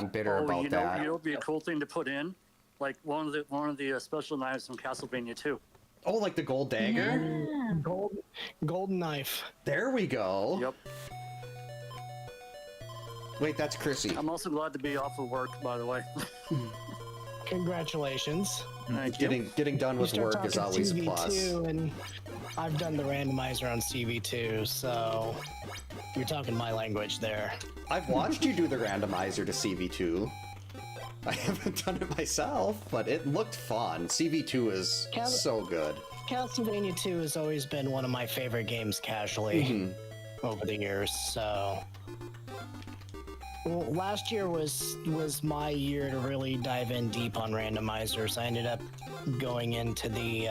bitter about you that. know, it'd be a cool thing to put in, like one of the special knives from Castlevania 2. Oh, like the gold dagger? Yeah. Golden knife. There we go. Yep. Wait, that's Chrissy. I'm also glad to be off of work, by the way. Congratulations. Thank you. Getting done You with start work is talking always a plus. CV2, and I've done the randomizer on CV2, so you're talking my language there. I've watched you do the randomizer to CV2. I haven't done it myself, but it looked fun. CV2 is so good. Castlevania 2 has always been one of my favorite games casually over the years, so... Well, last year was my year to really dive in deep on randomizers. I ended up going into the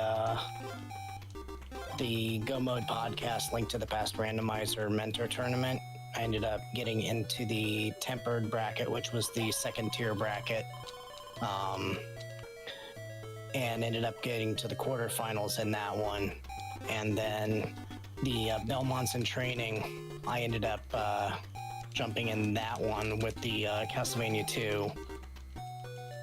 Go Mode podcast, Link to the Past Randomizer Mentor Tournament. I ended up getting into the Tempered bracket, which was the second tier bracket, and ended up getting to the quarterfinals in that one. And then the Belmonts in Training, I ended up jumping in that one with the Castlevania 2,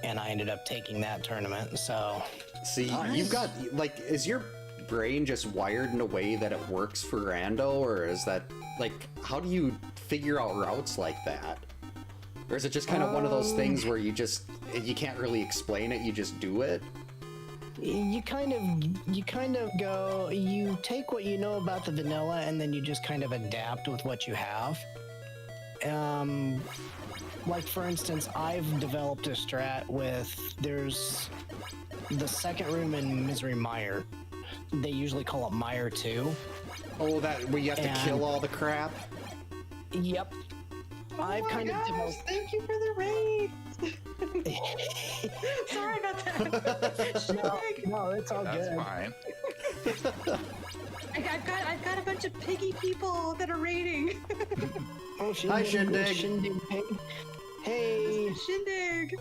and I ended up taking that tournament. So See, you've got, like, is your brain just wired in a way that it works for rando, or is that, like, how do you figure out routes like that? Or is it just kind of one of those things where you can't really explain it, you just do it? you kind of go, you take what you know about the vanilla, and then you just kind of adapt with what you have. Like for instance, I've developed a strat with, there's the second room in Misery Mire. They usually call it Mire 2. Oh, that where you have to kill all the crap? Yep. I've kind of developed. Thank you for the raid. Sorry about that. No, it's all That's good. fine. I've got a bunch of piggy people that are raiding. Oh, Hi, Shindig. Shindig pig. Hey, Shindig.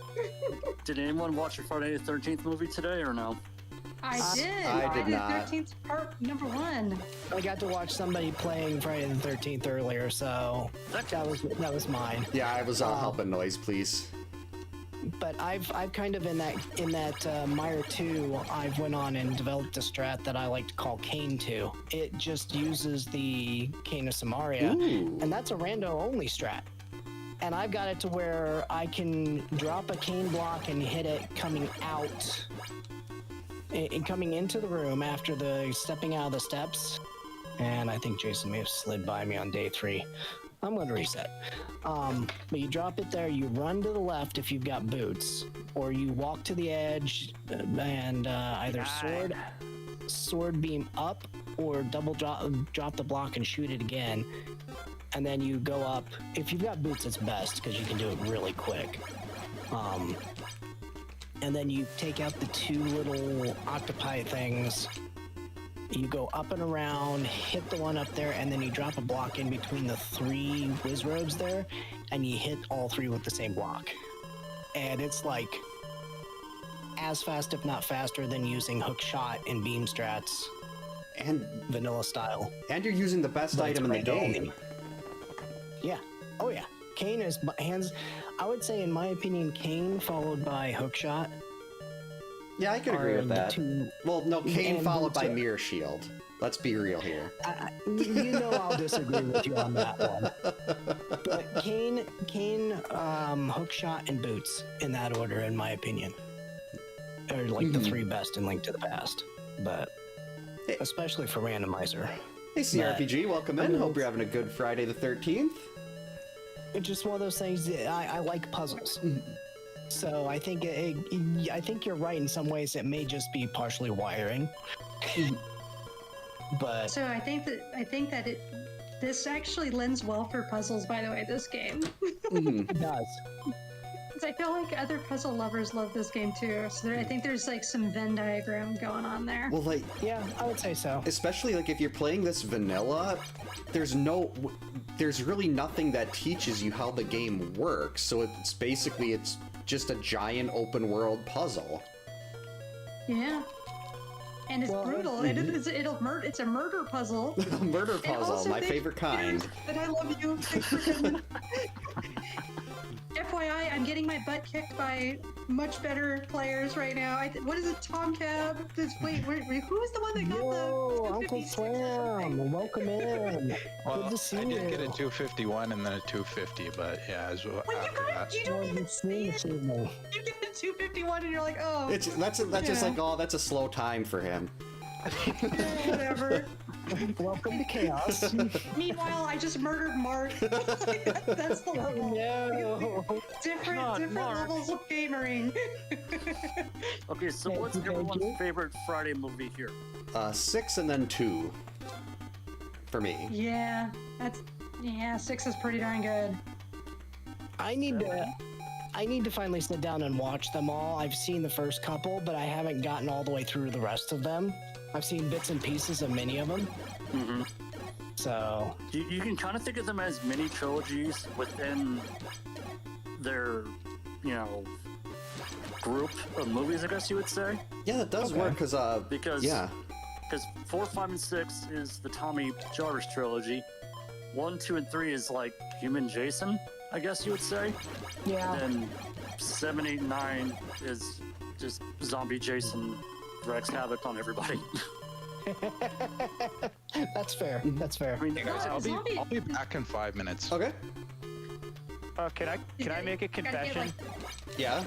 Did anyone watch a Friday the 13th movie today or no? I did. I did Friday not. the 13th part number 1. I got to watch somebody playing Friday the 13th earlier, so that was mine. Yeah, I was helping noise, please. But I've kind of in that Meyer 2, I've went on and developed a strat that I like to call Kane 2. It just uses the Cane of Samaria, and that's a rando only strat. And I've got it to where I can drop a cane block and hit it coming out. And coming into the room after the stepping out of the steps, and I think Jason may have slid by me on day 3. I'm going to reset. But you drop it there, you run to the left if you've got boots, or you walk to the edge and either sword beam up or double drop the block and shoot it again. And then you go up. If you've got boots, it's best because you can do it really quick. And then you take out the 2 little octopi things. You go up and around, hit the one up there, and then you drop a block in between the 3 whiz roads there, and you hit all 3 with the same block. And it's like as fast, if not faster, than using hook shot in beam strats And vanilla style. and you're using the best But item in the it's random. game. Yeah. Oh yeah. Kane is hands. I would say, in my opinion, Kane followed by hookshot. Yeah, I could agree are with the that. 2. Well, no, Kane And followed boots by are- Mirror Shield. Let's be real here. You know I'll disagree with you on that one. But Kane, hookshot, and boots in that order, in my opinion, are like the 3 best in Link to the Past. But especially for randomizer, Hey, CRPG, welcome in. Hope you're having a good Friday the 13th. it's just one of those things that I like puzzles. So I think I think you're right in some ways. It may just be partially wiring. But So I think that this actually lends well for puzzles, by the way, this game. it does. 'Cause I feel like other puzzle lovers love this game too. So I think there's like some Venn diagram going on there. Well, like, Yeah, I would say so. especially like if you're playing this vanilla, there's really nothing that teaches you how the game works. So it's just a giant open world puzzle. Yeah. And it's Well, brutal. It's a murder puzzle. Murder And puzzle, also my they- favorite kind. And I love you. Thanks for coming. FYI, I'm getting my butt kicked by much better players right now. What is it, Tom Cab? Wait, who was the one that got Yo, the Uncle 256 or something? Sam, welcome in. Well, Good to see I you. did get a 251 and then a 250, but yeah, Well, after that. you don't even see it. evening. You get a 251 and you're like, oh, That's just Yeah. like, oh, that's a slow time for him. whatever. Welcome to chaos. Meanwhile, I just murdered Mark. That's the level. No. Different Mark. levels of gamering. Okay, so Thank what's you, thank everyone's you. favorite Friday movie here? 6 and then 2 for me. Yeah, 6 is pretty darn good. I need to finally sit down and watch them all. I've seen the first couple, but I haven't gotten all the way through the rest of them. I've seen bits and pieces of many of them. Mm-hmm. So You can kind of think of them as mini trilogies within their, group of movies, I guess you would say. Yeah, that does Okay. work because Because yeah. 4, 5, and 6 is the Tommy Jarvis trilogy. 1, 2, and 3 is like Human Jason, I guess you would say. yeah, And then 7, 8, and 9 is just zombie Jason wreaks havoc on everybody. that's fair. That's fair. I mean, I'll be back in 5 minutes. Okay. Can I make a confession? Yeah.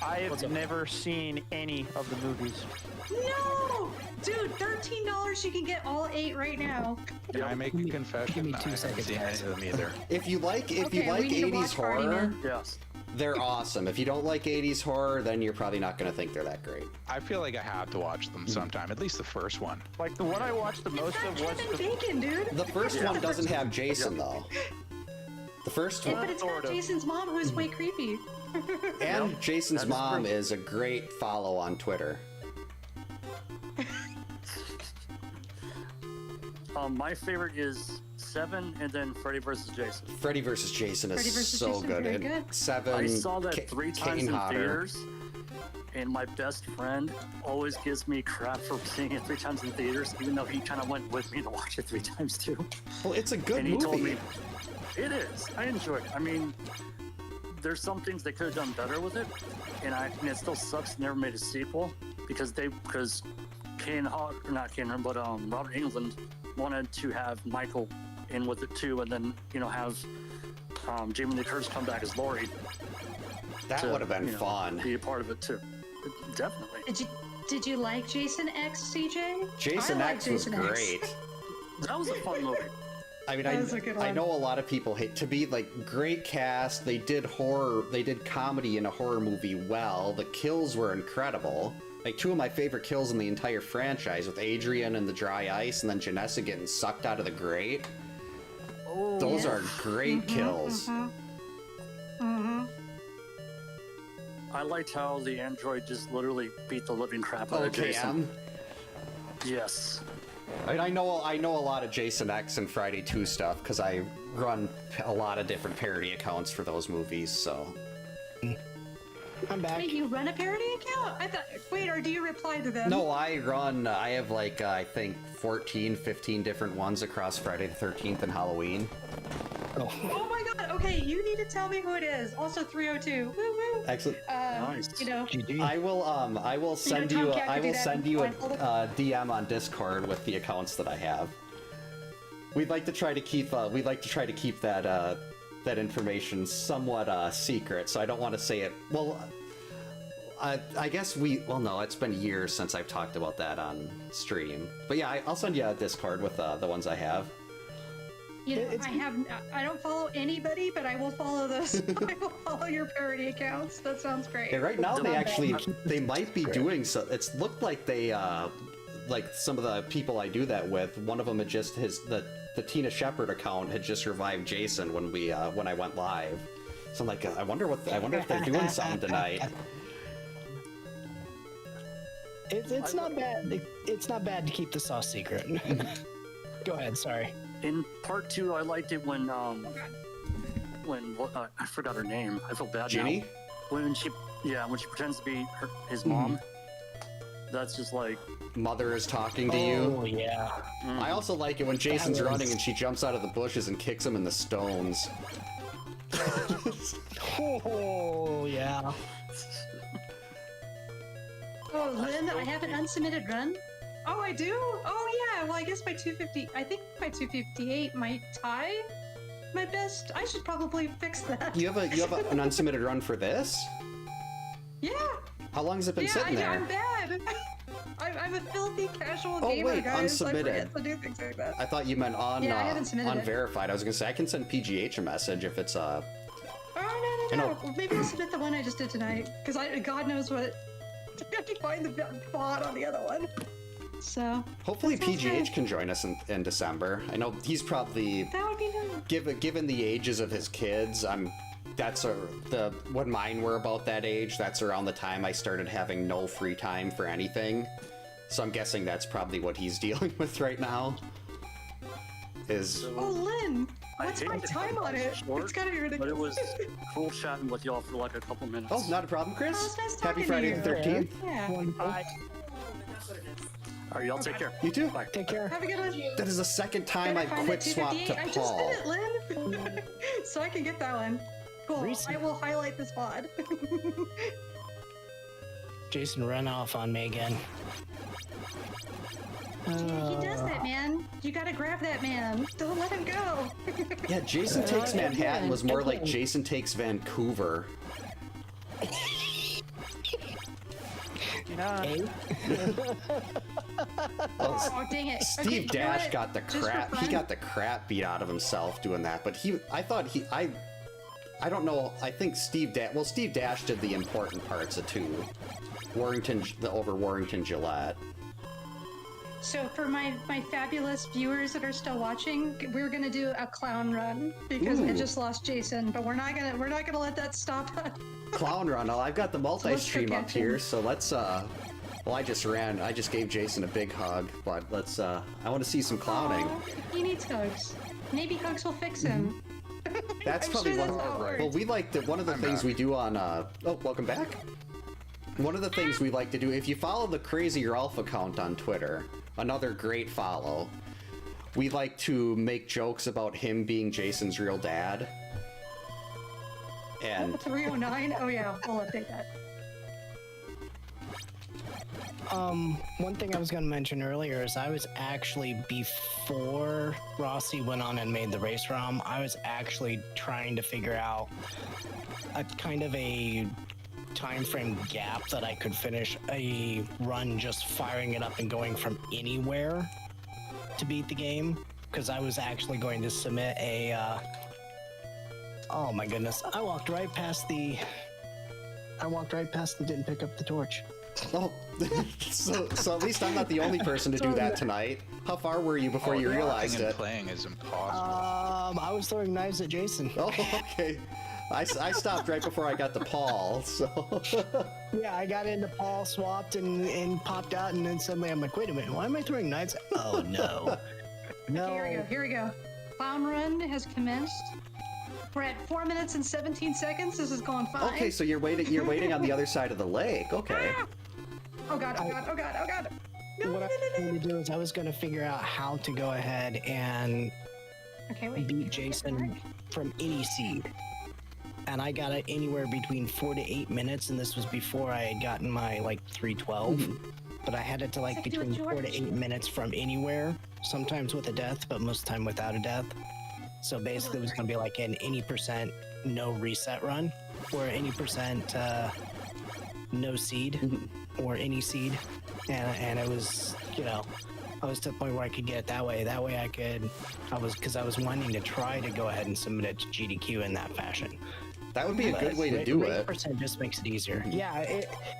I have What's up? never seen any of the movies. No! Dude, $13, you can get all 8 right now. Can I make a confession? me 2 I haven't seconds, seen guys. any of them either. If you like Okay, we need to 80s watch Party horror, Man. yes. they're awesome. If you don't like 80s horror, then you're probably not going to think they're that great. I feel like I have to watch them sometime, at least the first one. Like the one I watched the most It's of got was Kevin the Bacon, dude. The first one doesn't have Jason though. The first Yeah, one but it's got Sort of. Jason's mom, who's way creepy. and Yep, Jason's that is mom true. is a great follow on Twitter. My favorite is 7 and then Freddy vs. Jason. Freddy vs. Jason is Freddy vs. so Jason, good. very And good. 7. I saw that 3 times Kane in Hodder. theaters, and my best friend always gives me crap for seeing it 3 times in theaters, even though he kind of went with me to watch it 3 times too. Well, it's a good And he movie. told me it is. I enjoyed it. I mean, there's some things they could have done better with it, and it still sucks they never made a sequel because Robert Englund wanted to have Michael in with it too, and then have Jamie Lee Curtis come back as Laurie. That would have been fun. Be a part of it too. Definitely. Did you like Jason X, CJ? Jason I like X was Jason X. great. That was a fun movie. I mean, That was a good I one. know a lot of people hate to be like great cast. They did horror, they did comedy in a horror movie well. The kills were incredible. Like 2 of my favorite kills in the entire franchise, with Adrian and the dry ice, and then Janessa getting sucked out of the grate. Oh, Those are great kills. I liked how the android just literally beat the living crap out of Okay, Jason. Yes. I mean, I know a lot of Jason X and Friday 2 stuff because I run a lot of different parody accounts for those movies. So I'm back. Wait, you run a parody account? I thought. Wait, or do you reply to them? no, I have like I think 14, 15 different ones across Friday the 13th and Halloween. Oh my god. Okay, you need to tell me who it is. Also 302. Woo woo. Excellent. Nice. GG. I will send Tom you Cat I could do will that send you a blindfolded. DM on Discord with the accounts that I have. We'd like to try to keep that that information somewhat secret, so I don't want to say it. Well, I guess no, it's been years since I've talked about that on stream. But yeah, I'll send you a Discord with the ones I have. You know, I don't follow anybody, but I will follow those. I will follow your parody accounts. That sounds great. And right now they might be doing so. It's looked like they like some of the people I do that with. One of them had just the Tina Shepard account had just revived Jason when I went live. So I'm like, I wonder if they're doing something tonight. It's not bad. It's not bad to keep the sauce secret. Go ahead. Sorry. In part 2, I liked it when I forgot her name. I feel bad Ginny? now. When she pretends to be his mom. That's just like Mother is talking to you. Oh yeah. I also like it when Jason's was- running and she jumps out of the bushes and kicks him in the stones. Oh yeah. Oh, Lynn, I have an unsubmitted run. Oh, I do? Oh, yeah. Well, I guess by 250, I think by 258 might tie my best. I should probably fix that. You have an unsubmitted run for this? Yeah. How long has it been sitting there? I'm bad. I'm a filthy casual Oh, gamer, wait, guys. I unsubmitted. forget to do things like that. I thought you meant Yeah, I haven't submitted it. unverified. I was gonna say I can send PGH a message if it's Oh, I no. know. Well, maybe I'll submit the one I just did tonight, because God knows what. I have to find the bot on the other one. So. Hopefully that sounds PGH good. can join us in December. I know he's probably That would be good. given the ages of his kids. When mine were about that age, that's around the time I started having no free time for anything. So I'm guessing that's probably what he's dealing with right now. Oh, Lynn! What's hate my to time cut on it it? short, It's gotta be but ridiculous. it was cool chatting with y'all for like a couple minutes. Oh, not a problem, Chris. Oh, it's nice Happy talking Friday to the you. 13th. Yeah. Wonderful. All right, y'all take care. You too. Bye. Take care. Have a good one. That is the second time Better I've find quit that swap 258. to I just Paul. did it, Lynn. So I can get that one. Cool. Recent. I will highlight this pod. Jason ran off on me again. He does that, man. You gotta grab that man. Don't let him go. Yeah, Jason Takes Manhattan was more like Jason Takes Vancouver. Hey, Oh, dang it. Steve Okay, you know Dash what? got the Just for crap. He fun. got the crap beat out of himself doing that. But I don't know. I think Steve Dash did the important parts of 2. Warrington Gillette. So for my fabulous viewers that are still watching, we're gonna do a clown run because I Ooh. just lost Jason, but we're not gonna let that stop us. Clown Run. Oh, I've got the multi-stream look for up here, so let's Well, I just gave Jason a big hug, but let's, I want to see some clouding. Aw, he needs hugs. Maybe hugs will fix him. That's I'm probably sure one that's how it works. well, we like to, one of the things we do on, oh, welcome back. One of the things we like to do, if you follow the Crazy Ralph account on Twitter, another great follow, we like to make jokes about him being Jason's real dad. And 309? Oh yeah, we'll update that. One thing I was going to mention earlier is I was actually, before Rossi went on and made the race ROM, I was actually trying to figure out a kind of a time frame gap that I could finish a run just firing it up and going from anywhere to beat the game, because I was actually going to submit a oh my goodness, I walked right past the didn't pick up the torch. oh, so at least I'm not the only person to do that tonight. How far were you before you realized and it? playing is impossible. I was throwing knives at Jason. Oh, okay. I stopped right before I got to Paul, so... Yeah, I got into Paul, swapped, and popped out, and then suddenly I'm like, wait a minute, why am I throwing knives? Oh, no. No. Okay, here we go. Clown run has commenced. We're at 4 minutes and 17 seconds. This is going fine. Okay, so you're waiting on the other side of the lake. Okay. Oh god, oh god, oh god, oh god. No, What I was going to do is I was going to figure out how to go ahead and Okay, wait. beat Jason from any seed. And I got it anywhere between 4 to 8 minutes, and this was before I had gotten my, like, 312. But I had it to, like, What's that do with between 4 to George? 8 minutes from anywhere, sometimes with a death, but most of the time without a death. So basically it was going to be like an any percent no reset run, or any percent no seed, or any seed. And it was, you know, I was to the point where I could get it that way. That way because I was wanting to try to go ahead and submit it to GDQ in that fashion. That would be a But good way to do it. 8% just makes it easier. Yeah,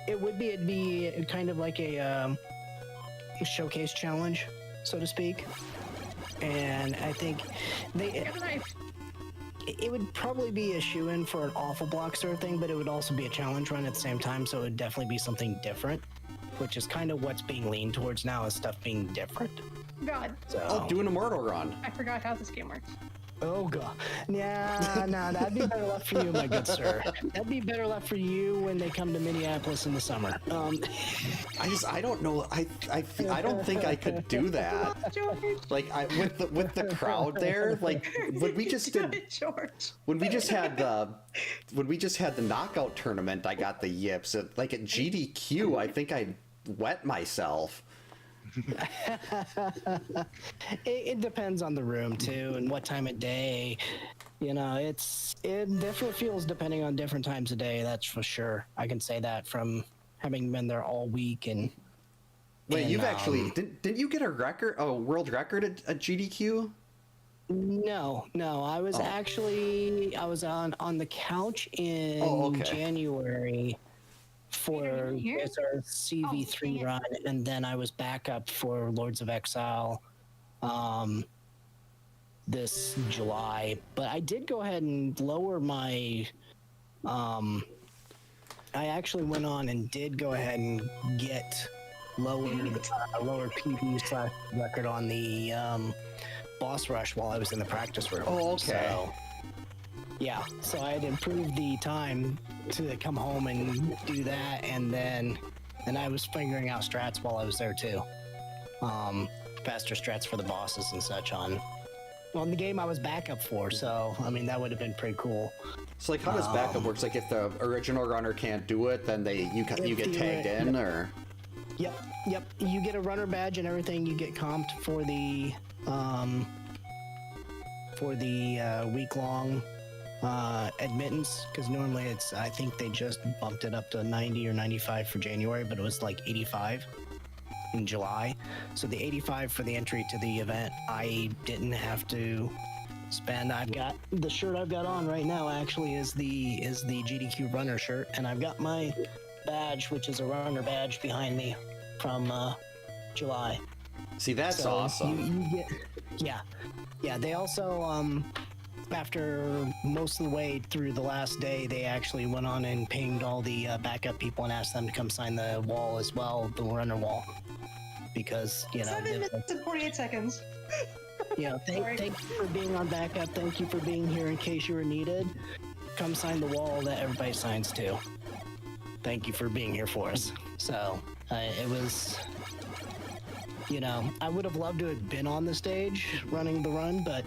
it would be. It'd be kind of like a showcase challenge, so to speak. And I think Get the knife. it would probably be a shoe-in for an awful block sort of thing, but it would also be a challenge run at the same time, so it would definitely be something different, which is kind of what's being leaned towards now, is stuff being different. God, So, Oh, do an immortal run. I forgot how this game works. oh god, yeah, no, that'd be better left for you, my good sir. That'd be better left for you when they come to Minneapolis in the summer. I don't know. I don't think I could do that. George. Like with the crowd there, like when we just did George. when we just had the knockout tournament, I got the yips. Like at GDQ, I think I wet myself. It depends on the room too, and what time of day. You know, it definitely feels depending on different times of day. That's for sure. I can say that from having been there all week. And Wait, you've actually didn't you get a world record at GDQ? No, I was actually on the couch in January for our CV3 run, and then I was back up for Lords of Exile this July. But I did go ahead and lower my I actually went on and did go ahead and get lower PB / record on the boss rush while I was in the practice room. Oh, okay. So, yeah, so I had improved the time to come home and do that, and then I was figuring out strats while I was there too. Faster strats for the bosses and such on the game I was backup for. So I mean, that would have been pretty cool. So like, how does backup works? Like, if the original runner can't do it, then you get tagged in, or? Yep. You get a runner badge and everything. You get comped for the week-long admittance, because normally I think they just bumped it up to 90 or 95 for January, but it was like 85 in July. So the 85 for the entry to the event, I didn't have to spend. I've got the shirt I've got on right now actually is the GDQ runner shirt, and I've got my badge, which is a runner badge, behind me from July. See, that's So awesome. you get, yeah. They also after most of the way through the last day, they actually went on and pinged all the backup people and asked them to come sign the wall as well, the runner wall, because 7 minutes and 48 seconds. Thank you for being on backup. Thank you for being here in case you were needed. Come sign the wall that everybody signs to. Thank you for being here for us. So it was, I would have loved to have been on the stage running the run, but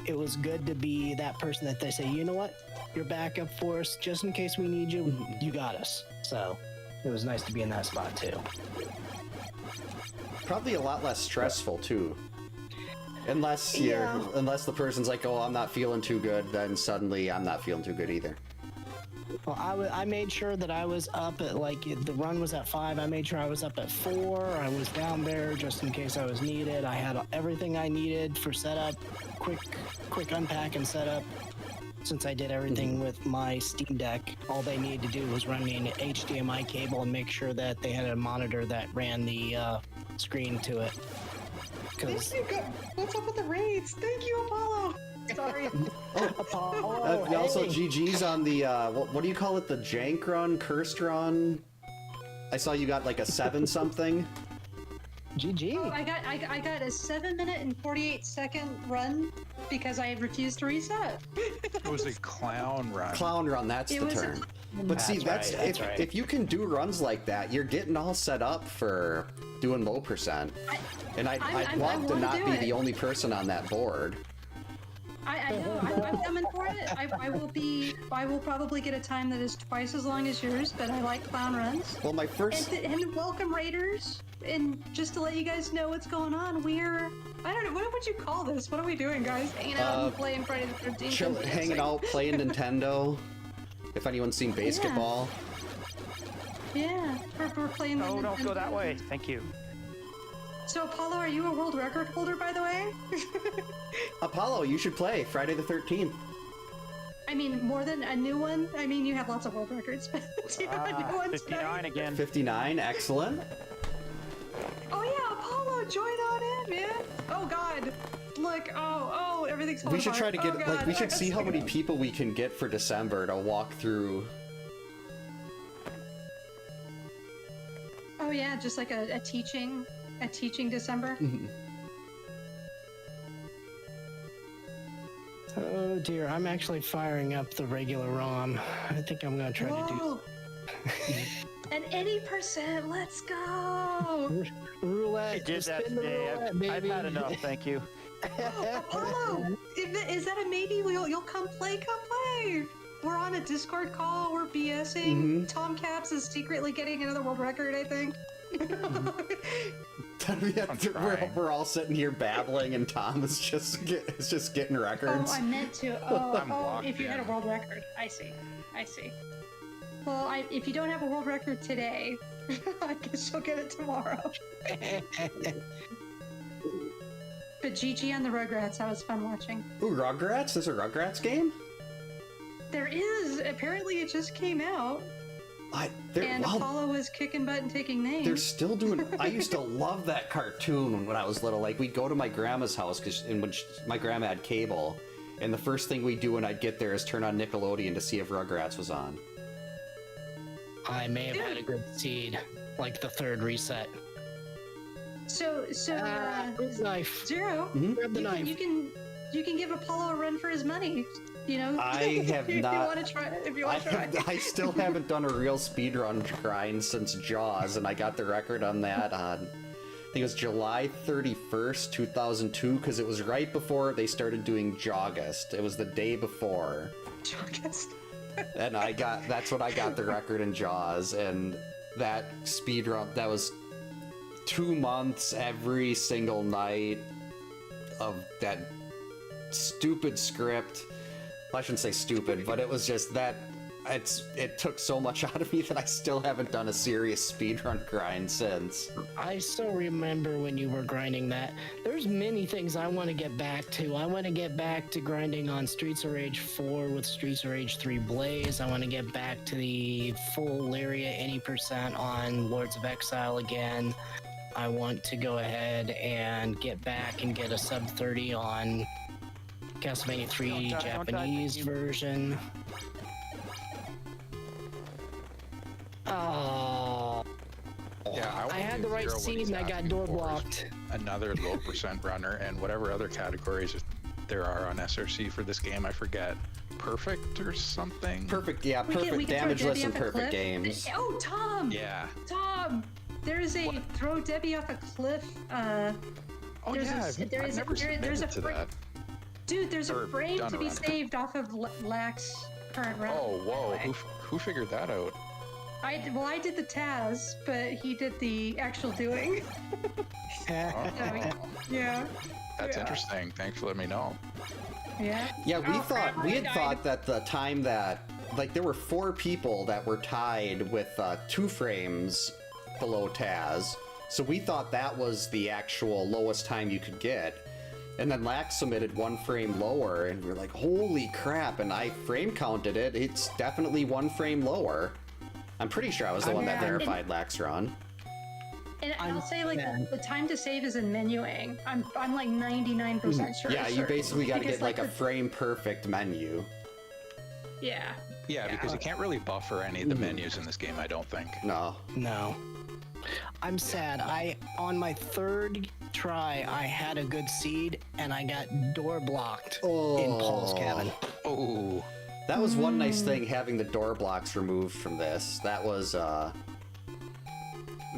it was good to be that person that they say, you know what, you're backup for us, just in case we need you, you got us. So it was nice to be in that spot too. Probably a lot less stressful too. Unless the person's like, oh, I'm not feeling too good, then suddenly I'm not feeling too good either. Well, I made sure that I was up at, the run was at 5. I made sure I was up at 4. I was down there just in case I was needed. I had everything I needed for setup, quick unpack and setup. Since I did everything with my Steam Deck, all they needed to do was run me an HDMI cable and make sure that they had a monitor that ran the screen to it. What's up with the raids? Thank you, Apollo. Sorry. Apollo, Also, hey. GG's on the, what do you call it? The jank run? Cursed run? I saw you got like a 7 something. GG. Oh, I got a 7 minute and 48 second run because I refused to reset. It was a clown run. Clown run, that's the term. But see, That's right. if you can do runs like that, you're getting all set up for doing low percent. I'd love to not be the only person on that board. I know. I'm coming for it. I will probably get a time that is twice as long as yours, but I like clown runs. Well, my first... And welcome, Raiders. And just to let you guys know what's going on, I don't know, what would you call this? What are we doing, guys? Hanging out and playing Friday the 13th. Hanging out, playing Nintendo. If anyone's seen basketball. Yeah, we're playing. Oh, don't go that way. Thank you. So, Apollo, are you a world record holder, by the way? Apollo, you should play Friday the 13th. I mean, more than a new one? I mean, you have lots of world records. Do you have a new one 59 tonight? again. 59, excellent. Oh yeah, Apollo, join on in, man. Oh God, look, oh, everything's falling We should try to apart. get, Oh, God. we should see how many people we can get for December to walk through. Oh yeah, just like a teaching December. Oh dear, I'm actually firing up the regular ROM. I think I'm gonna try to do And any percent, let's go! roulette. I did that spin the today. roulette, I've baby. had enough, thank you. Apollo, is that a maybe? You'll come play? Come play! We're on a Discord call. We're BSing. Tom Caps is secretly getting another world record, I think. We're all sitting here babbling, and Tom is just getting records. Oh, I meant to. I'm Oh, locked if you had a in. world record. I see. Well, if you don't have a world record today, I guess you'll get it tomorrow. But GG on the Rugrats, that was fun watching. Ooh, Rugrats? There's a Rugrats game? There is. Apparently, it just came out. And Apollo was kicking butt and taking names. They're still doing. I used to love that cartoon when I was little. Like, we'd go to my grandma's house my grandma had cable, and the first thing we'd do when I'd get there is turn on Nickelodeon to see if Rugrats was on. I may have had a good seed, like the third reset. So Knife. Zero. Grab the knife. You can give Apollo a run for his money. You know, I have if not. You want to try? If you want to try. I still haven't done a real speedrun grind since Jaws, and I got the record on that on, I think it was July 31st, 2002, because it was right before they started doing Jawgust. It was the day before. Jawgust. And that's when I got the record in Jaws, and that speedrun, that was 2 months every single night of that stupid script. Well, I shouldn't say stupid, but it was just that it took so much out of me that I still haven't done a serious speedrun grind since. I still remember when you were grinding that. There's many things I want to get back to. I want to get back to grinding on Streets of Rage 4 with Streets of Rage 3 Blaze. I want to get back to the full Lyria any percent on Lords of Exile again. I want to go ahead and get back and get a sub 30 on Castlevania 3 Don't die, Japanese thank you. version. Oh. Yeah, I wanna had do the right zero what seed he's and I got asking door for is blocked. Another low percent runner and whatever other categories there are on SRC for this game, I forget. Perfect or something? Perfect, yeah, We perfect can throw damageless Debbie and off a perfect cliff. games. Oh, Tom! Yeah. Tom! There's a throw Debbie off a cliff. Oh There's yeah, there's I've never there's submitted to that. Dude, there's a Or frame done to a be run. saved off of Lack's current run. Oh, whoa, by the way. who figured that out? I did the Taz, but he did the actual doing. Oh, Yeah. that's Yeah. interesting. Thanks for letting me know. Yeah. Yeah, we Oh, thought crap, we I had died. thought that the time that like there were 4 people that were tied with 2 frames below Taz, so we thought that was the actual lowest time you could get. And then Lax submitted 1 frame lower, and we are like, holy crap! And I frame counted it. It's definitely 1 frame lower. I'm pretty sure I was the one that Yeah. verified Lax run. And I'm I'll say, like, sad. the time to save is in menuing. I'm like 99% sure. Yeah, you sure. basically got to Because, get like a the- frame perfect menu. Yeah. Yeah, because you can't really buffer any of the menus in this game, I don't think. No. No. I'm sad. On my 3rd try, I had a good seed and I got door blocked in Paul's cabin. Oh, That was one nice thing, having the door blocks removed from this. That was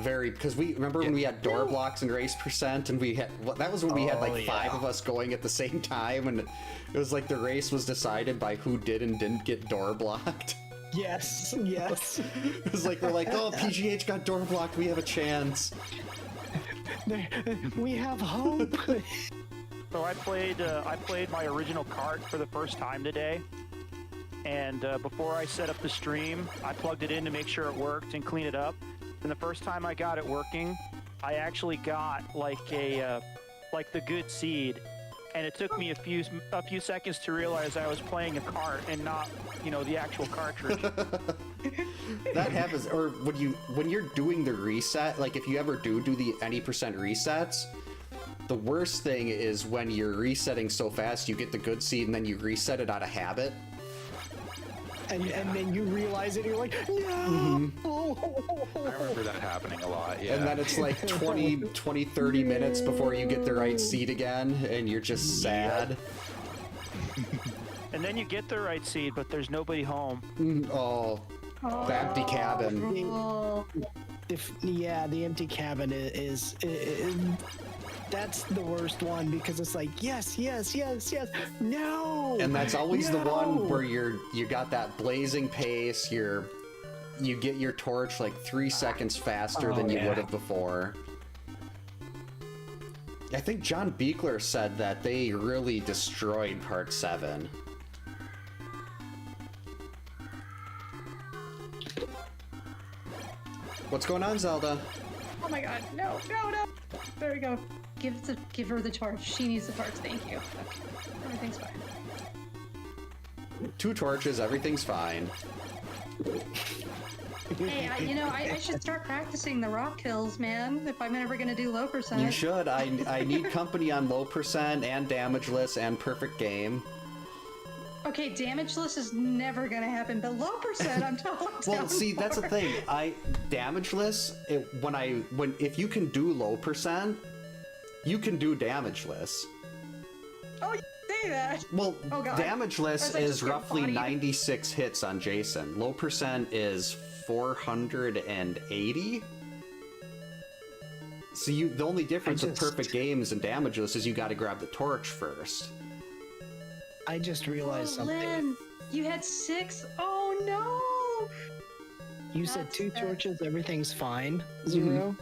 very, because we remember when we had door blocks and race percent, and we had that was when we had like 5 of us going at the same time, and it was like the race was decided by who did and didn't get door blocked. Yes, yes. It was like we're like, oh, PGH got door blocked, we have a chance. We have hope. So I played my original cart for the first time today, and before I set up the stream, I plugged it in to make sure it worked and clean it up. And the first time I got it working, I actually got like the good seed, and it took me a few seconds to realize I was playing a cart and not, the actual cartridge. That happens, or when you're doing the reset, like if you ever do the any percent resets, the worst thing is when you're resetting so fast you get the good seed and then you reset it out of habit. And then you realize it, and you're like, no! I remember that happening a lot, yeah. And then it's like 20, 30 minutes before you get the right seed again, and you're just sad. And then you get the right seed, but there's nobody home. Oh, the empty cabin. Oh. The empty cabin is that's the worst one, because it's like, yes, no! And that's always the no! one where you got that blazing pace, you get your torch like 3 seconds faster than you would have before. I think John Beekler said that they really destroyed Part 7. What's going on, Zelda? Oh my god. No. There we go. Give her the torch. She needs the torch. Thank you. Okay. Everything's fine. 2 torches, everything's fine. Hey, I should start practicing the rock kills, man, if I'm ever gonna do low percent. You should. I need company on low percent and damageless and perfect game. Okay, damageless is never gonna happen, but low percent, I'm totally Well, down see, that's the for. thing. Damageless. If you can do low percent, you can do damageless. Oh, you say that. Well, Oh, God. I damageless was like, is just get roughly bodied. 96 hits on Jason. Low percent is 480. So the only difference with perfect games and damageless is you got to grab the torch first. I just realized Oh, something. Lynn, you had 6? Oh, no. You said That's 2 sad. torches, everything's fine, 0.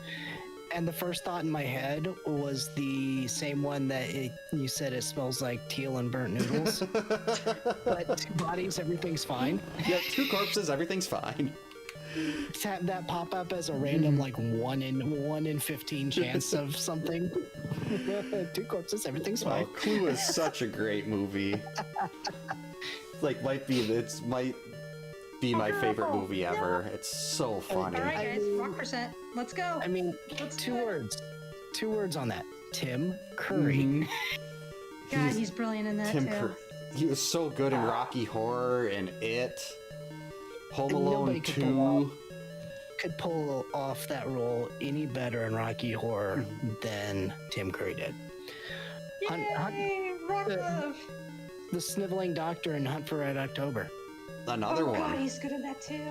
And the first thought in my head was the same one that you said it smells like teal and burnt noodles. But 2 bodies, everything's fine. Yeah, 2 corpses, everything's fine. Just have that pop up as a random, like 1 in 15 chance of something. 2 corpses, everything's Oh, fine. Clue is such a great movie. Might be my favorite movie ever. It's so funny. All right, guys, rock percent. Let's go. I mean, Let's 2 do it. words. 2 words on that. Tim Curry. Mhm. God, he's brilliant in that too. He was so good in Rocky Horror and It. Home And Alone nobody 2. could pull off that role any better in Rocky Horror than Tim Curry did. Yay! Rock love. The sniveling doctor in Hunt for Red October. Another Oh one. God, he's good in that too.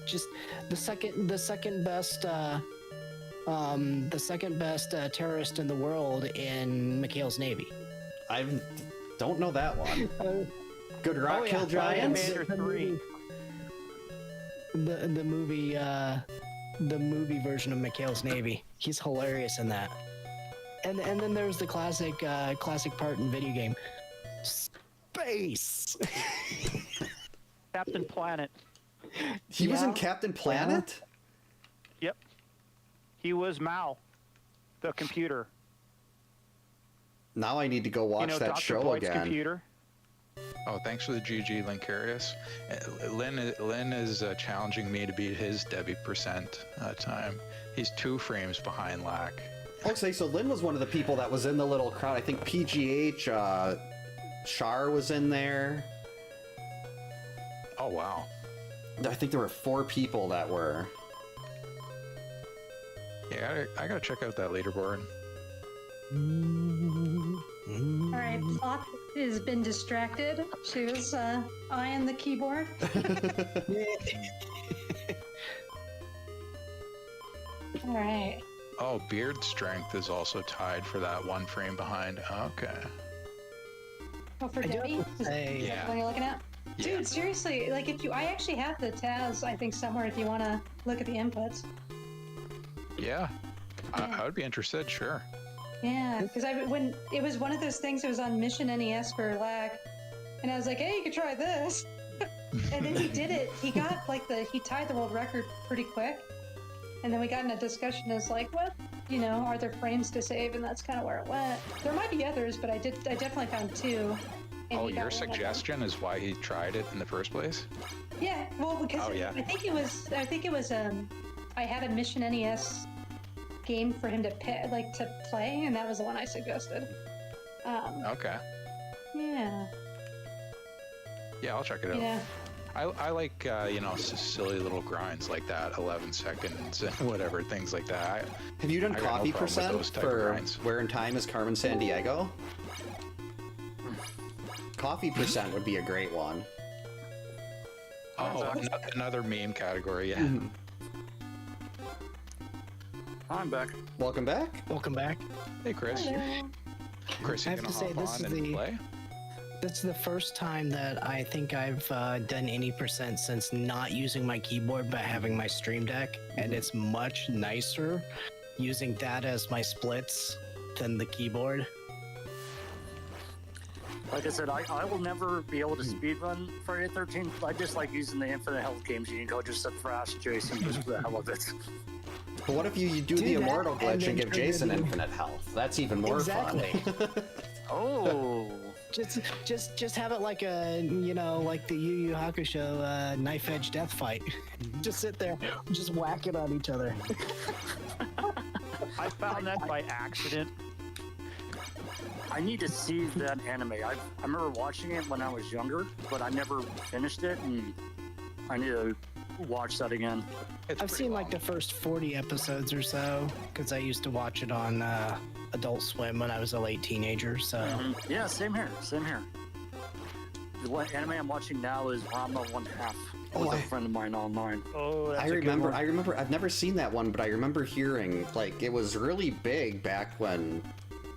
Just the second best terrorist in the world in McHale's Navy. I don't know that one. Good Rock Oh, yeah. Kill Giants. Commander 3. The movie version of McHale's Navy. He's hilarious in that. And then there's the classic part in video game. Space. Captain Planet. He was in Yeah. Captain Planet? Yep. He was Mao, the computer. Now I need to go watch that Dr. show Boyd's again. computer. Oh, thanks for the GG, Linkarius. Lynn is challenging me to beat his Debbie percent time. He's 2 frames behind Lack. Okay, so Lynn was one of the people that was in the little crowd. I think PGH, Shar was in there. Oh, wow. I think there were 4 people that were. Yeah, I gotta check out that leaderboard. All right, Plop has been distracted. She was eyeing the keyboard. All right. Oh, Beard Strength is also tied for that 1 frame behind. Okay. Oh, for I do have Debbie? to say- Is that the one you're looking at? Yeah. Dude, seriously, like I actually have the Taz, I think, somewhere if you want to look at the inputs. Yeah. I would be interested, sure. Yeah, because when it was one of those things, it was on Mission NES for Lack, and I was like, hey, you could try this. And then he did it. He got he tied the world record pretty quick. And then we got in a discussion as like, what, are there frames to save? And that's kind of where it went. There might be others, but I definitely found 2. and Oh, he got your one of them. suggestion is why he tried it in the first place? Yeah, well, because Oh, yeah. I think it was I had a Mission NES game for him to play, and that was the one I suggested. Okay. Yeah. Yeah, I'll check it out. Yeah. I like, silly little grinds like that, 11 seconds and whatever, things like that. Have you done I got no Coffee problem with Percent those type of for grinds. Where in Time is Carmen San Diego? Coffee Percent would be a great one. Oh, another meme category, yeah. Mm-hmm. I'm back. Welcome back. Welcome back. Hey, Chris. Hello. Chris, I you have gonna to say, hop this on is and the- play? This is the first time that I think I've done any percent since not using my keyboard but having my Stream Deck, and it's much nicer using that as my splits than the keyboard. Like I said, I will never be able to speedrun Friday the 13th. I just like using the infinite health games. You can go just to thrash Jason just for the hell of it. But what if you do the that, Immortal and glitch then and give turn Jason it in- infinite health? That's even more Exactly. fun. Oh. Just have it like like the Yu Yu Hakusho knife edge death fight. Just sit there, just whack it on each other. I found that by accident. I need to see that anime. I remember watching it when I was younger, but I never finished it, and I need to watch that again. It's I've pretty seen long. like the first 40 episodes or so because I used to watch it on Adult Swim when I was a late teenager. So Yeah, same here. Same here. The one anime I'm watching now is Ranma 1/2 with a friend of mine online. Oh, that's I a good remember. one. I remember. I've never seen that one, but I remember hearing it was really big back when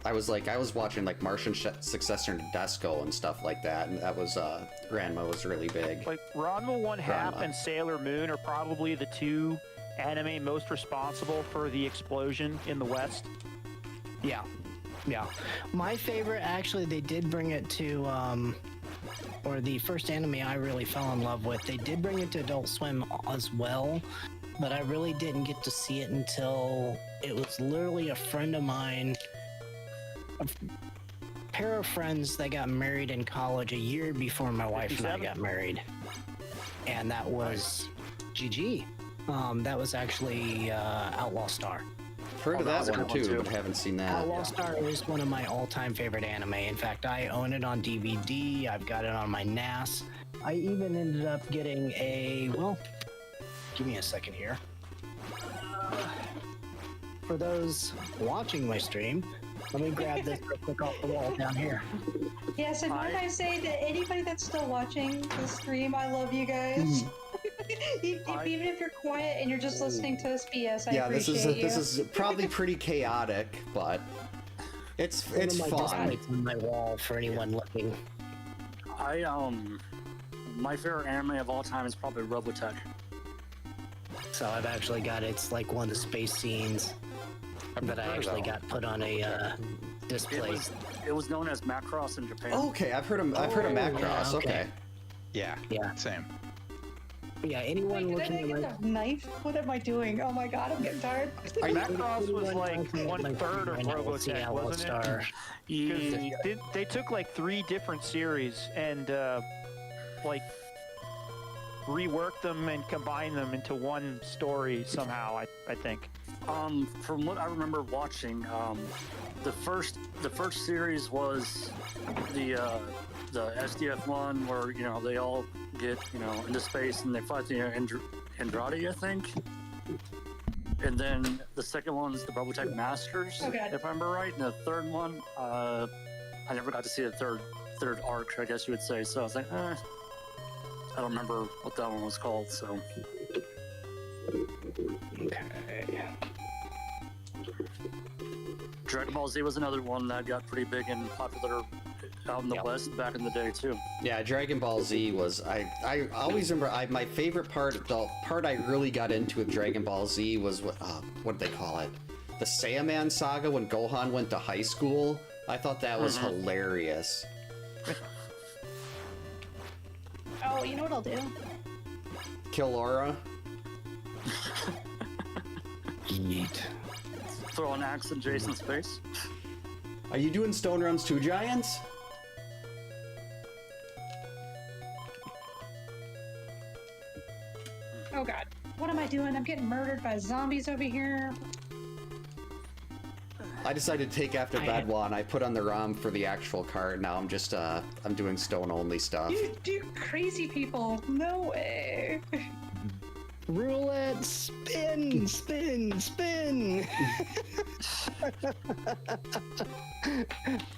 I was watching Martian Successor to Desco and stuff like that, and that was Ranma was really big. Like Ranma 1/2 Ranma. and Sailor Moon are probably the 2 anime most responsible for the explosion in the West. yeah. My favorite, actually, they did bring it to, or the first anime I really fell in love with. They did bring it to Adult Swim as well, but I really didn't get to see it until it was literally a friend of mine. A pair of friends that got married in college a year before my wife and I 57? got married, and that was GG. That was actually Outlaw Star. Heard of that that was a one good one, too, too. but haven't seen that. Outlaw Star is one of my all-time favorite anime. In fact, I own it on DVD. I've got it on my NAS. I even ended up getting a, well, give me a second here. For those watching my stream, let me grab this real quick off the wall down here. Yes, and might I say that anybody that's still watching the stream, I love you guys. Mm-hmm. Even if you're quiet and you're just listening to us BS, I Yeah, this appreciate is you. this is probably pretty chaotic, but it's One of my fun. displays on my wall for anyone looking. My favorite anime of all time is probably Robotech. So I've actually got it's like one of the space scenes that I actually got put on a display. It was known as Macross in Japan. Okay, I've heard of Macross. yeah, Okay. okay. Yeah. Yeah. Same. But yeah, anyone Wait, did I looking get at the knife? What am I doing? Oh my god, I'm getting tired. Macross was like 1/3 of Robotech, wasn't Star. it? Because they took like 3 different series and like reworked them and combined them into one story somehow. I think. From what I remember watching, the first series was the SDF one where they all get into space and they fight the Andrade, I think. And then the second one's the Robotech Masters, Oh, God. if I remember right. And the third one, I never got to see the third arc, I guess you would say. So I was like, I don't remember what that one was called. So Okay. Dragon Ball Z was another one that got pretty big and popular out in the West back in the day too. Yeah, Dragon Ball Z was I always remember my favorite part. The part I really got into with Dragon Ball Z was what did they call it? The Saiyaman saga when Gohan went to high school. I thought that was hilarious. Oh, you know what I'll do? Kill Laura. Yeet. Throw an axe in Jason's face. Are you doing Stone Realms 2 Giants? Oh god. What am I doing? I'm getting murdered by zombies over here. I decided to take after Bedwan. I put on the ROM for the actual card. Now I'm just I'm doing stone only stuff. You crazy people. No way. Roulette, spin, spin, spin.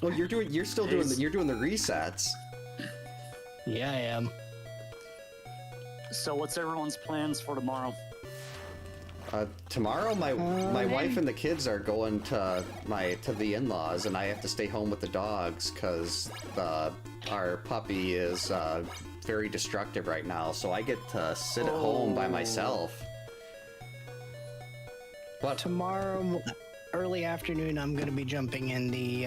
Well, you're still doing the resets. Yeah, I am. So what's everyone's plans for tomorrow? Tomorrow, my wife and the kids are going to the in-laws, and I have to stay home with the dogs because our puppy is very destructive right now. So I get to sit at home by myself. But Tomorrow, early afternoon, I'm going to be jumping in the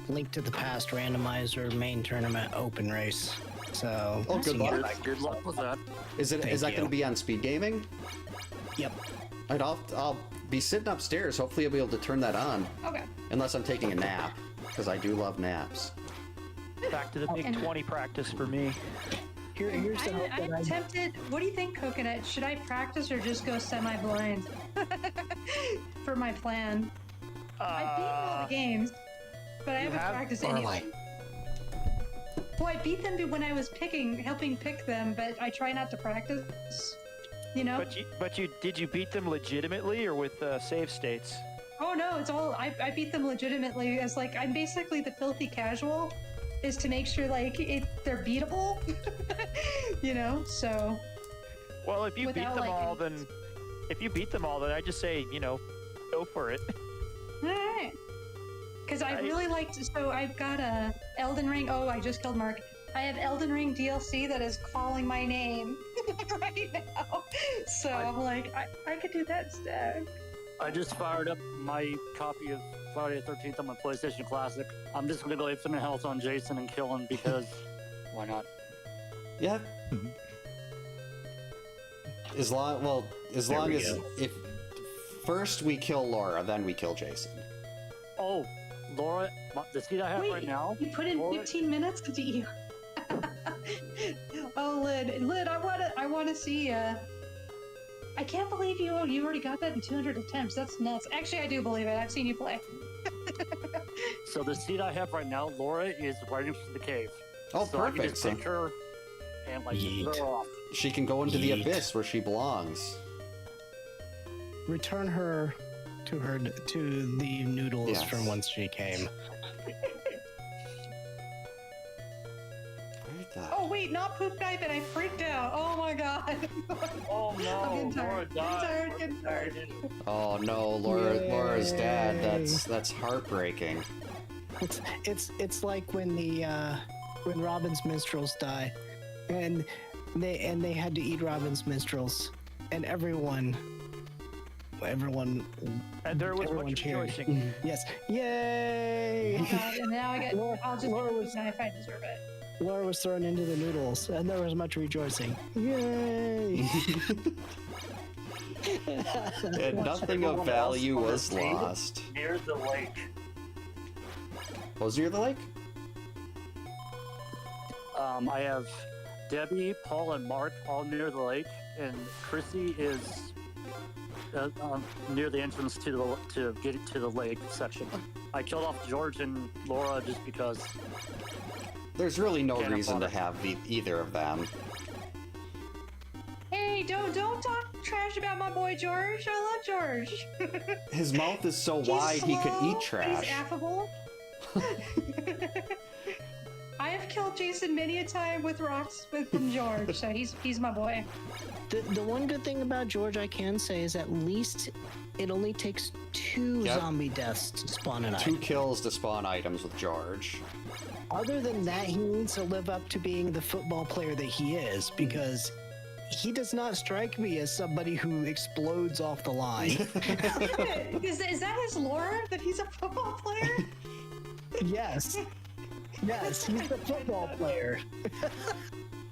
Link to the Past randomizer main tournament open race. So, good luck. Good luck with that. Is that going to be on Speed Gaming? Yep. And I'll be sitting upstairs. Hopefully, I'll be able to turn that on. Okay. Unless I'm taking a nap, because I do love naps. Back to the big 20 practice for me. Here's the hope that I'm tempted. What do you think, Coconut? Should I practice or just go semi-blind for my plan? I've beaten all the games, but I haven't practiced any. Well, I beat them when I was helping pick them, but I try not to practice. You know? But did you beat them legitimately or with save states? Oh no, it's all I beat them legitimately as like I'm basically the filthy casual, is to make sure like they're beatable. You know, so. Well, if you beat them all, then I just say go for it. All right. Because I really liked. So I've got a Elden Ring. Oh, I just killed Mark. I have Elden Ring DLC that is calling my name right now. So I'm like, I could do that instead. I just fired up my copy of Friday the 13th on my PlayStation Classic. I'm just gonna go infinite health on Jason and kill him because why not? Yeah. As long as if first we kill Laura, then we kill Jason. Oh, Laura, the seat I have right now. You put in Laura, 15 minutes to you. Oh, Lid, I wanna see I can't believe you already got that in 200 attempts. That's nuts. Actually, I do believe it. I've seen you play. So the seat I have right now, Laura, is right into the cave. Oh, so I can perfect. just pick her and like Yeet. throw her off. She can go into the Yeet. abyss where she belongs. Return her to the noodles Yes. from whence she came. Where the... Oh wait, not poop night, and I freaked out. Oh my god. Oh I'm no, getting Laura tired. died. Getting tired. Oh no, Laura's dad. Yay. That's heartbreaking. It's like when when Robin's minstrels die, and they had to eat Robin's minstrels, and everyone And there was everyone much cheered. rejoicing. Yes, yay! Oh god, and now I get. I'll just Laura get was- poop night if I deserve it. Laura was thrown into the noodles, and there was much rejoicing. Yay! And nothing of Everyone value else on was the table lost. Near the lake. Was near the lake? I have Debbie, Paul, and Mark all near the lake, and Chrissy is near the entrance to get to the lake section. I killed off George and Laura just because. There's really no Can't reason to afford it. have either of them. Hey, don't talk trash about my boy George. I love George. His mouth is so He's wide he could slow, eat but trash. He's affable. I have killed Jason many a time with rocks from George, so he's my boy. The one good thing about George I can say is at least it only takes 2 Yep. zombie deaths to spawn an 2 item. kills to spawn items with George. Other than that, he needs to live up to being the football player that he is, because he does not strike me as somebody who explodes off the line. Is that his lore that he's a football player? Yes. Yes, he's the football player.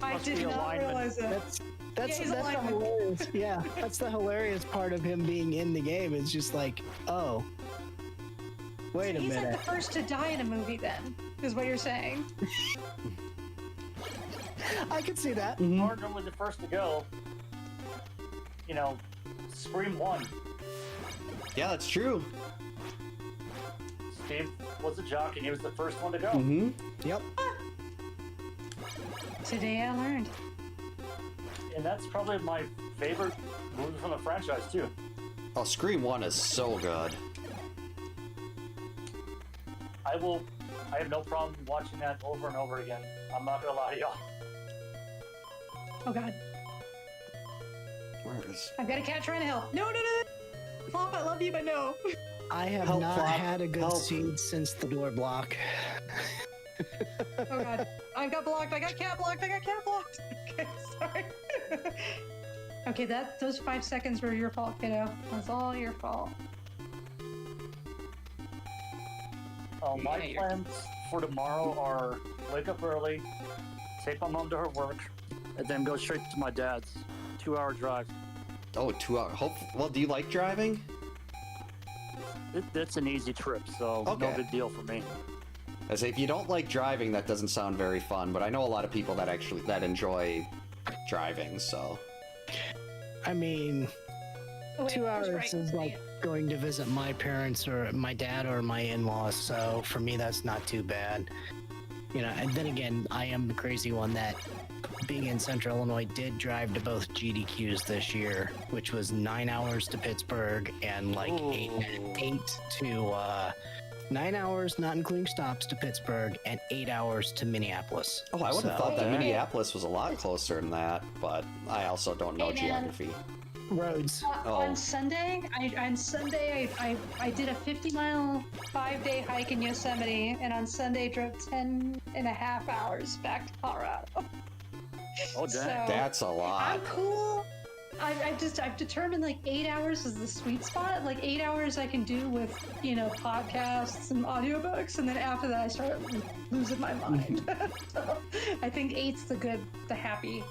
I Must did be not alignment. realize that. That's Yeah, he's the alignment. hilarious. Yeah, that's the hilarious part of him being in the game. It's just like, oh, wait a He's like minute. the first to die in a movie, then, is what you're saying. I could see that. We're normally the first to go. You know, Scream 1. Yeah, that's true. Steve was a jock and he was the first one to go. Mm-hmm. Yep. Today I learned. And that's probably my favorite movie from the franchise, too. Oh, Scream 1 is so good. I have no problem watching that over and over again. I'm not gonna lie to y'all. Oh god, Where is... I've got a cat trying to help. No. Plop, I love you, but no. I have Help, not Flop, had a good help. seed since the door block. Oh god, I got blocked. I got cat blocked. Okay, sorry. Okay, those 5 seconds were your fault, kiddo. That's all your fault. My Yeah, you're- plans for tomorrow are wake up early, take my mom to her work, and then go straight to my dad's. 2-hour drive. Oh, 2 hours. Well, do you like driving? It's an easy trip, so Okay. no big deal for me. I say, if you don't like driving, that doesn't sound very fun, but I know a lot of people that enjoy driving, so... I mean, Oh, wait, 2 I was hours right. is like going to visit my parents or my dad or my in-laws, so for me that's not too bad. You know, and then again, I am the crazy one that, being in Central Illinois, did drive to both GDQs this year, which was 9 hours to Pittsburgh and like eight to 9 hours, not including stops, to Pittsburgh, and 8 hours to Minneapolis. Oh, I would have So- thought that Hey, Minneapolis was a lot closer than that, but I also don't know Hey, man. geography. Roads. Oh. On Sunday, I did a 50-mile 5-day hike in Yosemite, and on Sunday drove 10.5 hours back to Colorado. Oh, dang. So, That's a lot. I'm cool. I've determined like 8 hours is the sweet spot. Like 8 hours I can do with, podcasts and audiobooks, and then after that I start losing my mind. So I think 8's the happy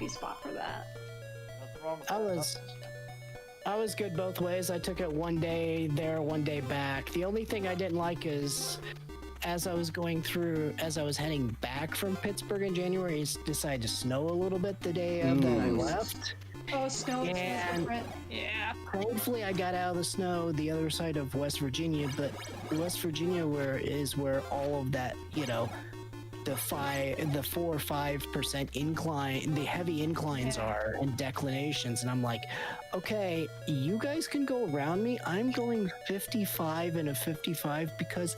spot for that. Nothing wrong with I that. was good both ways. I took it 1 day there, 1 day back. The only thing I didn't like is as I was heading back from Pittsburgh in January, it decided to snow a little bit the day of that I left. Oh, snow is And- different. Yeah. Thankfully, I got out of the snow the other side of West Virginia, but West Virginia is where all of that, the 4 or 5% incline, the heavy inclines are and declinations, and I'm like, okay, you guys can go around me. I'm going 55 and a 55 because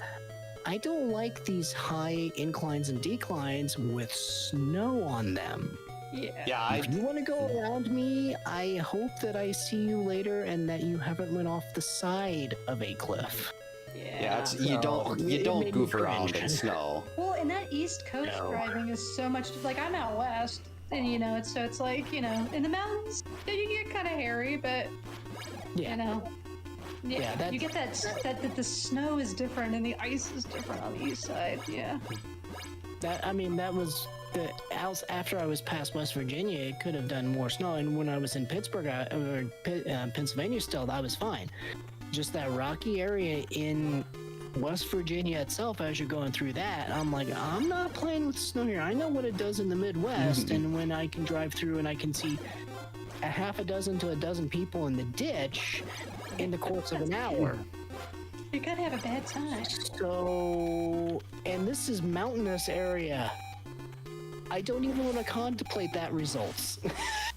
I don't like these high inclines and declines with snow on them. Yeah, If you want to go around me, I hope that I see you later and that you haven't went off the side of a cliff. yeah, So, you it don't made me goof around cringe. in snow. Well, and that East Coast No. driving is so much like I'm out west, and it's like in the mountains you get kind of hairy, but Yeah. yeah, you get that the snow is different and the ice is different on the east side. Yeah. That was the house after I was past West Virginia. It could have done more snow, and when I was in Pittsburgh or Pennsylvania, still that was fine. Just that rocky area in West Virginia itself, as you're going through that, I'm like, I'm not playing with snow here. I know what it does in the Midwest, and when I can drive through and I can see a half a dozen to a dozen people in the ditch in the course of an hour. You're gonna have a bad time. So, and this is mountainous area. I don't even want to contemplate that results.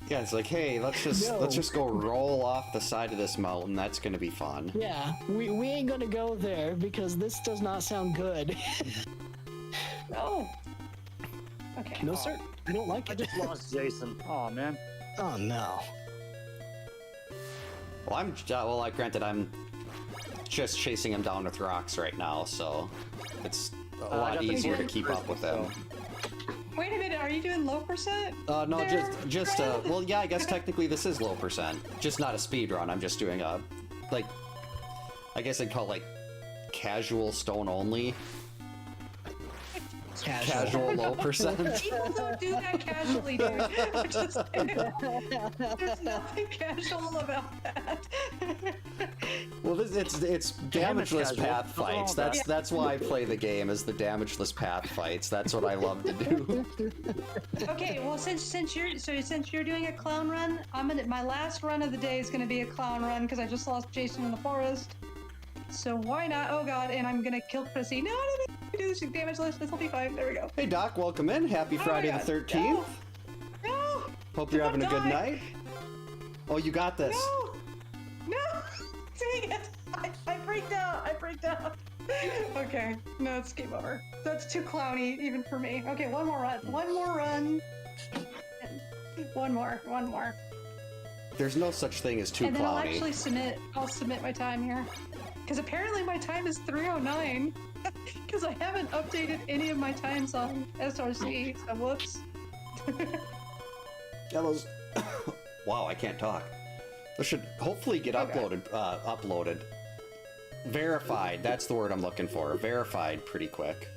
Yeah, it's like, hey, let's just go roll off the side of this mountain. That's gonna be fun. Yeah, we ain't gonna go there because this does not sound good. Oh. Okay. No, sir. I don't like I it. just lost Jason. Oh man. Oh no. Well, granted, I'm just chasing him down with rocks right now, so it's a I lot got the easier to good keep up with him. Wait a minute. Are you doing low percent? No, there, just Fred? well, yeah, I guess technically this is low percent, just not a speed run. I'm just doing like, I guess I'd call it like casual stone only. Casual low percent. People don't do that casually, dude. There's nothing casual about that. Well, it's damageless path fights. That's why I play the game, is the damageless path fights. That's what I love to do. Okay, well, since you're doing a clown run, my last run of the day is gonna be a clown run because I just lost Jason in the forest. So why not? Oh god, and I'm gonna kill Chrissy. No, do this damage list. This will be fine. There we go. Hey Doc, welcome in. Happy Friday the 13th. No. Hope you're having a good die. night. Oh, you got this. No. Dang it. I freaked out. Okay. No, it's game over. That's too clowny even for me. Okay, one more run. One more. There's no such thing as too And then clowny. I'll submit my time here. Because apparently my time is 3:09. Because I haven't updated any of my times on SRC, so whoops. Yeah, those. Wow, I can't talk. Those should hopefully get uploaded. Verified. That's the word I'm looking for. Verified pretty quick.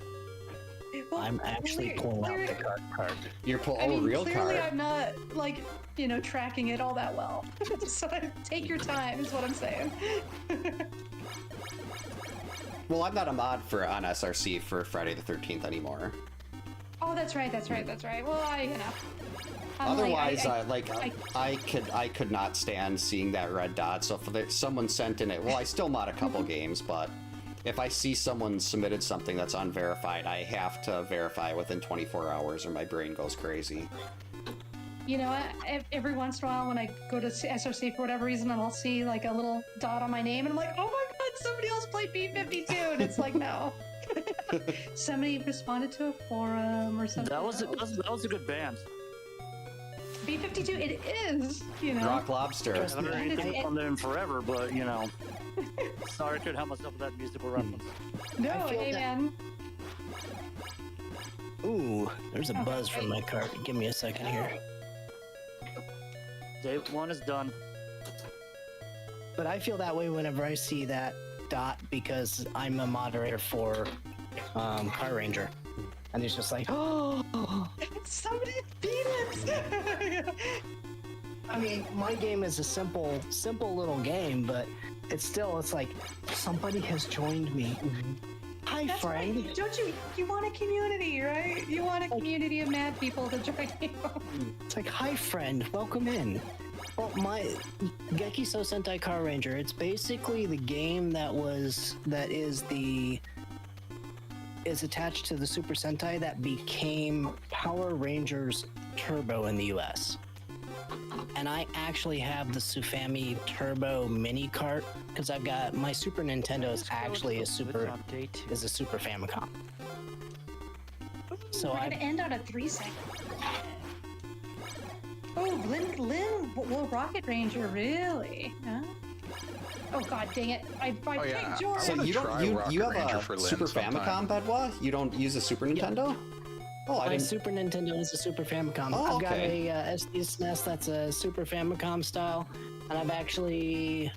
Well, I'm actually pulling out the card. You're clearly card. I'm not, tracking it all that well. So take your time, is what I'm saying. Well, I'm not a mod on SRC for Friday the 13th anymore. Oh, that's right. Well, Otherwise, I could not stand seeing that red dot. So if someone sent in it, well, I still mod a couple games, but if I see someone submitted something that's unverified, I have to verify within 24 hours or my brain goes crazy. You know, every once in a while when I go to SRC for whatever reason, and I'll see like a little dot on my name, and I'm like, oh my god, somebody else played B-52, and it's like, no. Somebody responded to a forum or something. That was a good band. B-52, it is, Rock Lobster. I haven't heard anything from them forever, but sorry I couldn't help myself with that musical reference. No, I feel hey that- man. Ooh, there's a buzz from my card. Give me a second here. Day one is done. But I feel that way whenever I see that dot because I'm a moderator for Car Ranger. And it's just like, oh! Somebody beat it! I mean, my game is a simple little game, but it's like, somebody has joined me. Hi, That's friend. right. Don't you want a community, right? You want a community of mad people to join you. It's like, hi, friend. Welcome in. Well, my Gekiso Sentai Car Ranger, it's basically the game is attached to the Super Sentai that became Power Rangers Turbo in the US. And I actually have the Sufami Turbo mini cart because I've got my Super Nintendo is actually a Super Famicom. So We're gonna end on a 3-second. Oh, Lynn, Rocket Ranger, really? Huh? Oh god, dang it! I picked George. So you don't you have a Super Famicom, Bedwa? You don't use a Super Nintendo? Oh, I My didn't. Super Nintendo is a Super Famicom. Oh, I've got okay. a SD SNES that's a Super Famicom style, and I've actually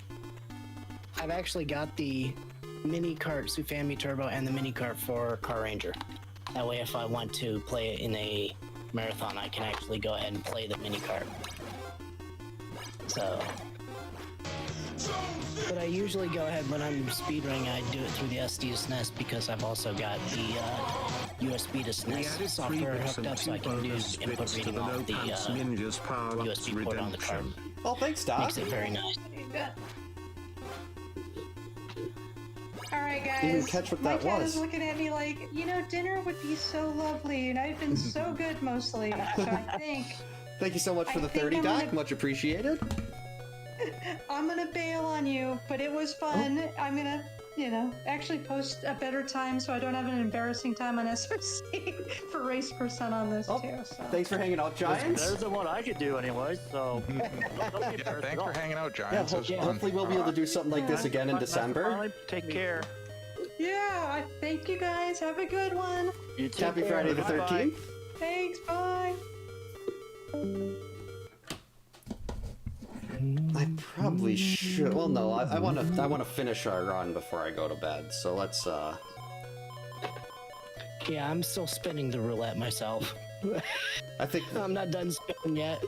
got the mini cart Sufami Turbo and the mini cart for Car Ranger. That way, if I want to play it in a marathon, I can actually go ahead and play the mini cart. So, but I usually go ahead when I'm speedrunning. I do it through the SD SNES because I've also got the USB to SNES software hooked up, so I can do input reading off the USB port on the card. Oh, thanks, Doc. Makes it very nice. All right, guys. Didn't catch what that my cat was. is looking at me like, dinner would be so lovely, and I've been so good mostly. So I think Thank you so much for I the think 30, I'm Doc. gonna- Much appreciated. I'm gonna bail on you, but it was fun. I'm gonna, actually post a better time so I don't have an embarrassing time on SRC for race percent on this Oh, too. So. thanks for hanging out, Giants. There's the one I could do anyway, so. Yeah, thanks for hanging out, Yeah, Giants. It was fun. hopefully we'll be able to do something like this again in December. Take care. Yeah, thank you guys. Have a good one. You too. Happy Friday the Bye-bye. 13th. Thanks. Bye. I probably should. Well, no, I want to finish our run before I go to bed. So let's. Yeah, I'm still spinning the roulette myself. I think I'm not done spinning yet.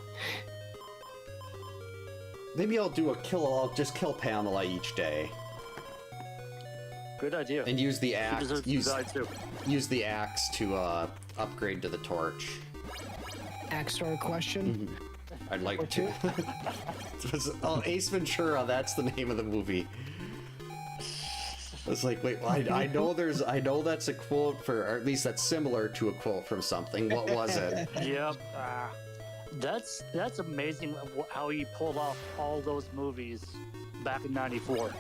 maybe I'll do a kill. I'll just kill Pamela each day Good idea. and use the She axe. deserves to die too. Use the axe to upgrade to the torch. Axe or a question? I'd like Or to. Oh, Ace Ventura. That's the name of the movie. It's like, wait, well, I know that's a quote for, or at least that's similar to a quote from something. What was it? Yep. That's amazing how he pulled off all those movies back in '94.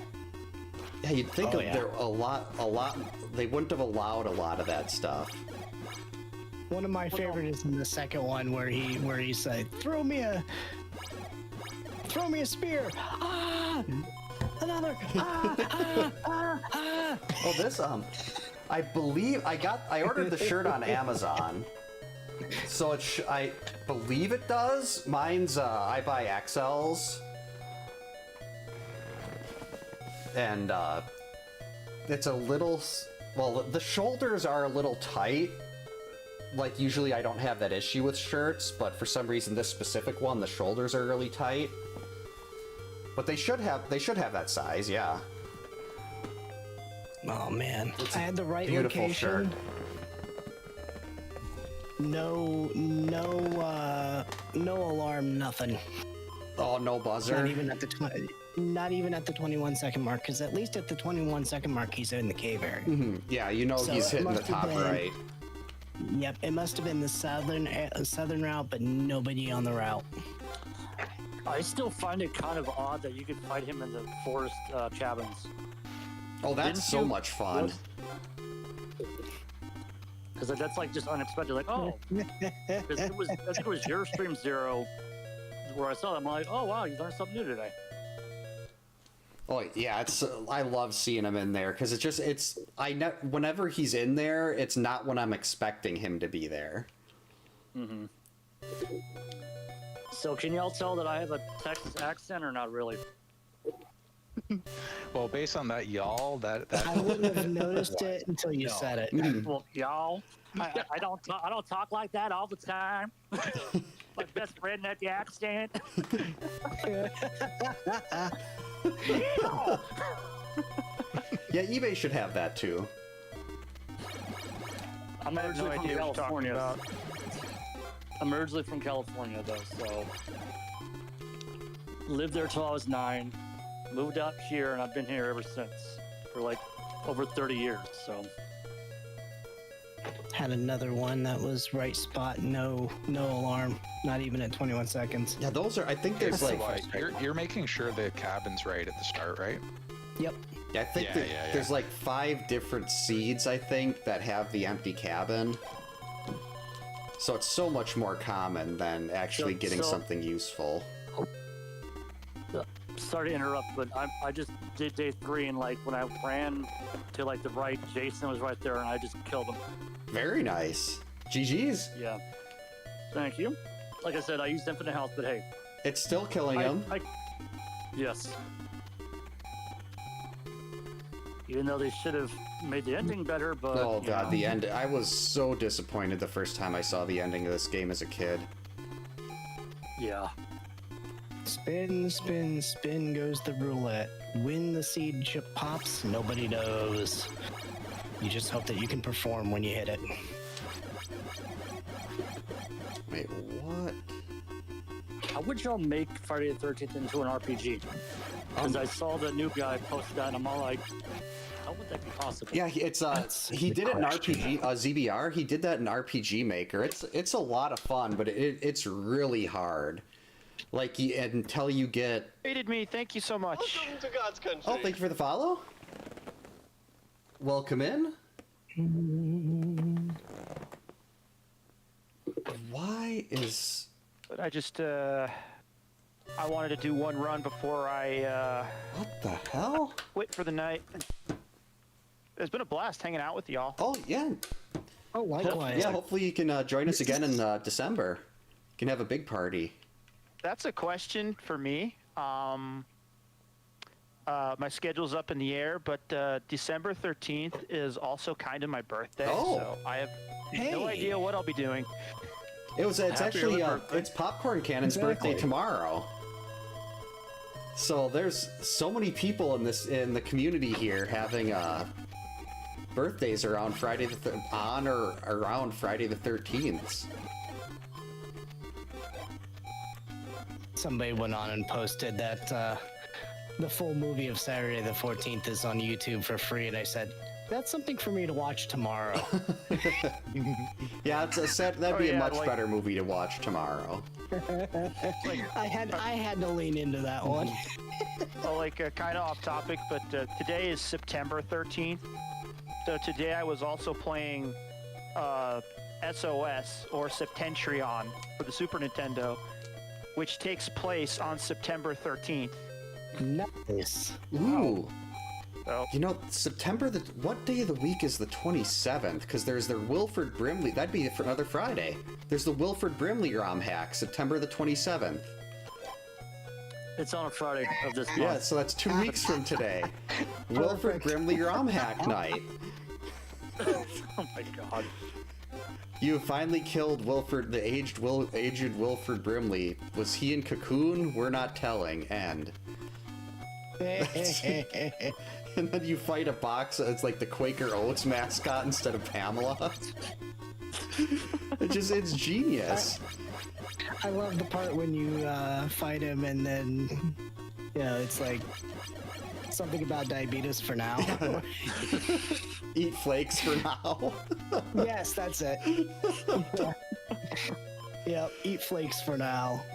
Yeah, you'd think Oh, of yeah. there a lot. They wouldn't have allowed a lot of that stuff. One of my favorite is in the second one where he said, "Throw me a spear." Ah, another. Ah, ah, ah, ah. Oh, this I believe I ordered the shirt on Amazon, so I believe it does. Mine's I buy XLs, and it's a little. Well, the shoulders are a little tight. Like, usually I don't have that issue with shirts, but for some reason this specific one, the shoulders are really tight. But they should have that size, yeah. Oh man, I had the right Beautiful location. shirt. No alarm, nothing. Oh, no buzzer. Not even at the 21-second mark, because at least at the 21-second mark, he's in the cave area. Yeah, you know So he's it hitting the must have top been- right. Yep, it must have been the southern route, but nobody on the route. I still find it kind of odd that you could fight him in the forest cabins. Oh, that's Didn't so you- much fun. Because that's like just unexpected. Like, oh, 'cause I think it was your stream Zero where I saw them. I'm like, oh wow, you learned something new today. Oh yeah, I love seeing him in there because whenever he's in there, it's not when I'm expecting him to be there. So can y'all tell that I have a Texas accent or not really? Well, based on that, y'all, that I wouldn't have noticed it until you said it. Well, y'all, I don't talk like that all the time. My best redneck accent. Yeah, eBay should have that too. I'm I have no originally from idea what you're talking California. about. I'm originally from California though, so lived there till I was 9, moved out here, and I've been here ever since for like over 30 years. So Had another one that was right spot, no alarm, not even at 21 seconds. Yeah, those are. I think there's like. You're making sure the cabin's right at the start, right? Yep. I think there's like 5 different seeds, I think, that have the empty cabin. So it's so much more common than actually getting something useful. Sorry to interrupt, but I just did day 3, and like when I ran to like the right, Jason was right there, and I just killed him. Very nice. GG's. Yeah. Thank you. Like I said, I used infinite health, but hey. It's still killing him. Yes. Even though they should have made the ending better, but... Oh god, the end. I was so disappointed the first time I saw the ending of this game as a kid. Yeah. Spin, spin, spin goes the roulette. When the seed chip pops, nobody knows. You just hope that you can perform when you hit it. Wait, what? How would y'all make Friday the 13th into an RPG? Because I saw the new guy post that, and I'm all like, how would that be possible? Yeah, it's he did it in RPG, ZBR. He did that in RPG Maker. It's a lot of fun, but it's really hard. Like until you get. Rated me. Thank you so much. Welcome to God's country. Oh, thank you for the follow. Welcome in. Why is? But I just I wanted to do one run before I What the hell? quit for the night. It's been a blast hanging out with y'all. Oh yeah. Oh, likewise. Yeah, hopefully you can join us again in December. You can have a big party. That's a question for me. My schedule's up in the air, but December 13th is also kind of my birthday, so I have no idea what I'll be doing. It's actually it's Popcorn Cannon's birthday tomorrow. So there's so many people in the community here having birthdays around Friday around Friday the 13th. Somebody went on and posted that the full movie of Saturday the 14th is on YouTube for free, and I said, that's something for me to watch tomorrow. Yeah, that'd be a much better movie to watch tomorrow. I had to lean into that one. So kind of off topic, but today is September 13th. So today I was also playing SOS, or Septentrion, for the Super Nintendo, which takes place on September 13th. Nice. Ooh. So, You know, what day of the week is the 27th? Because there's the Wilford Brimley. That'd be for another Friday. There's the Wilford Brimley ROM hack, September the 27th. It's on a Friday of this month. Yeah, so that's 2 weeks from today. Wilford Brimley ROM hack night. Oh my god. You have finally killed Wilford, the aged Wilford Brimley. Was he in Cocoon? We're not telling. End. And then you fight a box. It's like the Quaker Oats mascot instead of Pamela. It's genius. I love the part when you fight him and then, it's like something about diabetes for now. Eat flakes for now. Yes, that's it. Yep, eat flakes for now.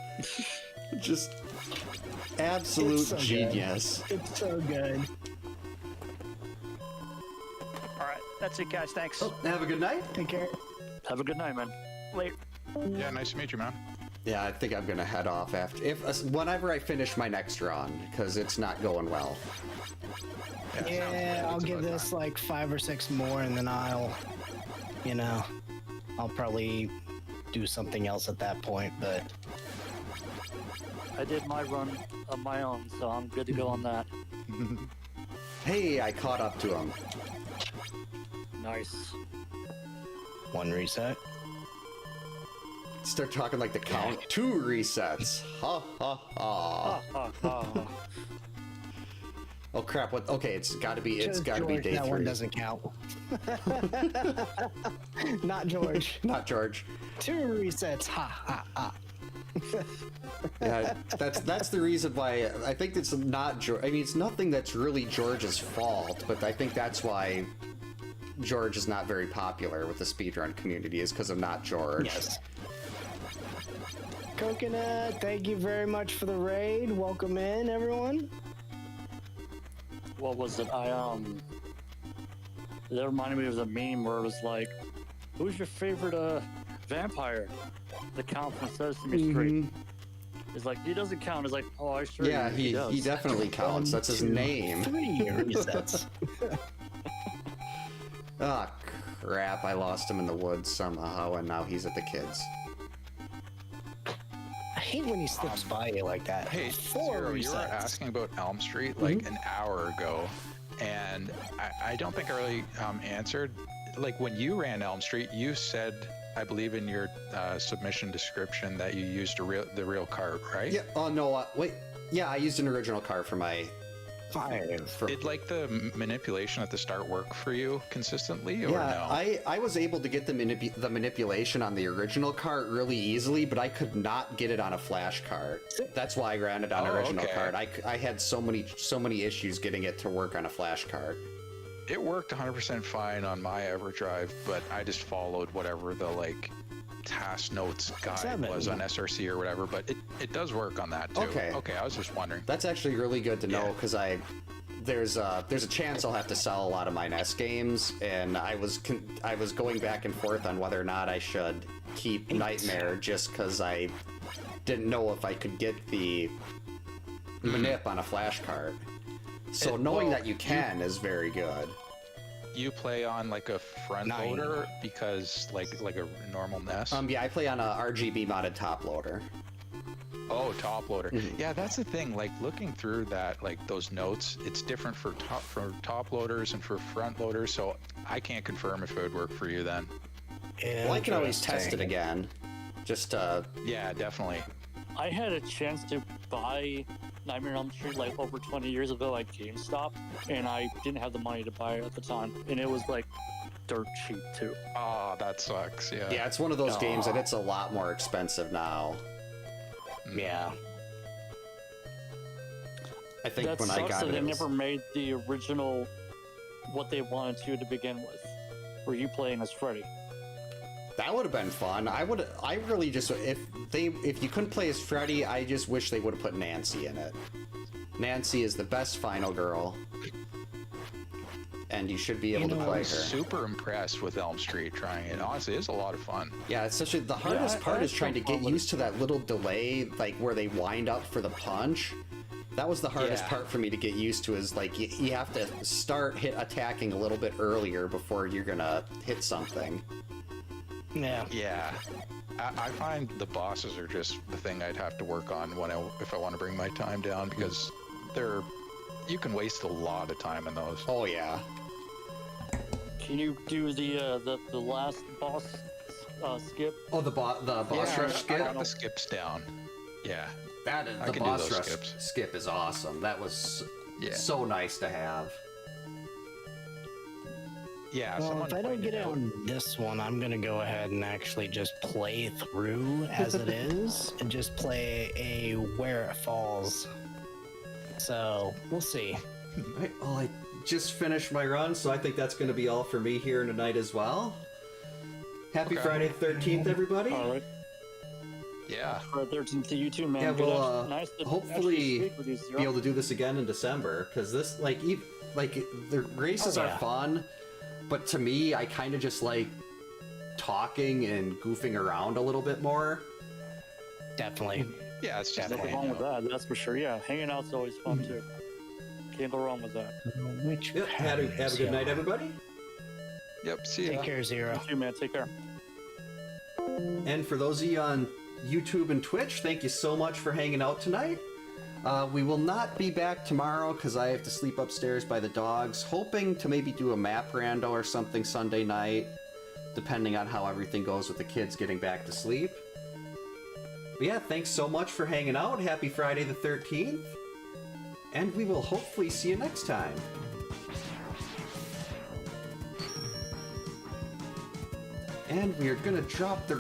Just absolute It's so genius. Good. It's so good. all right, that's it, guys. Thanks. Oh, have a good night. Take care. Have a good night, man. Later. Yeah, nice to meet you, man. Yeah, I think I'm gonna head off whenever I finish my next run, because it's not going well. Yeah, I'll give this like 5 or 6 more, and then I'll probably do something else at that point, but I did my run of my own, so I'm good to go on that. Hey, I caught up to him. Nice. 1 reset. Start talking like the count. 2 resets. Ha ha ha. Oh crap! What? Okay, it's got to be day George, 3. That one doesn't count. Not George. Not George. 2 resets. Ha ha ha. Yeah, that's the reason why I think it's not George. I mean, it's nothing that's really George's fault, but I think that's why George is not very popular with the speedrun community, is because of not George. Yes. Coconut, thank you very much for the raid. Welcome in, everyone. What was it? That reminded me of the meme where it was like, "Who's your favorite vampire?" The Count from Sesame Street. It's like, he doesn't count. It's like, oh, I sure. Yeah, he does. he definitely counts. That's his name. 3 resets. Ah, crap! I lost him in the woods somehow, and now he's at the kids. I hate when he slips by you like that. Hey, 4 Zero, you were resets. asking about Elm Street like an hour ago, and I don't think I really answered. Like, when you ran Elm Street, you said, I believe in your submission description, that you used the real cart, right? Yeah. Oh no. Wait. Yeah, I used an original card for my. 5. For, Did like the manipulation at the start work for you consistently, or yeah, no? I was able to get the manipulation on the original cart really easily, but I could not get it on a flash cart. That's why I ran it on original okay. cart. I had so many issues getting it to work on a flash cart. It worked 100% fine on my EverDrive, but I just followed whatever the like task notes guide 7. was on SRC or whatever. But it does work on that too. Okay. Okay, I was just wondering. That's actually really good to know Yeah. because there's a chance I'll have to sell a lot of my NES games, and I was going back and forth on whether or not I should keep Nightmare just because I didn't know if I could get the manip on a flash cart. So knowing that you can is very good. You play on like a front 9. loader because like a normal NES. Yeah, I play on a RGB modded top loader. Oh, top loader. Yeah, that's the thing. Like looking through that, like those notes, it's different for top loaders and for front loaders. So I can't confirm if it would work for you then. Well, I can always test it again. Just Yeah, definitely. I had a chance to buy Nightmare on Elm Street like over 20 years ago at GameStop, and I didn't have the money to buy it at the time, and it was like dirt cheap too. Oh, that sucks. Yeah. yeah, it's one of those games that it's a lot more expensive now. Yeah. I think That when sucks I got that it, they it was- never made the original what they wanted to begin with. Were you playing as Freddy? that would have been fun. I really just if you couldn't play as Freddy, I just wish they would have put Nancy in it. Nancy is the best final girl, and you should be able to I play her. was super impressed with Elm Street trying it. Honestly, it's a lot of fun. Yeah, it's the hardest part is trying to get fun with used to that little delay, like where they wind up for the punch. That was the hardest Yeah. part for me to get used to. Is like you have to start attacking a little bit earlier before you're gonna hit something. Yeah. Yeah. I find the bosses are just the thing I'd have to work on if I want to bring my time down, because you can waste a lot of time in those. Oh yeah. Can you do the last boss skip? Oh, the boss rush I skip. got the skips down. Yeah. That is, I the can do boss those rush skips. skip is awesome. That was Yeah. so nice to have. Yeah. Well, someone if I don't pointed get it out- on this one, I'm gonna go ahead and actually just play through as it is, and just play a where it falls. So we'll see. Right, well, I just finished my run, so I think that's going to be all for me here tonight as well. Happy Okay. Friday the 13th, everybody. All right. Yeah. For 13th to you too, man. Yeah, Good we'll nice to actually hopefully speak with you, Zero. be able to do this again in December, because this, like the races Oh, yeah. are fun, but to me, I kind of just like talking and goofing around a little bit more. Definitely. Yeah, it's just Nothing wrong with that, that's for sure. Yeah, hanging out's always fun too. Can't go wrong with that. Which Yep, have a good night, everybody. Yep. See ya. Take care, Zero. You too, man. Take care. And for those of you on YouTube and Twitch, thank you so much for hanging out tonight. We will not be back tomorrow because I have to sleep upstairs by the dogs, hoping to maybe do a map rando or something Sunday night, depending on how everything goes with the kids getting back to sleep. But yeah, thanks so much for hanging out. Happy Friday the 13th. And we will hopefully see you next time. And we are going to drop the